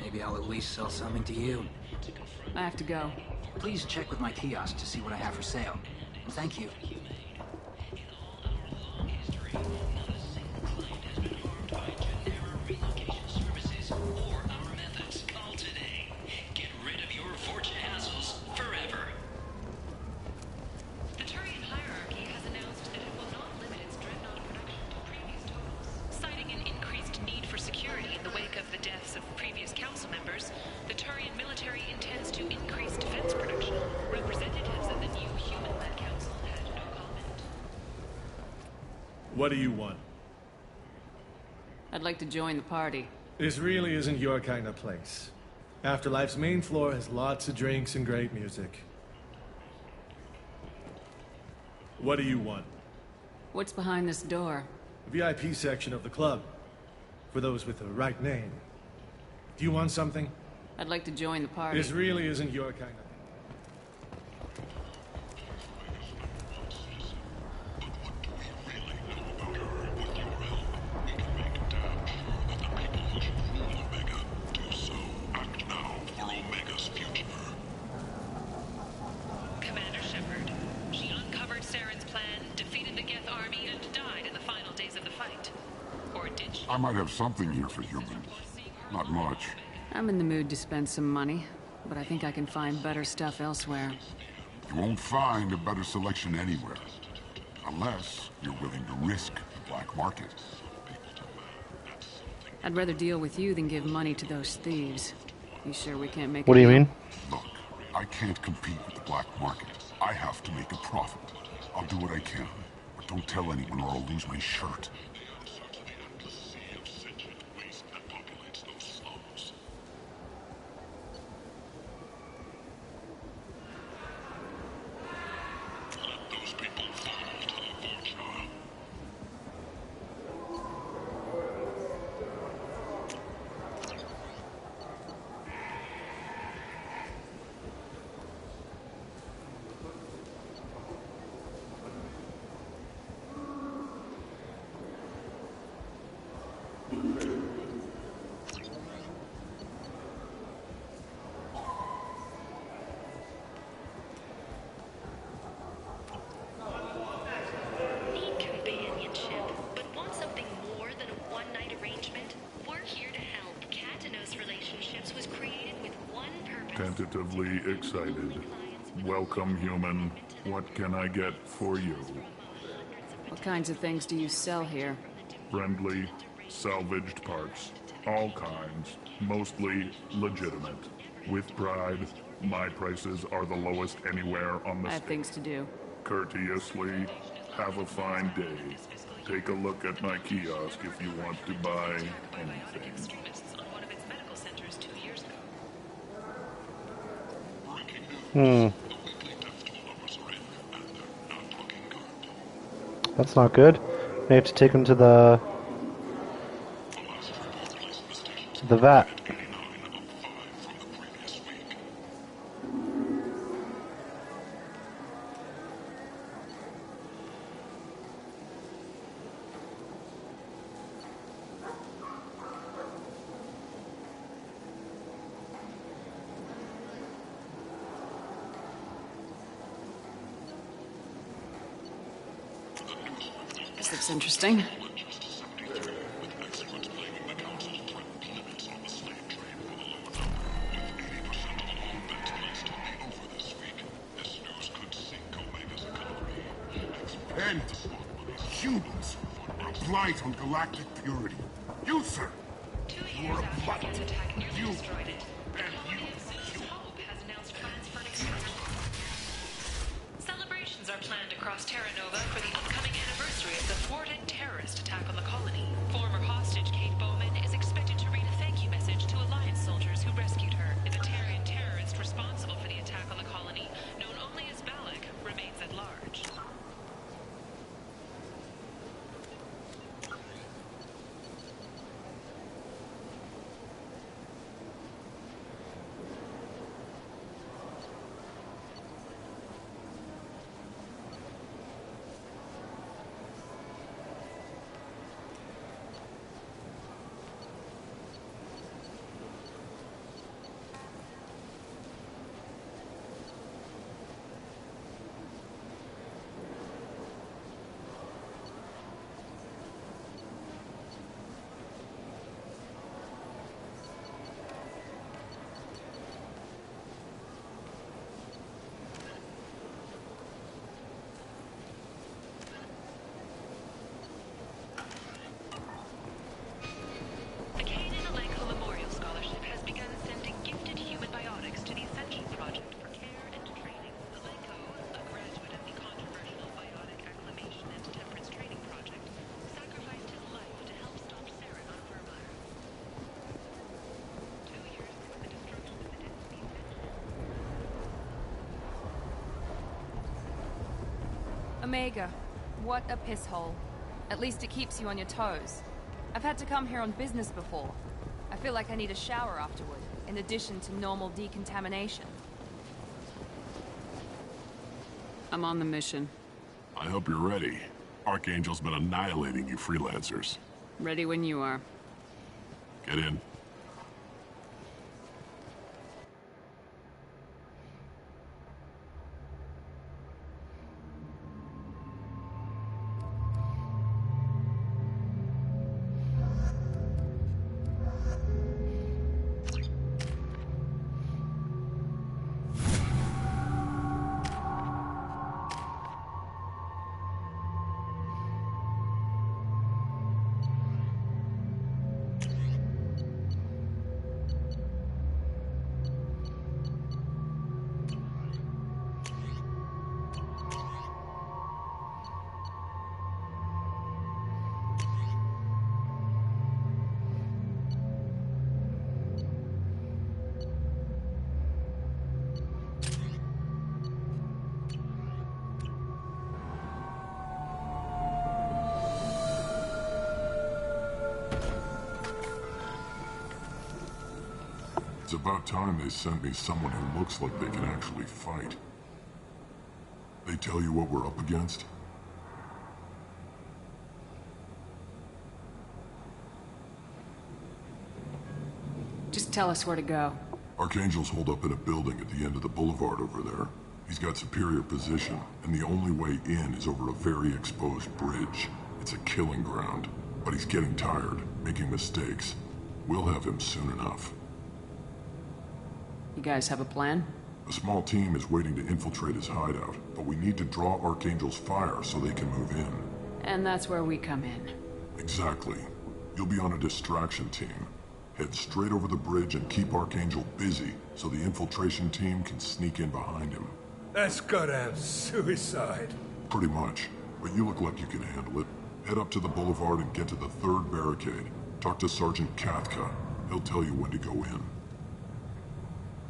Maybe I'll at least sell something to you. I have to go. Please check with my kiosk to see what I have for sale. And thank you. The Turian hierarchy has announced that it will not limit its dreadnought production to previous totals. Citing an increased need for security in the wake of the deaths of previous council members, the Turian military intends to increase defense production. Representatives of the new human-led council had no comment. What do you want? I'd like to join the party. This really isn't your kind of place. Afterlife's main floor has lots of drinks and great music. What do you want? What's behind this door? VIP section of the club. For those with the right name. Do you want something? I'd like to join the party. This really isn't your kind of... Commander Shepard, she uncovered Saren's plan, defeated the Geth army, and died in the final days of the fight. Or did she? I might have something here for humans. Not much. I'm in the mood to spend some money, but I think I can find better stuff elsewhere. You won't find a better selection anywhere. Unless you're willing to risk the black market. I'd rather deal with you than give money to those thieves. You sure we can't make What do you deal? mean? Look, I can't compete with the black market. I have to make a profit. I'll do what I can. But don't tell anyone or I'll lose my shirt. Need companionship, but want something more than a one-night arrangement? We're here to help. Katanos Relationships was created with one purpose. Tentatively excited. Welcome, human. What can I get for you? What kinds of things do you sell here? Friendly, salvaged parts. All kinds. Mostly legitimate. With pride, my prices are the lowest anywhere on the I have state. things to do. Courteously, have a fine day. Take a look at my kiosk if you want to buy anything. On one of its medical centers 2 years ago. That's not good. We have to take him to the vat. This looks interesting. end humans are a blight on galactic purity. You, sir, 2 you years are a after blight. Geth's attack nearly You destroyed it, the and colony of Citizen Hope has announced plans for an expansion. Celebrations are planned across Terra Nova for the upcoming anniversary of the thwarted terrorist attack on the colony. Former hostage Kate Bowman is expected to read a thank you message to Alliance soldiers who rescued her. The Batarian terrorist responsible for the attack on the colony, known only as Balak, remains at large. The Kanan Alenko Memorial Scholarship has begun sending gifted human biotics to the Ascension Project for care and training. Alenko, a graduate of the controversial Biotic Acclimation and Temperance Training Project, sacrificed his life to help stop Saren on Vermire. 2 years since the destruction of the Destiny Omega, what a piss hole. At least it keeps you on your toes. I've had to come here on business before. I feel like I need a shower afterward, in addition to normal decontamination. I'm on the mission. I hope you're ready. Archangel's been annihilating you freelancers. Ready when you are. Get in. It's about time they sent me someone who looks like they can actually fight. They tell you what we're up against? Just tell us where to go. Archangel's holed up in a building at the end of the boulevard over there. He's got superior position, and the only way in is over a very exposed bridge. It's a killing ground, but he's getting tired, making mistakes. We'll have him soon enough. You guys have a plan? A small team is waiting to infiltrate his hideout, but we need to draw Archangel's fire so they can move in. And that's where we come in. Exactly. You'll be on a distraction team. Head straight over the bridge and keep Archangel busy so the infiltration team can sneak in behind him. That's goddamn suicide. Pretty much, but you look like you can handle it. Head up to the boulevard and get to the third barricade. Talk to Sergeant Kathka. He'll tell you when to go in.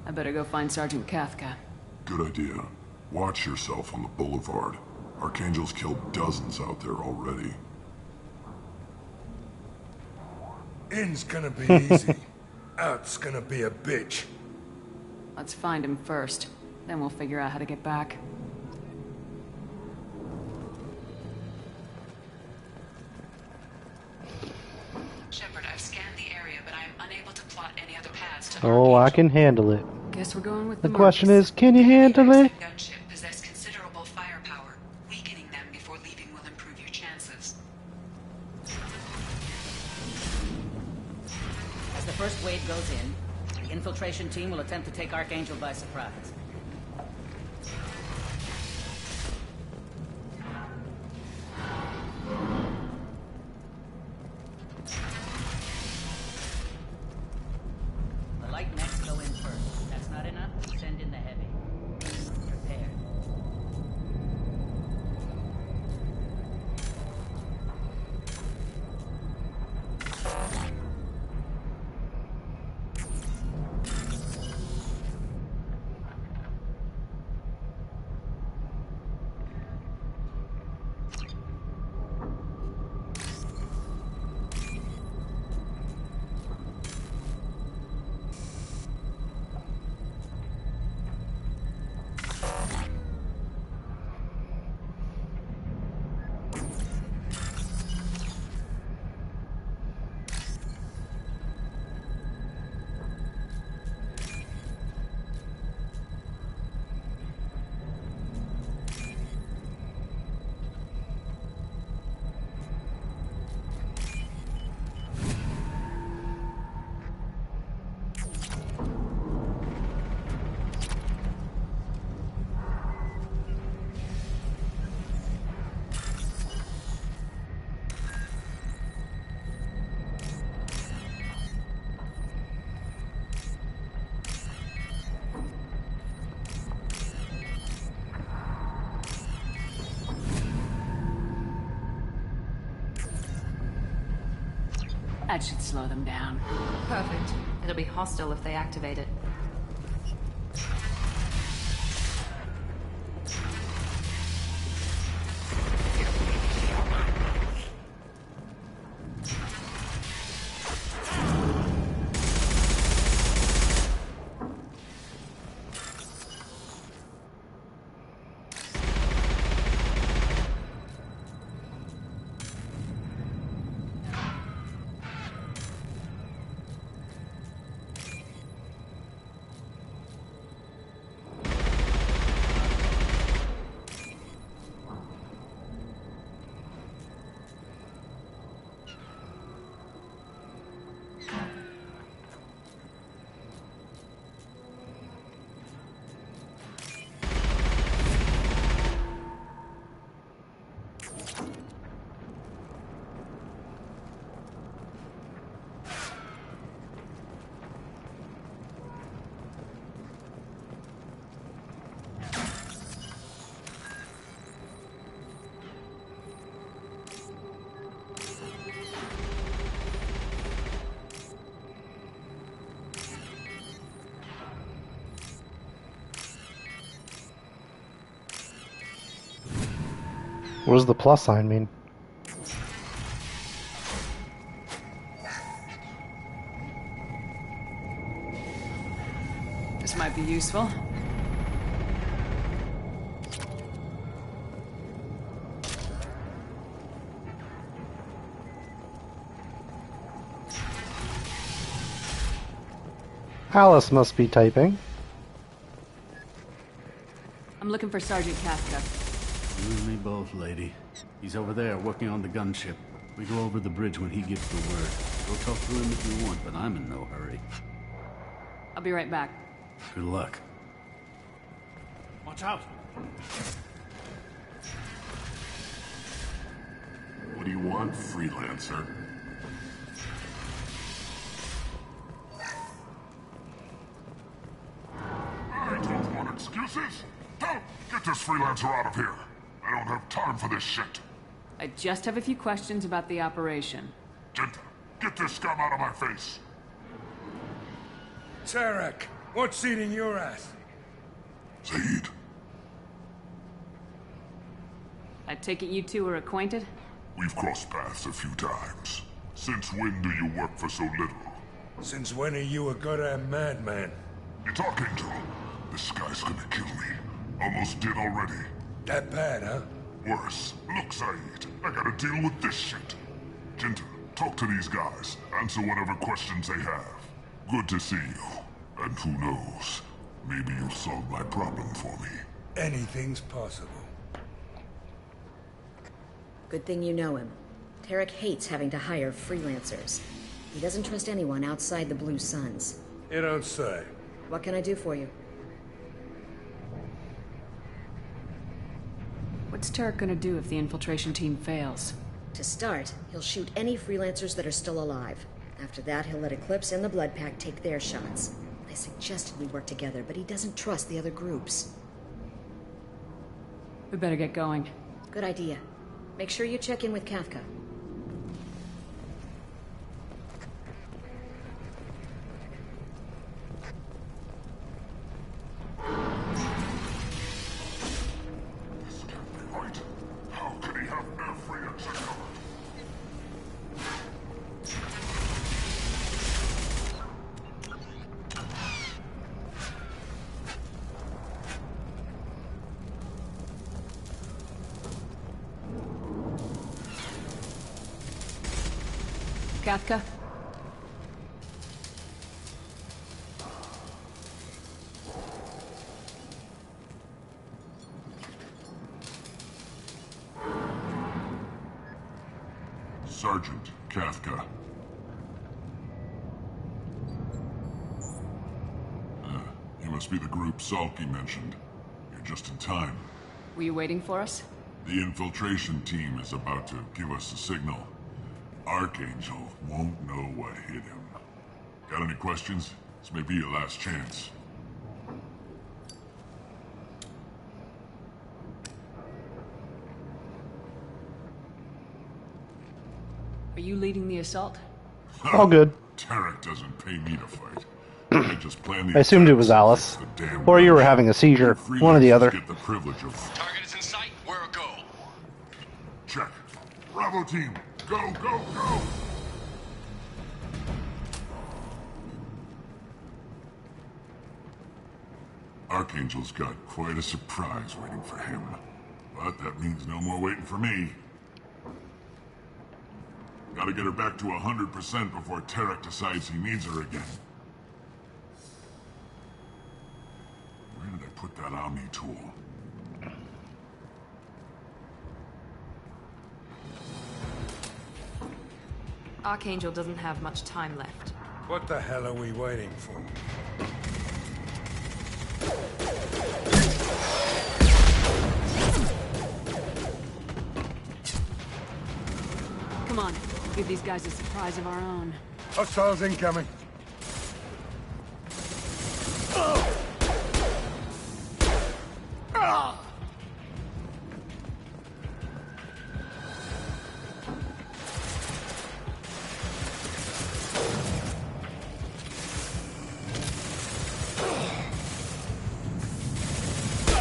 I better go find Sergeant Kathka. Good idea. Watch yourself on the boulevard. Archangel's killed dozens out there already. In's gonna be easy. Out's gonna be a bitch. Let's find him first. Then we'll figure out how to get back. Shepard, I've scanned the area, but I am unable to plot any other paths to Oh, I can handle it. Guess we're going with The question is, can you handle it? gunship possess considerable firepower. Weakening them before leaving will improve your chances. As the first wave goes in, the infiltration team will attempt to take Archangel by surprise. That should slow them down. Perfect. It'll be hostile if they activate it. What does the plus sign mean? This might be useful. Alice must be typing. I'm looking for Sergeant Kafka. You and me both, lady. He's over there working on the gunship. We go over the bridge when he gives the word. Go talk to him if you want, but I'm in no hurry. I'll be right back. Good luck. Watch out! What do you want, freelancer? I don't want excuses! Don't! Get this freelancer out of here! I don't have time for this shit! I just have a few questions about the operation. Jinta, get this scum out of my face! Tarek, what's eating your ass? Zaid. I take it you two are acquainted? We've crossed paths a few times. Since when do you work for so little? Since when are you a goddamn madman? You talk, Angel. This guy's gonna kill me. Almost did already. That bad, huh? Worse. Look, Saeed, I gotta deal with this shit. Jinta, talk to these guys. Answer whatever questions they have. Good to see you. And who knows, maybe you'll solve my problem for me. Anything's possible. Good thing you know him. Tarek hates having to hire freelancers. He doesn't trust anyone outside the Blue Suns. You don't say. What can I do for you? What's Tarek gonna do if the infiltration team fails? To start, he'll shoot any freelancers that are still alive. After that, he'll let Eclipse and the Blood Pack take their shots. I suggested we work together, but he doesn't trust the other groups. We better get going. Good idea. Make sure you check in with Kafka. This can't be right. How could he have every exit covered? Kafka? Sergeant Kafka. You must be the group Salky mentioned. You're just in time. Were you waiting for us? The infiltration team is about to give us a signal. Archangel won't know what hit him. Got any questions? This may be your last chance. Are you leading the assault? All good. Tarek doesn't pay me to fight. I just plan the I assumed it was Alice. Or you were having a seizure. One or the other. Get the privilege of Target is in sight. We're a go. check. Bravo team, go, go, go! Archangel's got quite a surprise waiting for him. But that means no more waiting for me. Gotta get her back to 100% before Tarek decides he needs her again. Where did I put that Omni tool? Archangel doesn't have much time left. What the hell are we waiting for? Come on, give these guys a surprise of our own. Hostiles incoming.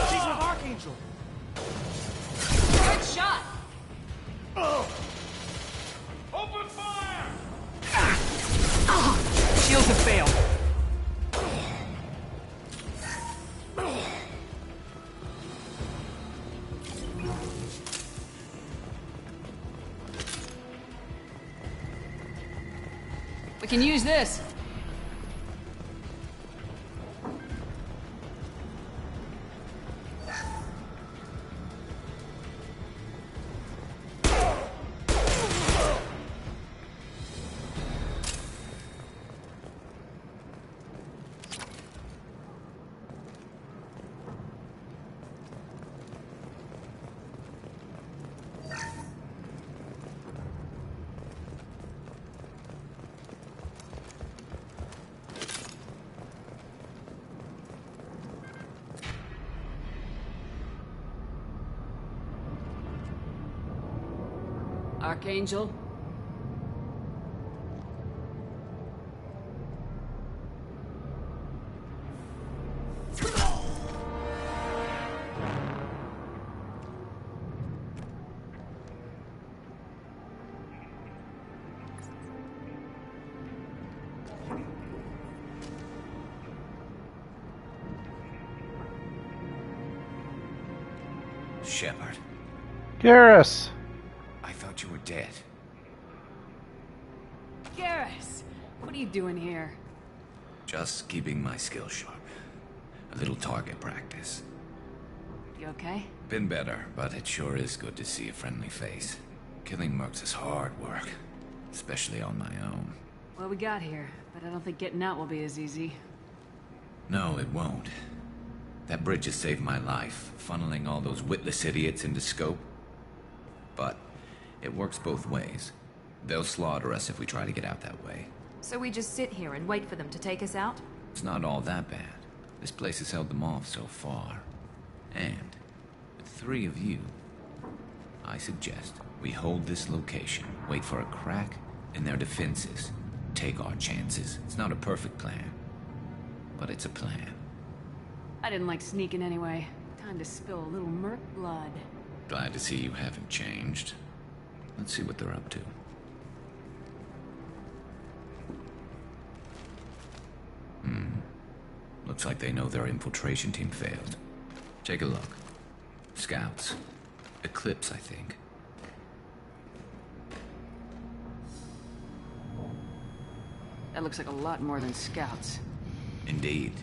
She's with Archangel. Good shot! Open fire! Shields have failed. We can use this. Archangel? Shepard, Garrus! I thought you were dead. Garrus! What are you doing here? Just keeping my skills sharp. A little target practice. You okay? Been better, but it sure is good to see a friendly face. Killing mercs is hard work, especially on my own. Well, we got here, but I don't think getting out will be as easy. No, it won't. That bridge has saved my life, funneling all those witless idiots into scope. But it works both ways. They'll slaughter us if we try to get out that way. So we just sit here and wait for them to take us out? It's not all that bad. This place has held them off so far. And with 3 of you, I suggest we hold this location, wait for a crack in their defenses, take our chances. It's not a perfect plan, but it's a plan. I didn't like sneaking anyway. Time to spill a little merc blood. Glad to see you haven't changed. Let's see what they're up to. Looks like they know their infiltration team failed. Take a look. Scouts. Eclipse, I think. That looks like a lot more than scouts. Indeed.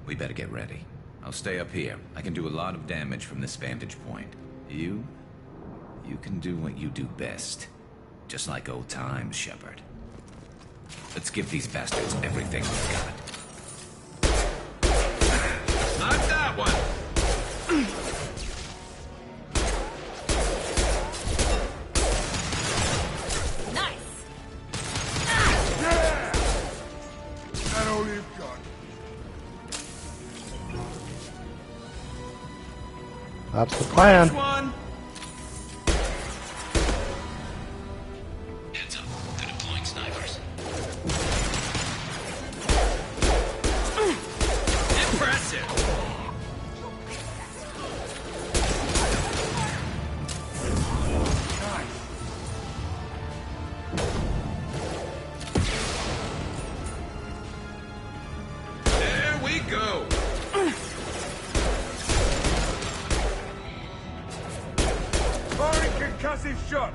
We better get ready. I'll stay up here. I can do a lot of damage from this vantage point. You can do what you do best. Just like old times, Shepard. Let's give these bastards everything we've got. Not that one! Nice! That all you've got. That's the plan. One. Heads up. They're deploying snipers. concussive shot!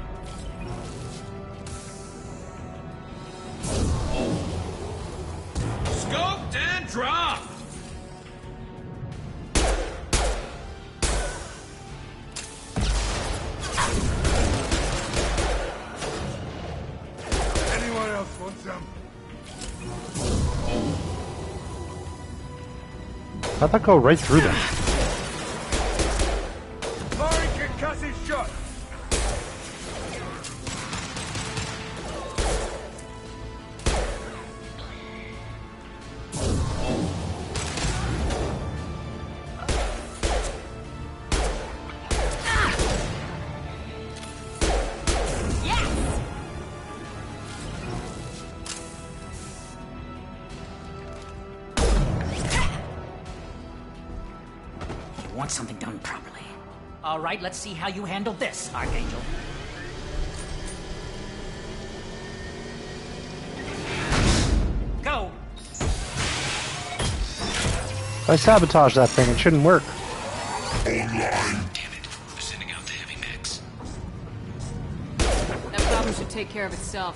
Scoped and dropped! Anyone else want some? How'd that go right through them? Firing concussive shot! Want something done properly. All right, let's see how you handle this, Archangel. Go! If I sabotage that thing, it shouldn't work. Damn it. They're sending out the heavy mechs. That problem should take care of itself.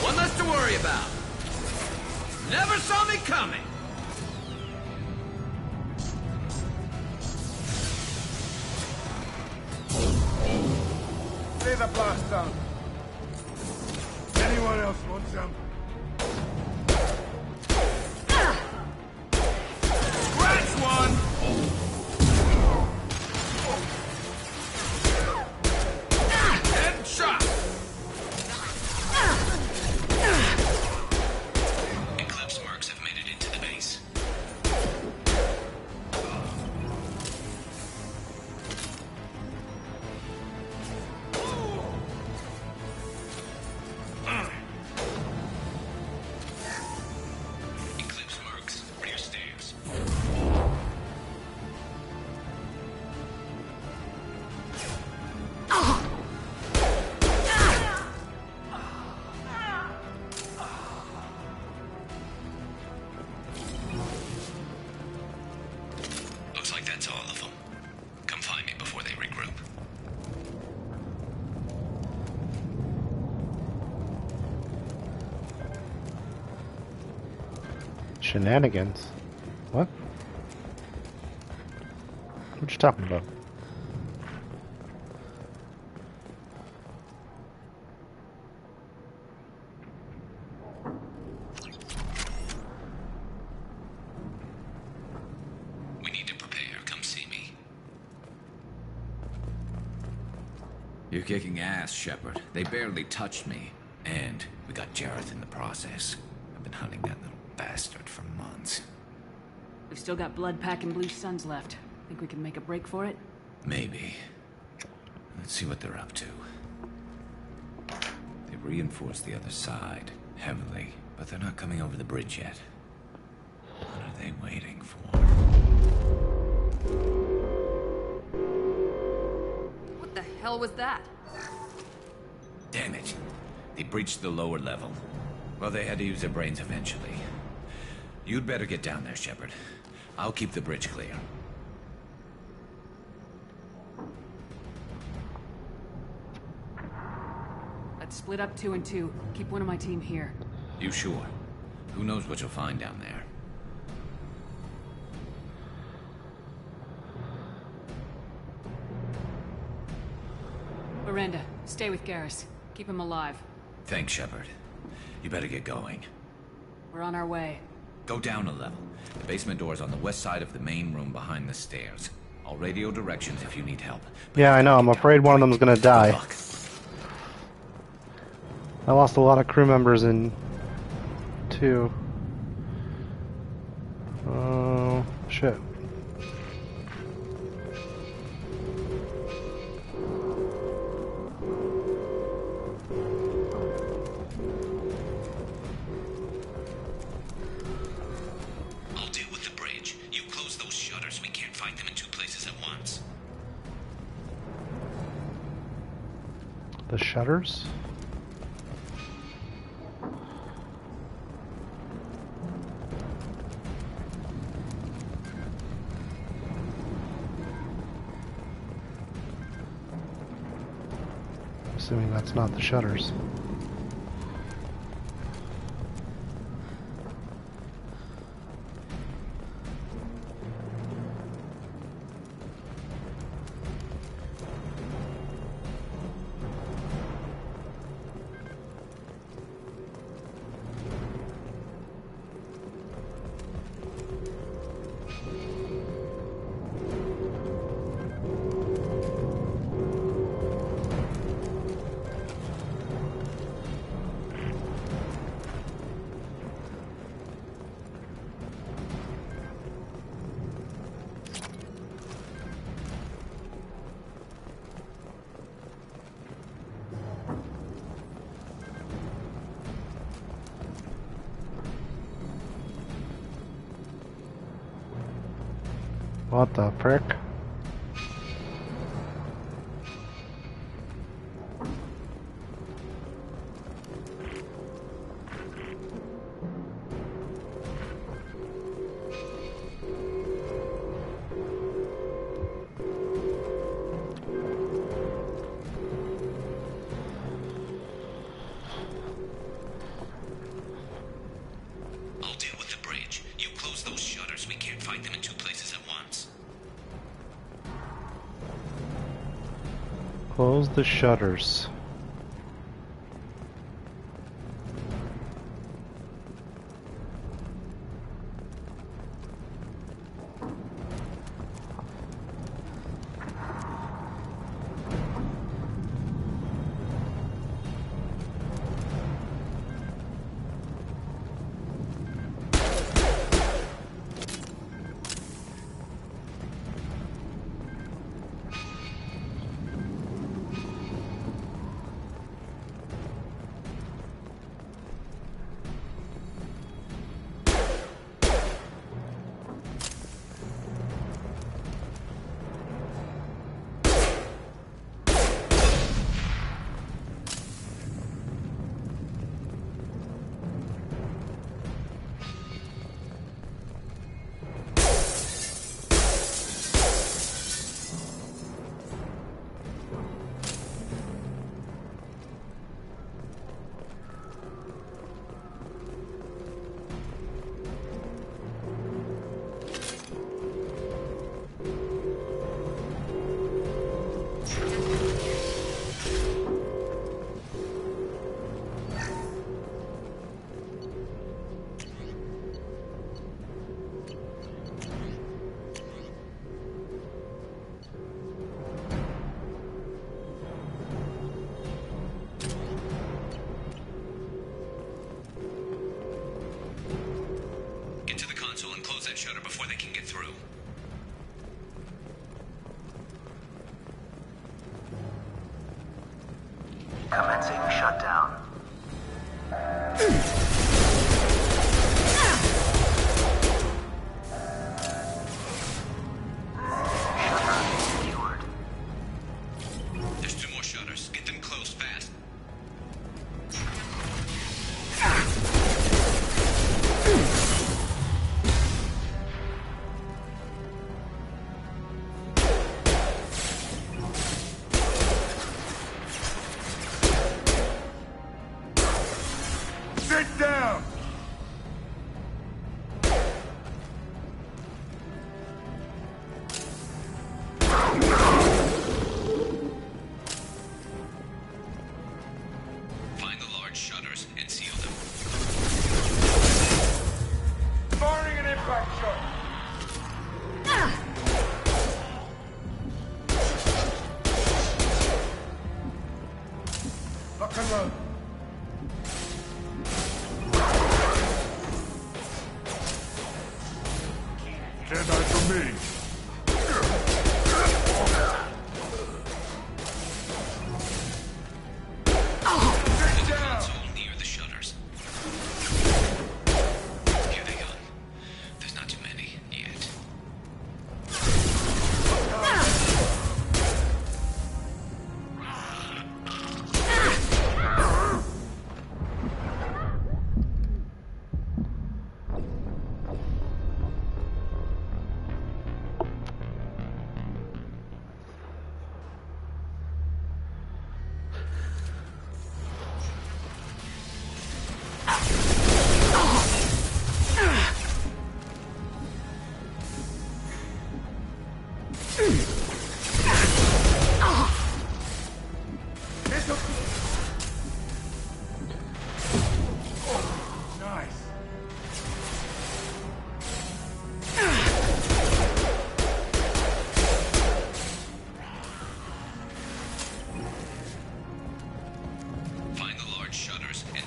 One less to worry about. Never saw me coming. Lay the blast down. Anyone else want some? Scratch one! Headshot! Eclipse mercs have made it into the base. Eclipse mercs, rear stairs. Looks like that's all of them. Come find me before they regroup. Shenanigans. What? What you talking about? We need to prepare. Come see me. You're kicking ass, Shepard. They barely touched me. And we got Jareth in the process. I've been hunting that little bastard for months. We've still got Bloodpack and Blue Suns left. Think we can make a break for it? Maybe. Let's see what they're up to. They reinforced the other side, heavily, but they're not coming over the bridge yet. What are they waiting for? What the hell was that? Damn it. They breached the lower level. Well, they had to use their brains eventually. You'd better get down there, Shepard. I'll keep the bridge clear. Let's split up 2 and 2. Keep one of my team here. You sure? Who knows what you'll find down there? Miranda, stay with Garrus. Keep him alive. Thanks, Shepard. You better get going. We're on our way. Go down a level. The basement door's on the west side of the main room behind the stairs. I'll radio directions if you need help. Yeah, I know. I'm afraid one of them's gonna die. I lost a lot of crew members in 2. Oh, shit. shutters? Assuming that's not the shutters. What the frick? I'll deal with the bridge. You close those shutters. We can't fight them in two places at once. Close the shutters. Shutter before they can get through. Commencing shutdown. Shutter secured. There's two more shutters. Get them closed fast. Sit down! Find the large shutters and seal them. Firing an impact shot! Lock and load. Can't hide from me. The console near the shutters. Here they go. There's not too many yet.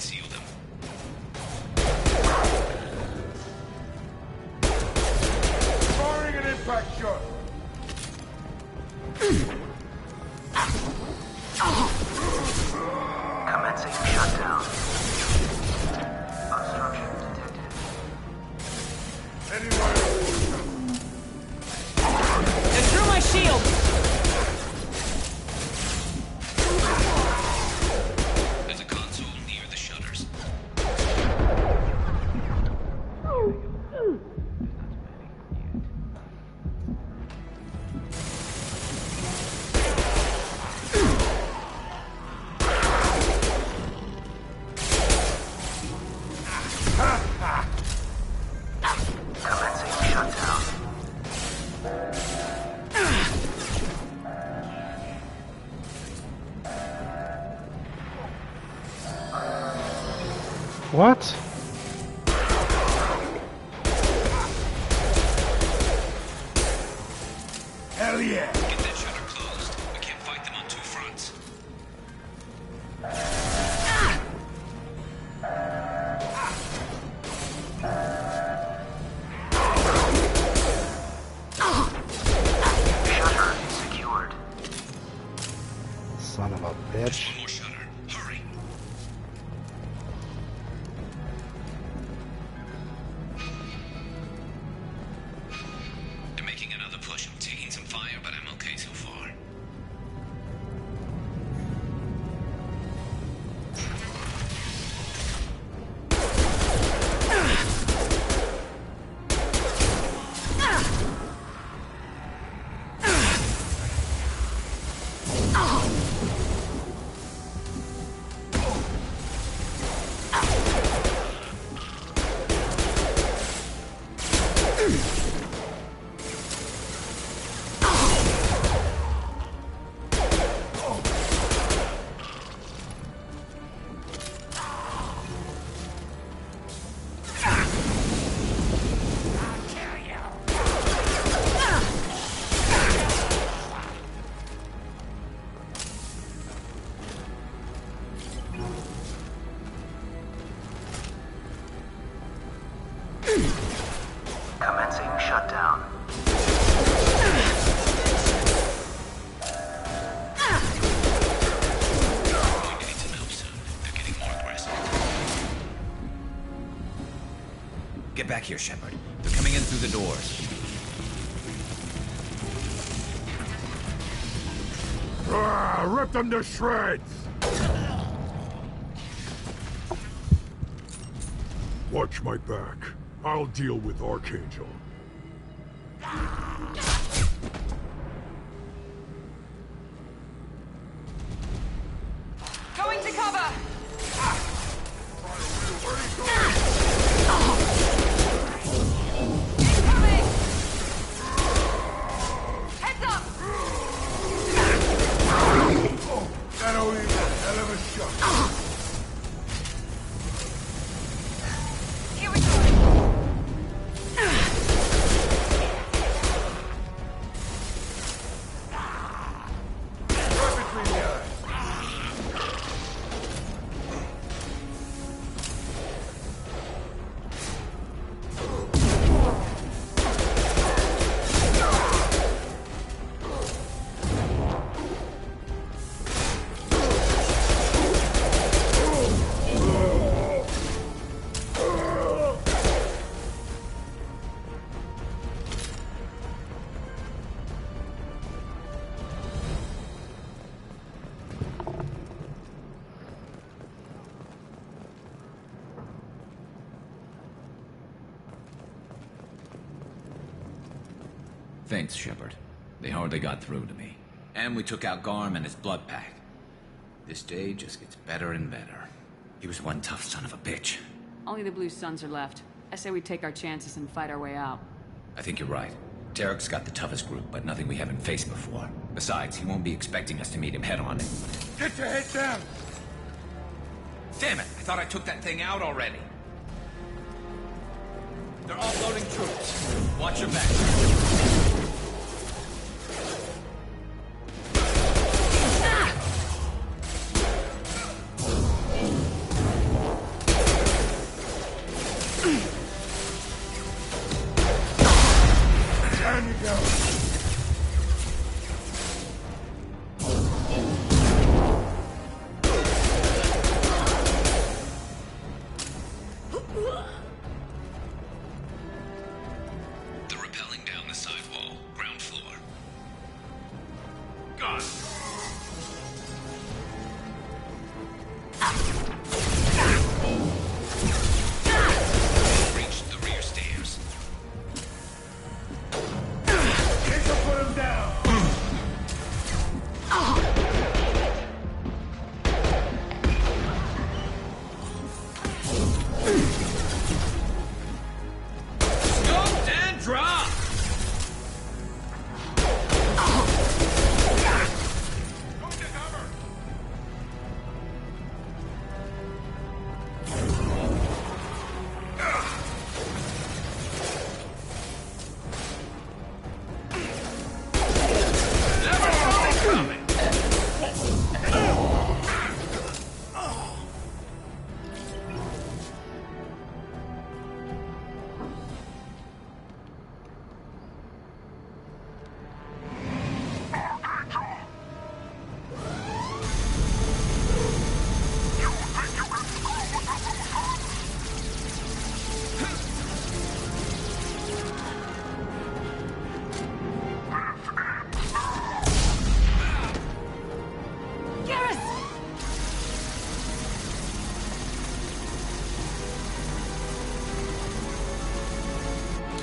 conceal them. Firing an impact shot. Commencing shutdown. Obstruction detected. They threw my shield! There's a console near the shutters. Commencing shutdown. What? Hell yeah! Get that shutter closed. We can't fight them on two fronts. Shutter secured. Son of a bitch. One more shutter. Hurry. They're making another push. I'm taking some fire, but I'm okay so far. Commencing shutdown. Going to need some help soon. They're getting more aggressive. Get back here, Shepard. They're coming in through the doors. Rip them to shreds! Watch my back. I'll deal with Archangel. Going to cover! Incoming! Heads up! That only is a hell of a shot. Here we go! Right between the eyes. Thanks, Shepard. They hardly got through to me. And we took out Garm and his blood pack. This day just gets better and better. He was one tough son of a bitch. Only the Blue Suns are left. I say we take our chances and fight our way out. I think you're right. Tarek's got the toughest group, but nothing we haven't faced before. Besides, he won't be expecting us to meet him head-on. Get your head down! Damn it! I thought I took that thing out already. They're offloading troops. Watch your back.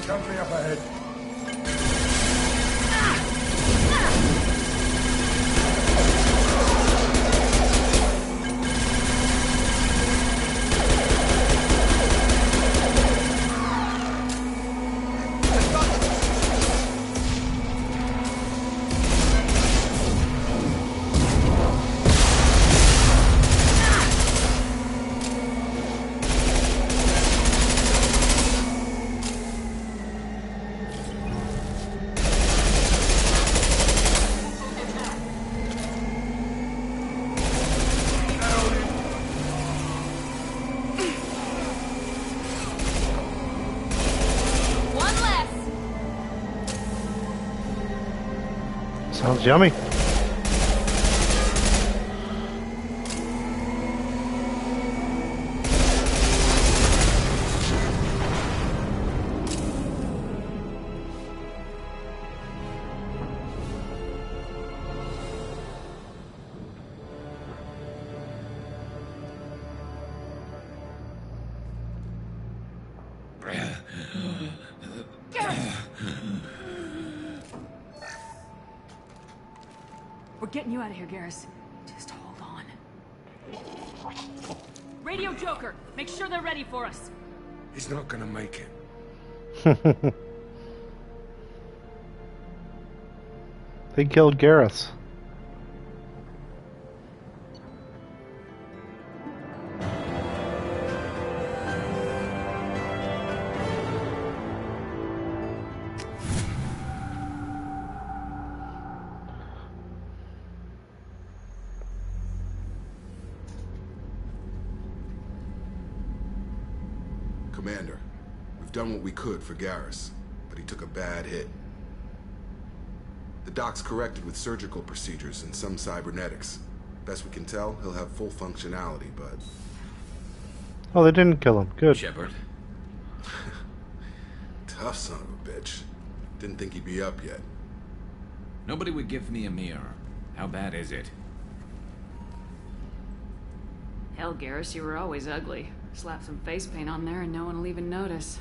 Company up ahead. Sounds yummy. We're getting you out of here, Garrus. Just hold on. Radio Joker! Make sure they're ready for us! He's not gonna make it. They killed Garrus. Commander, we've done what we could for Garrus, but he took a bad hit. The doc's corrected with surgical procedures and some cybernetics. Best we can tell, he'll have full functionality, but... Oh, they didn't kill him. Good. Shepard. Tough son of a bitch. Didn't think he'd be up yet. Nobody would give me a mirror. How bad is it? Hell, Garrus, you were always ugly. Slap some face paint on there and no one will even notice.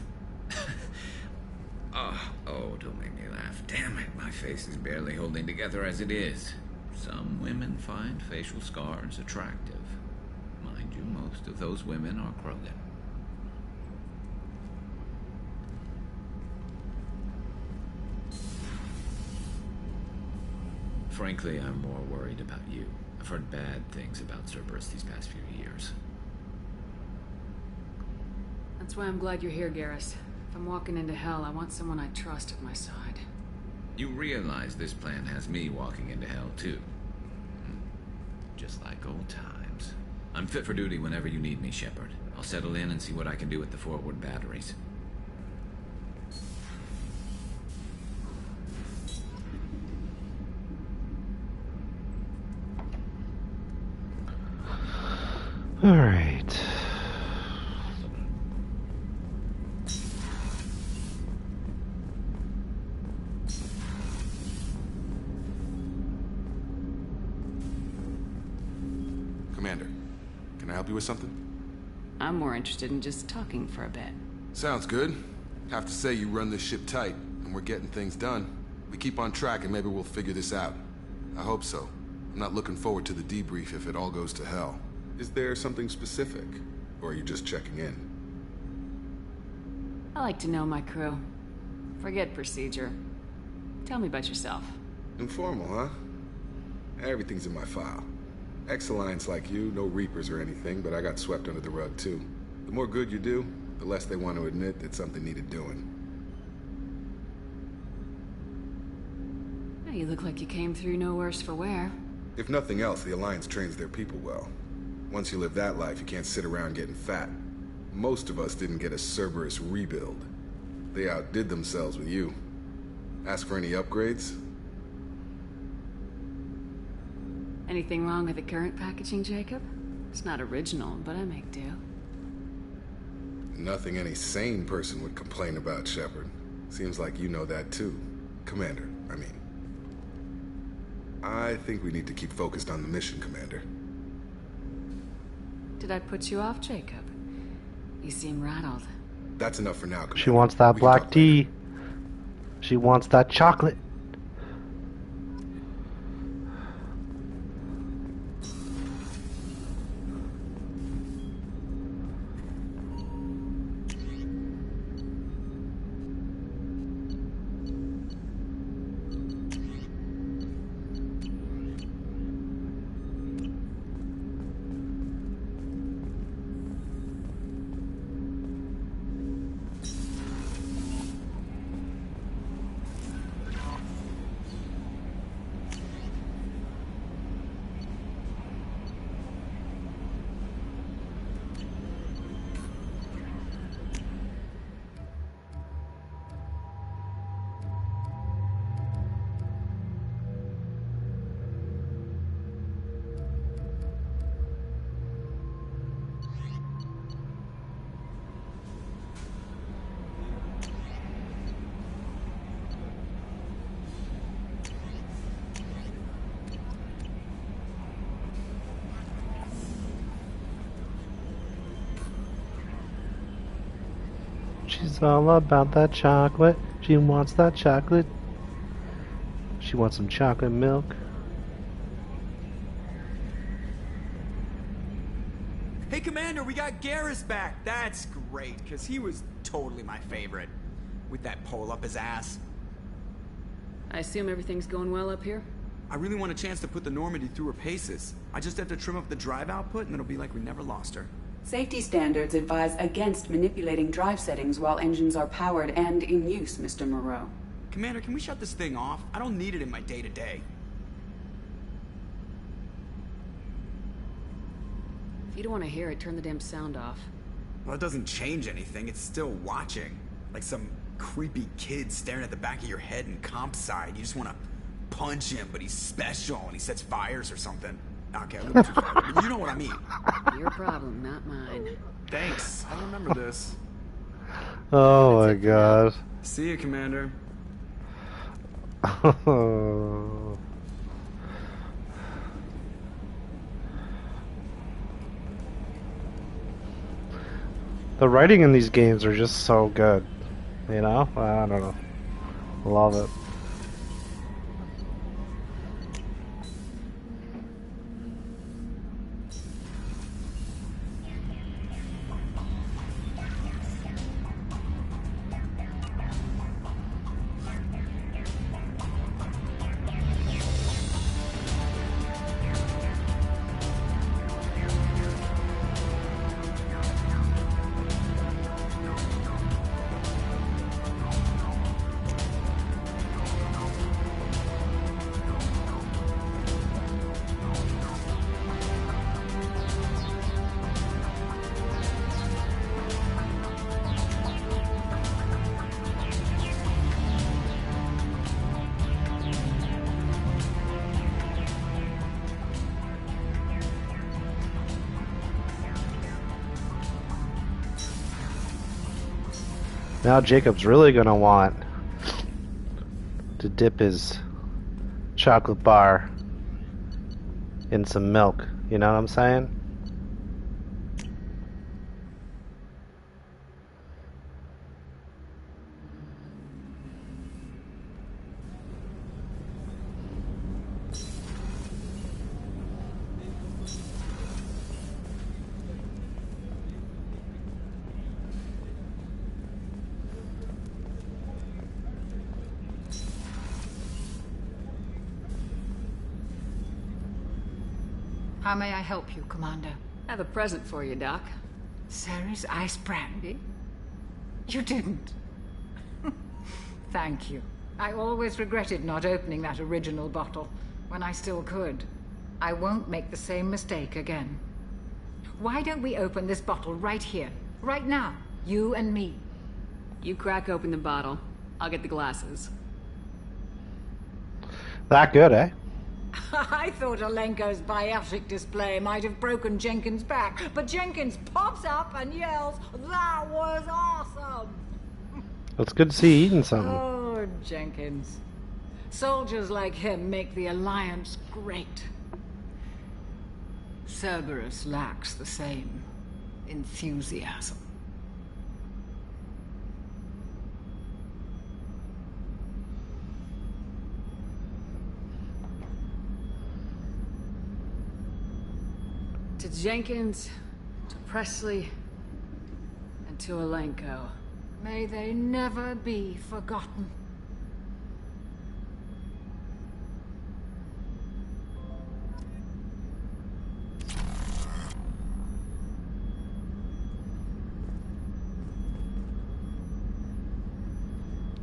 Oh, don't make me laugh. Damn it, my face is barely holding together as it is. Some women find facial scars attractive. Mind you, most of those women are Krogan. Frankly, I'm more worried about you. I've heard bad things about Cerberus these past few years. That's why I'm glad you're here, Garrus. If I'm walking into hell, I want someone I trust at my side. You realize this plan has me walking into hell, too. Just like old times. I'm fit for duty whenever you need me, Shepard. I'll settle in and see what I can do with the forward batteries. All right. Commander, can I help you with something? I'm more interested in just talking for a bit. Sounds good. Have to say you run this ship tight, and we're getting things done. We keep on track and maybe we'll figure this out. I hope so. I'm not looking forward to the debrief if it all goes to hell. Is there something specific? Or are you just checking in? I like to know my crew. Forget procedure. Tell me about yourself. Informal, huh? Everything's in my file. Ex-Alliance like you, no Reapers or anything, but I got swept under the rug too. The more good you do, the less they want to admit that something needed doing. You look like you came through no worse for wear. If nothing else, the Alliance trains their people well. Once you live that life, you can't sit around getting fat. Most of us didn't get a Cerberus rebuild. They outdid themselves with you. Ask for any upgrades? Anything wrong with the current packaging, Jacob? It's not original, but I make do. Nothing any sane person would complain about, Shepard. Seems like you know that too. Commander, I mean. I think we need to keep focused on the mission, Commander. Did I put you off, Jacob? You seem rattled. That's enough for now, Commander. She wants that black tea. She wants that chocolate. She's all about that chocolate. She wants that chocolate. She wants some chocolate milk. Hey, Commander, we got Garrus back. That's great, because he was totally my favorite. With that pole up his ass. I assume everything's going well up here? I really want a chance to put the Normandy through her paces. I just have to trim up the drive output, and it'll be like we never lost her. Safety standards advise against manipulating drive settings while engines are powered and in use, Mr. Moreau. Commander, can we shut this thing off? I don't need it in my day-to-day. If you don't want to hear it, turn the damn sound off. Well, it doesn't change anything. It's still watching. Like some creepy kid staring at the back of your head in comp side. You just want to punch him, but he's special and he sets fires or something. Okay, a little too far, but you know what I mean. Your problem, not mine. Thanks. I remember this. Oh my god. See you, Commander. The writing in these games are just so good. You know? I don't know. Love it. Now Jacob's really gonna want to dip his chocolate bar in some milk. You know what I'm saying? How may I help you, Commander? I have a present for you, Doc. Sarah's ice brandy? You didn't. Thank you. I always regretted not opening that original bottle when I still could. I won't make the same mistake again. Why don't we open this bottle right here, right now, you and me? You crack open the bottle. I'll get the glasses. That good, eh? I thought Alenko's biotic display might have broken Jenkins' back, but Jenkins pops up and yells, "That was awesome!" It's good to see you eating something. Oh, Jenkins. Soldiers like him make the Alliance great. Cerberus lacks the same enthusiasm. Jenkins, to Presley, and to Alenko. May they never be forgotten.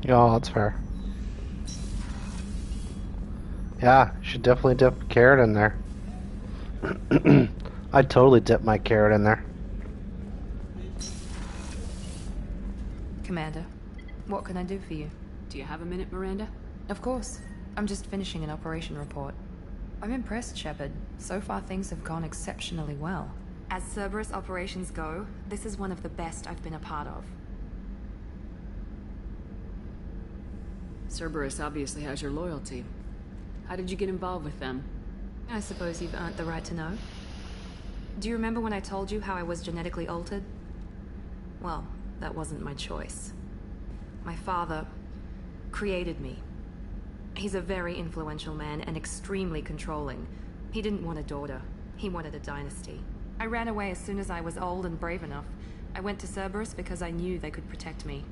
Oh, that's fair. Yeah, you should definitely dip carrot in there. I'd totally dip my carrot in there. Commander, what can I do for you? Do you have a minute, Miranda? Of course. I'm just finishing an operation report. I'm impressed, Shepard. So far things have gone exceptionally well. As Cerberus operations go, this is one of the best I've been a part of. Cerberus obviously has your loyalty. How did you get involved with them? I suppose you've earned the right to know. Do you remember when I told you how I was genetically altered? Well, that wasn't my choice. My father created me. He's a very influential man and extremely controlling. He didn't want a daughter. He wanted a dynasty. I ran away as soon as I was old and brave enough. I went to Cerberus because I knew they could protect me.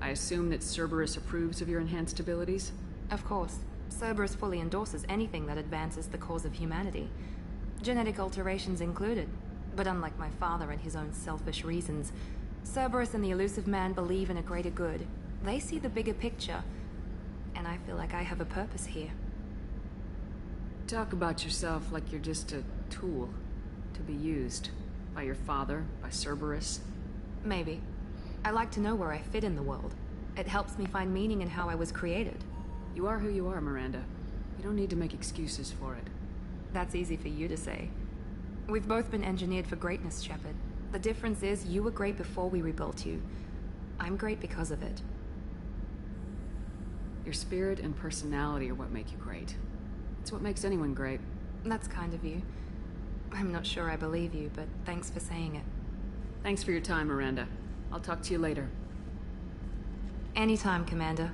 I assume that Cerberus approves of your enhanced abilities? Of course. Cerberus fully endorses anything that advances the cause of humanity. Genetic alterations included. But unlike my father and his own selfish reasons, Cerberus and the Illusive Man believe in a greater good. They see the bigger picture, and I feel like I have a purpose here. Talk about yourself like you're just a tool to be used by your father, by Cerberus. Maybe. I like to know where I fit in the world. It helps me find meaning in how I was created. You are who you are, Miranda. You don't need to make excuses for it. That's easy for you to say. We've both been engineered for greatness, Shepard. The difference is you were great before we rebuilt you. I'm great because of it. Your spirit and personality are what make you great. It's what makes anyone great. That's kind of you. I'm not sure I believe you, but thanks for saying it. Thanks for your time, Miranda. I'll talk to you later. Anytime, Commander.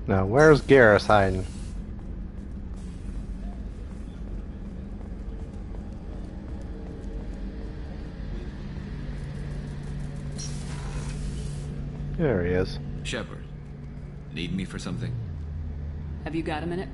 Now, where's Garrus hiding? There he is. Shepard, need me for something? Have you got a minute?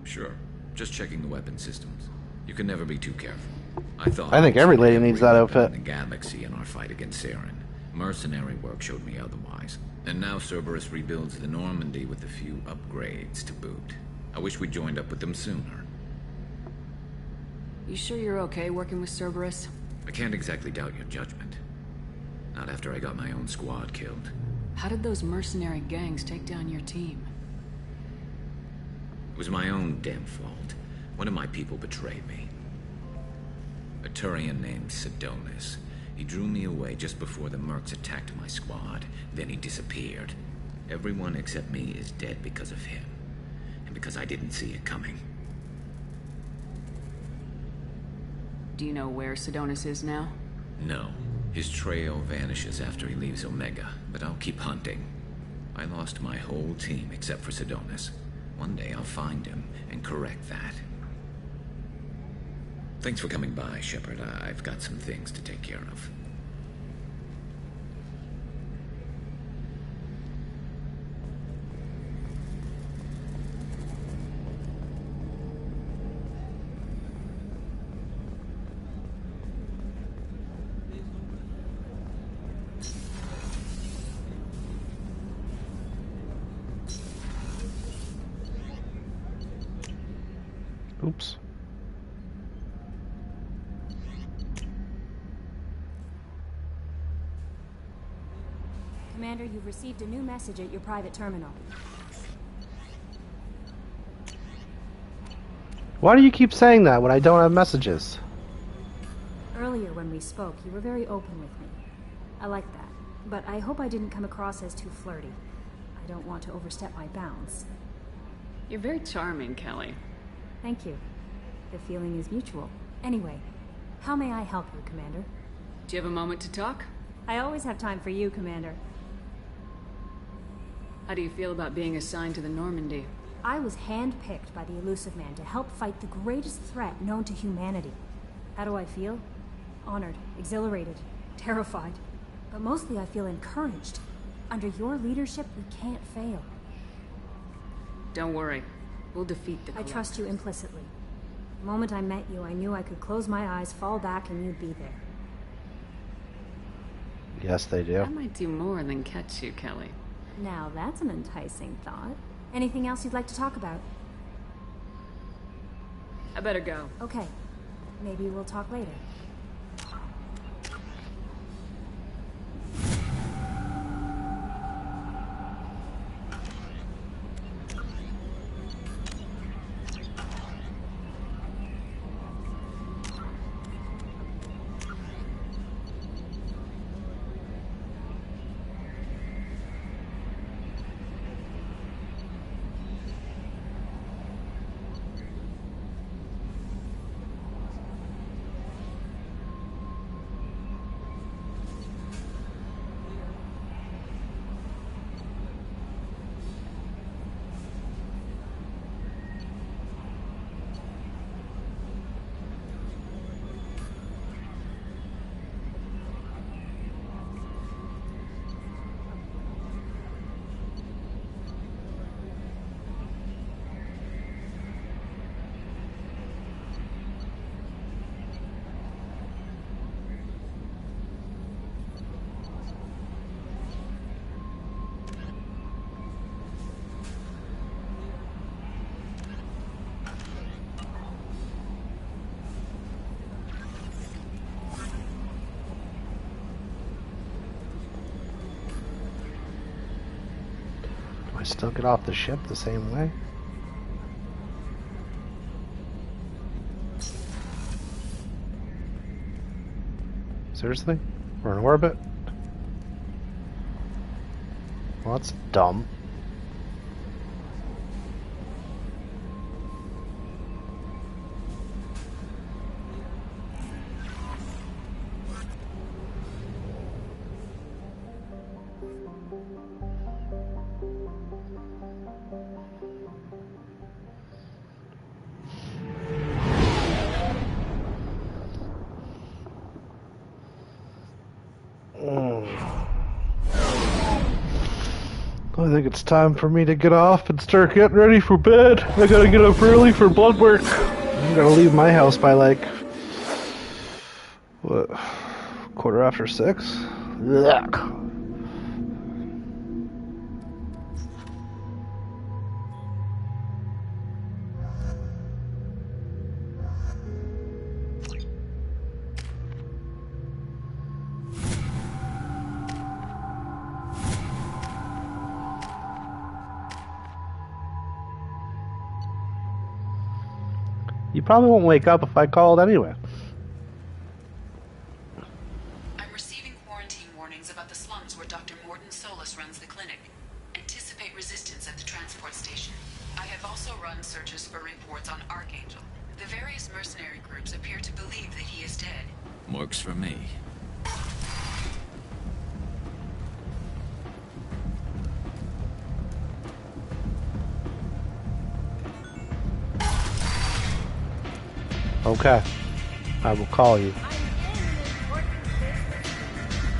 Sure. Just checking the weapon systems. You can never be too careful. I think every lady needs that outfit. In the galaxy in our fight against Saren. Mercenary work showed me otherwise. And now Cerberus rebuilds the Normandy with a few upgrades to boot. I wish we'd joined up with them sooner. You sure you're okay working with Cerberus? I can't exactly doubt your judgment. Not after I got my own squad killed. How did those mercenary gangs take down your team? It was my own damn fault. One of my people betrayed me. A Turian named Sidonis. He drew me away just before the Mercs attacked my squad. Then he disappeared. Everyone except me is dead because of him. And because I didn't see it coming. Do you know where Sidonis is now? No. His trail vanishes after he leaves Omega, but I'll keep hunting. I lost my whole team except for Sidonis. One day I'll find him and correct that. Thanks for coming by, Shepard. I've got some things to take care of. Oops. Commander, you've received a new message at your private terminal. Why do you keep saying that when I don't have messages? Earlier when we spoke, you were very open with me. I like that, but I hope I didn't come across as too flirty. I don't want to overstep my bounds. You're very charming, Kelly. Thank you. The feeling is mutual. Anyway, how may I help you, Commander? Do you have a moment to talk? I always have time for you, Commander. How do you feel about being assigned to the Normandy? I was handpicked by the Elusive Man to help fight the greatest threat known to humanity. How do I feel? Honored, exhilarated, terrified. But mostly I feel encouraged. Under your leadership, we can't fail. Don't worry. We'll defeat the I Collectors. trust you implicitly. The moment I met you, I knew I could close my eyes, fall back, and you'd be there. Yes, they do. I might do more than catch you, Kelly. Now that's an enticing thought. Anything else you'd like to talk about? I better go. Okay. Maybe we'll talk later. I still get off the ship the same way? Seriously? We're in orbit? Well, that's dumb. I think it's time for me to get off and start getting ready for bed. I gotta get up early for blood work. I'm gonna leave my house by like, what, 6:15? Yuck. You probably won't wake up if I called anyway. I'm receiving quarantine warnings about the slums where Dr. Morden Solus runs the clinic. Anticipate resistance at the transport station. I have also run searches for reports on Archangel. The various mercenary groups appear to believe that he is dead. Works for me. Okay. I will call you.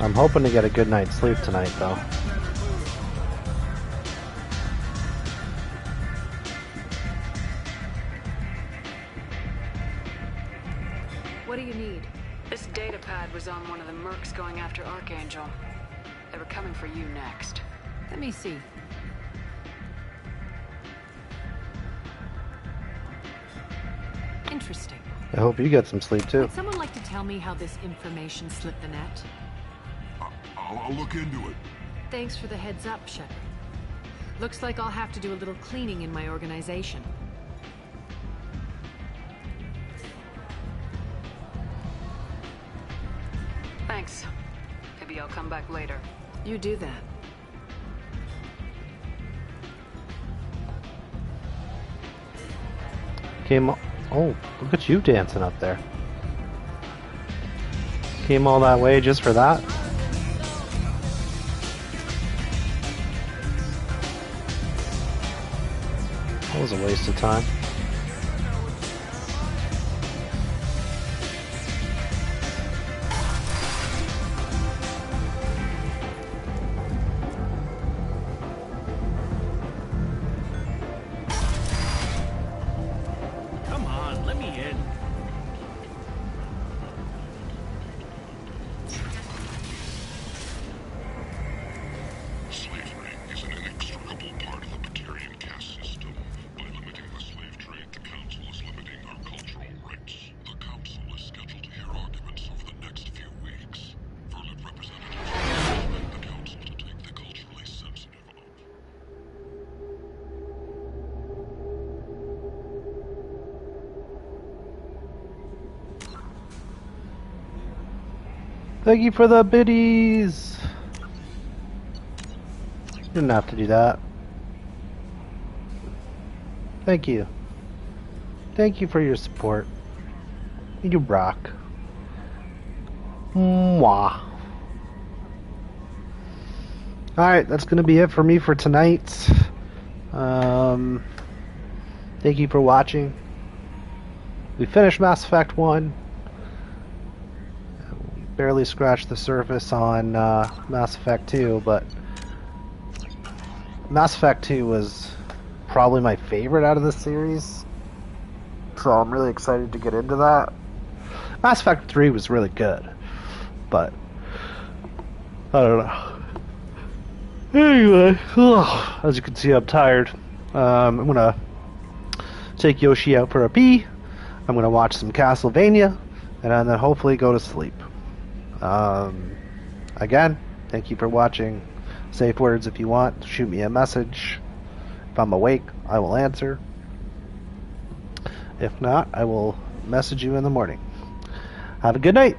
I'm hoping to get a good night's sleep tonight, though. What do you need? This data pad was on one of the mercs going after Archangel. They were coming for you next. Let me see. Interesting. I hope you get some sleep, too. Would someone like to tell me how this information slipped the net? I'll look into it. Thanks for the heads up, Shepard. Looks like I'll have to do a little cleaning in my organization. Thanks. Maybe I'll come back later. You do that. Oh, look at you dancing up there. Came all that way just for that? That was a waste of time. Come on, let me in. Slavery is an inextricable part of the Batarian caste system. By limiting the slave trade, the Council is limiting our cultural rights. The Council is scheduled to hear arguments over the next few weeks. Verlet representatives expect the Council to take the culturally sensitive up. Thank you for the biddies. Didn't have to do that. Thank you. Thank you for your support. You rock. Mwah. Alright, that's gonna be it for me for tonight. Thank you for watching. We finished Mass Effect 1. We barely scratched the surface on Mass Effect 2, but Mass Effect 2 was probably my favorite out of the series, so I'm really excited to get into that. Mass Effect 3 was really good, but I don't know. Anyway, as you can see, I'm tired. I'm gonna take Yoshi out for a pee. I'm gonna watch some Castlevania, and then hopefully go to sleep. Again, thank you for watching. Safe words if you want. Shoot me a message. If I'm awake, I will answer. If not, I will message you in the morning. Have a good night.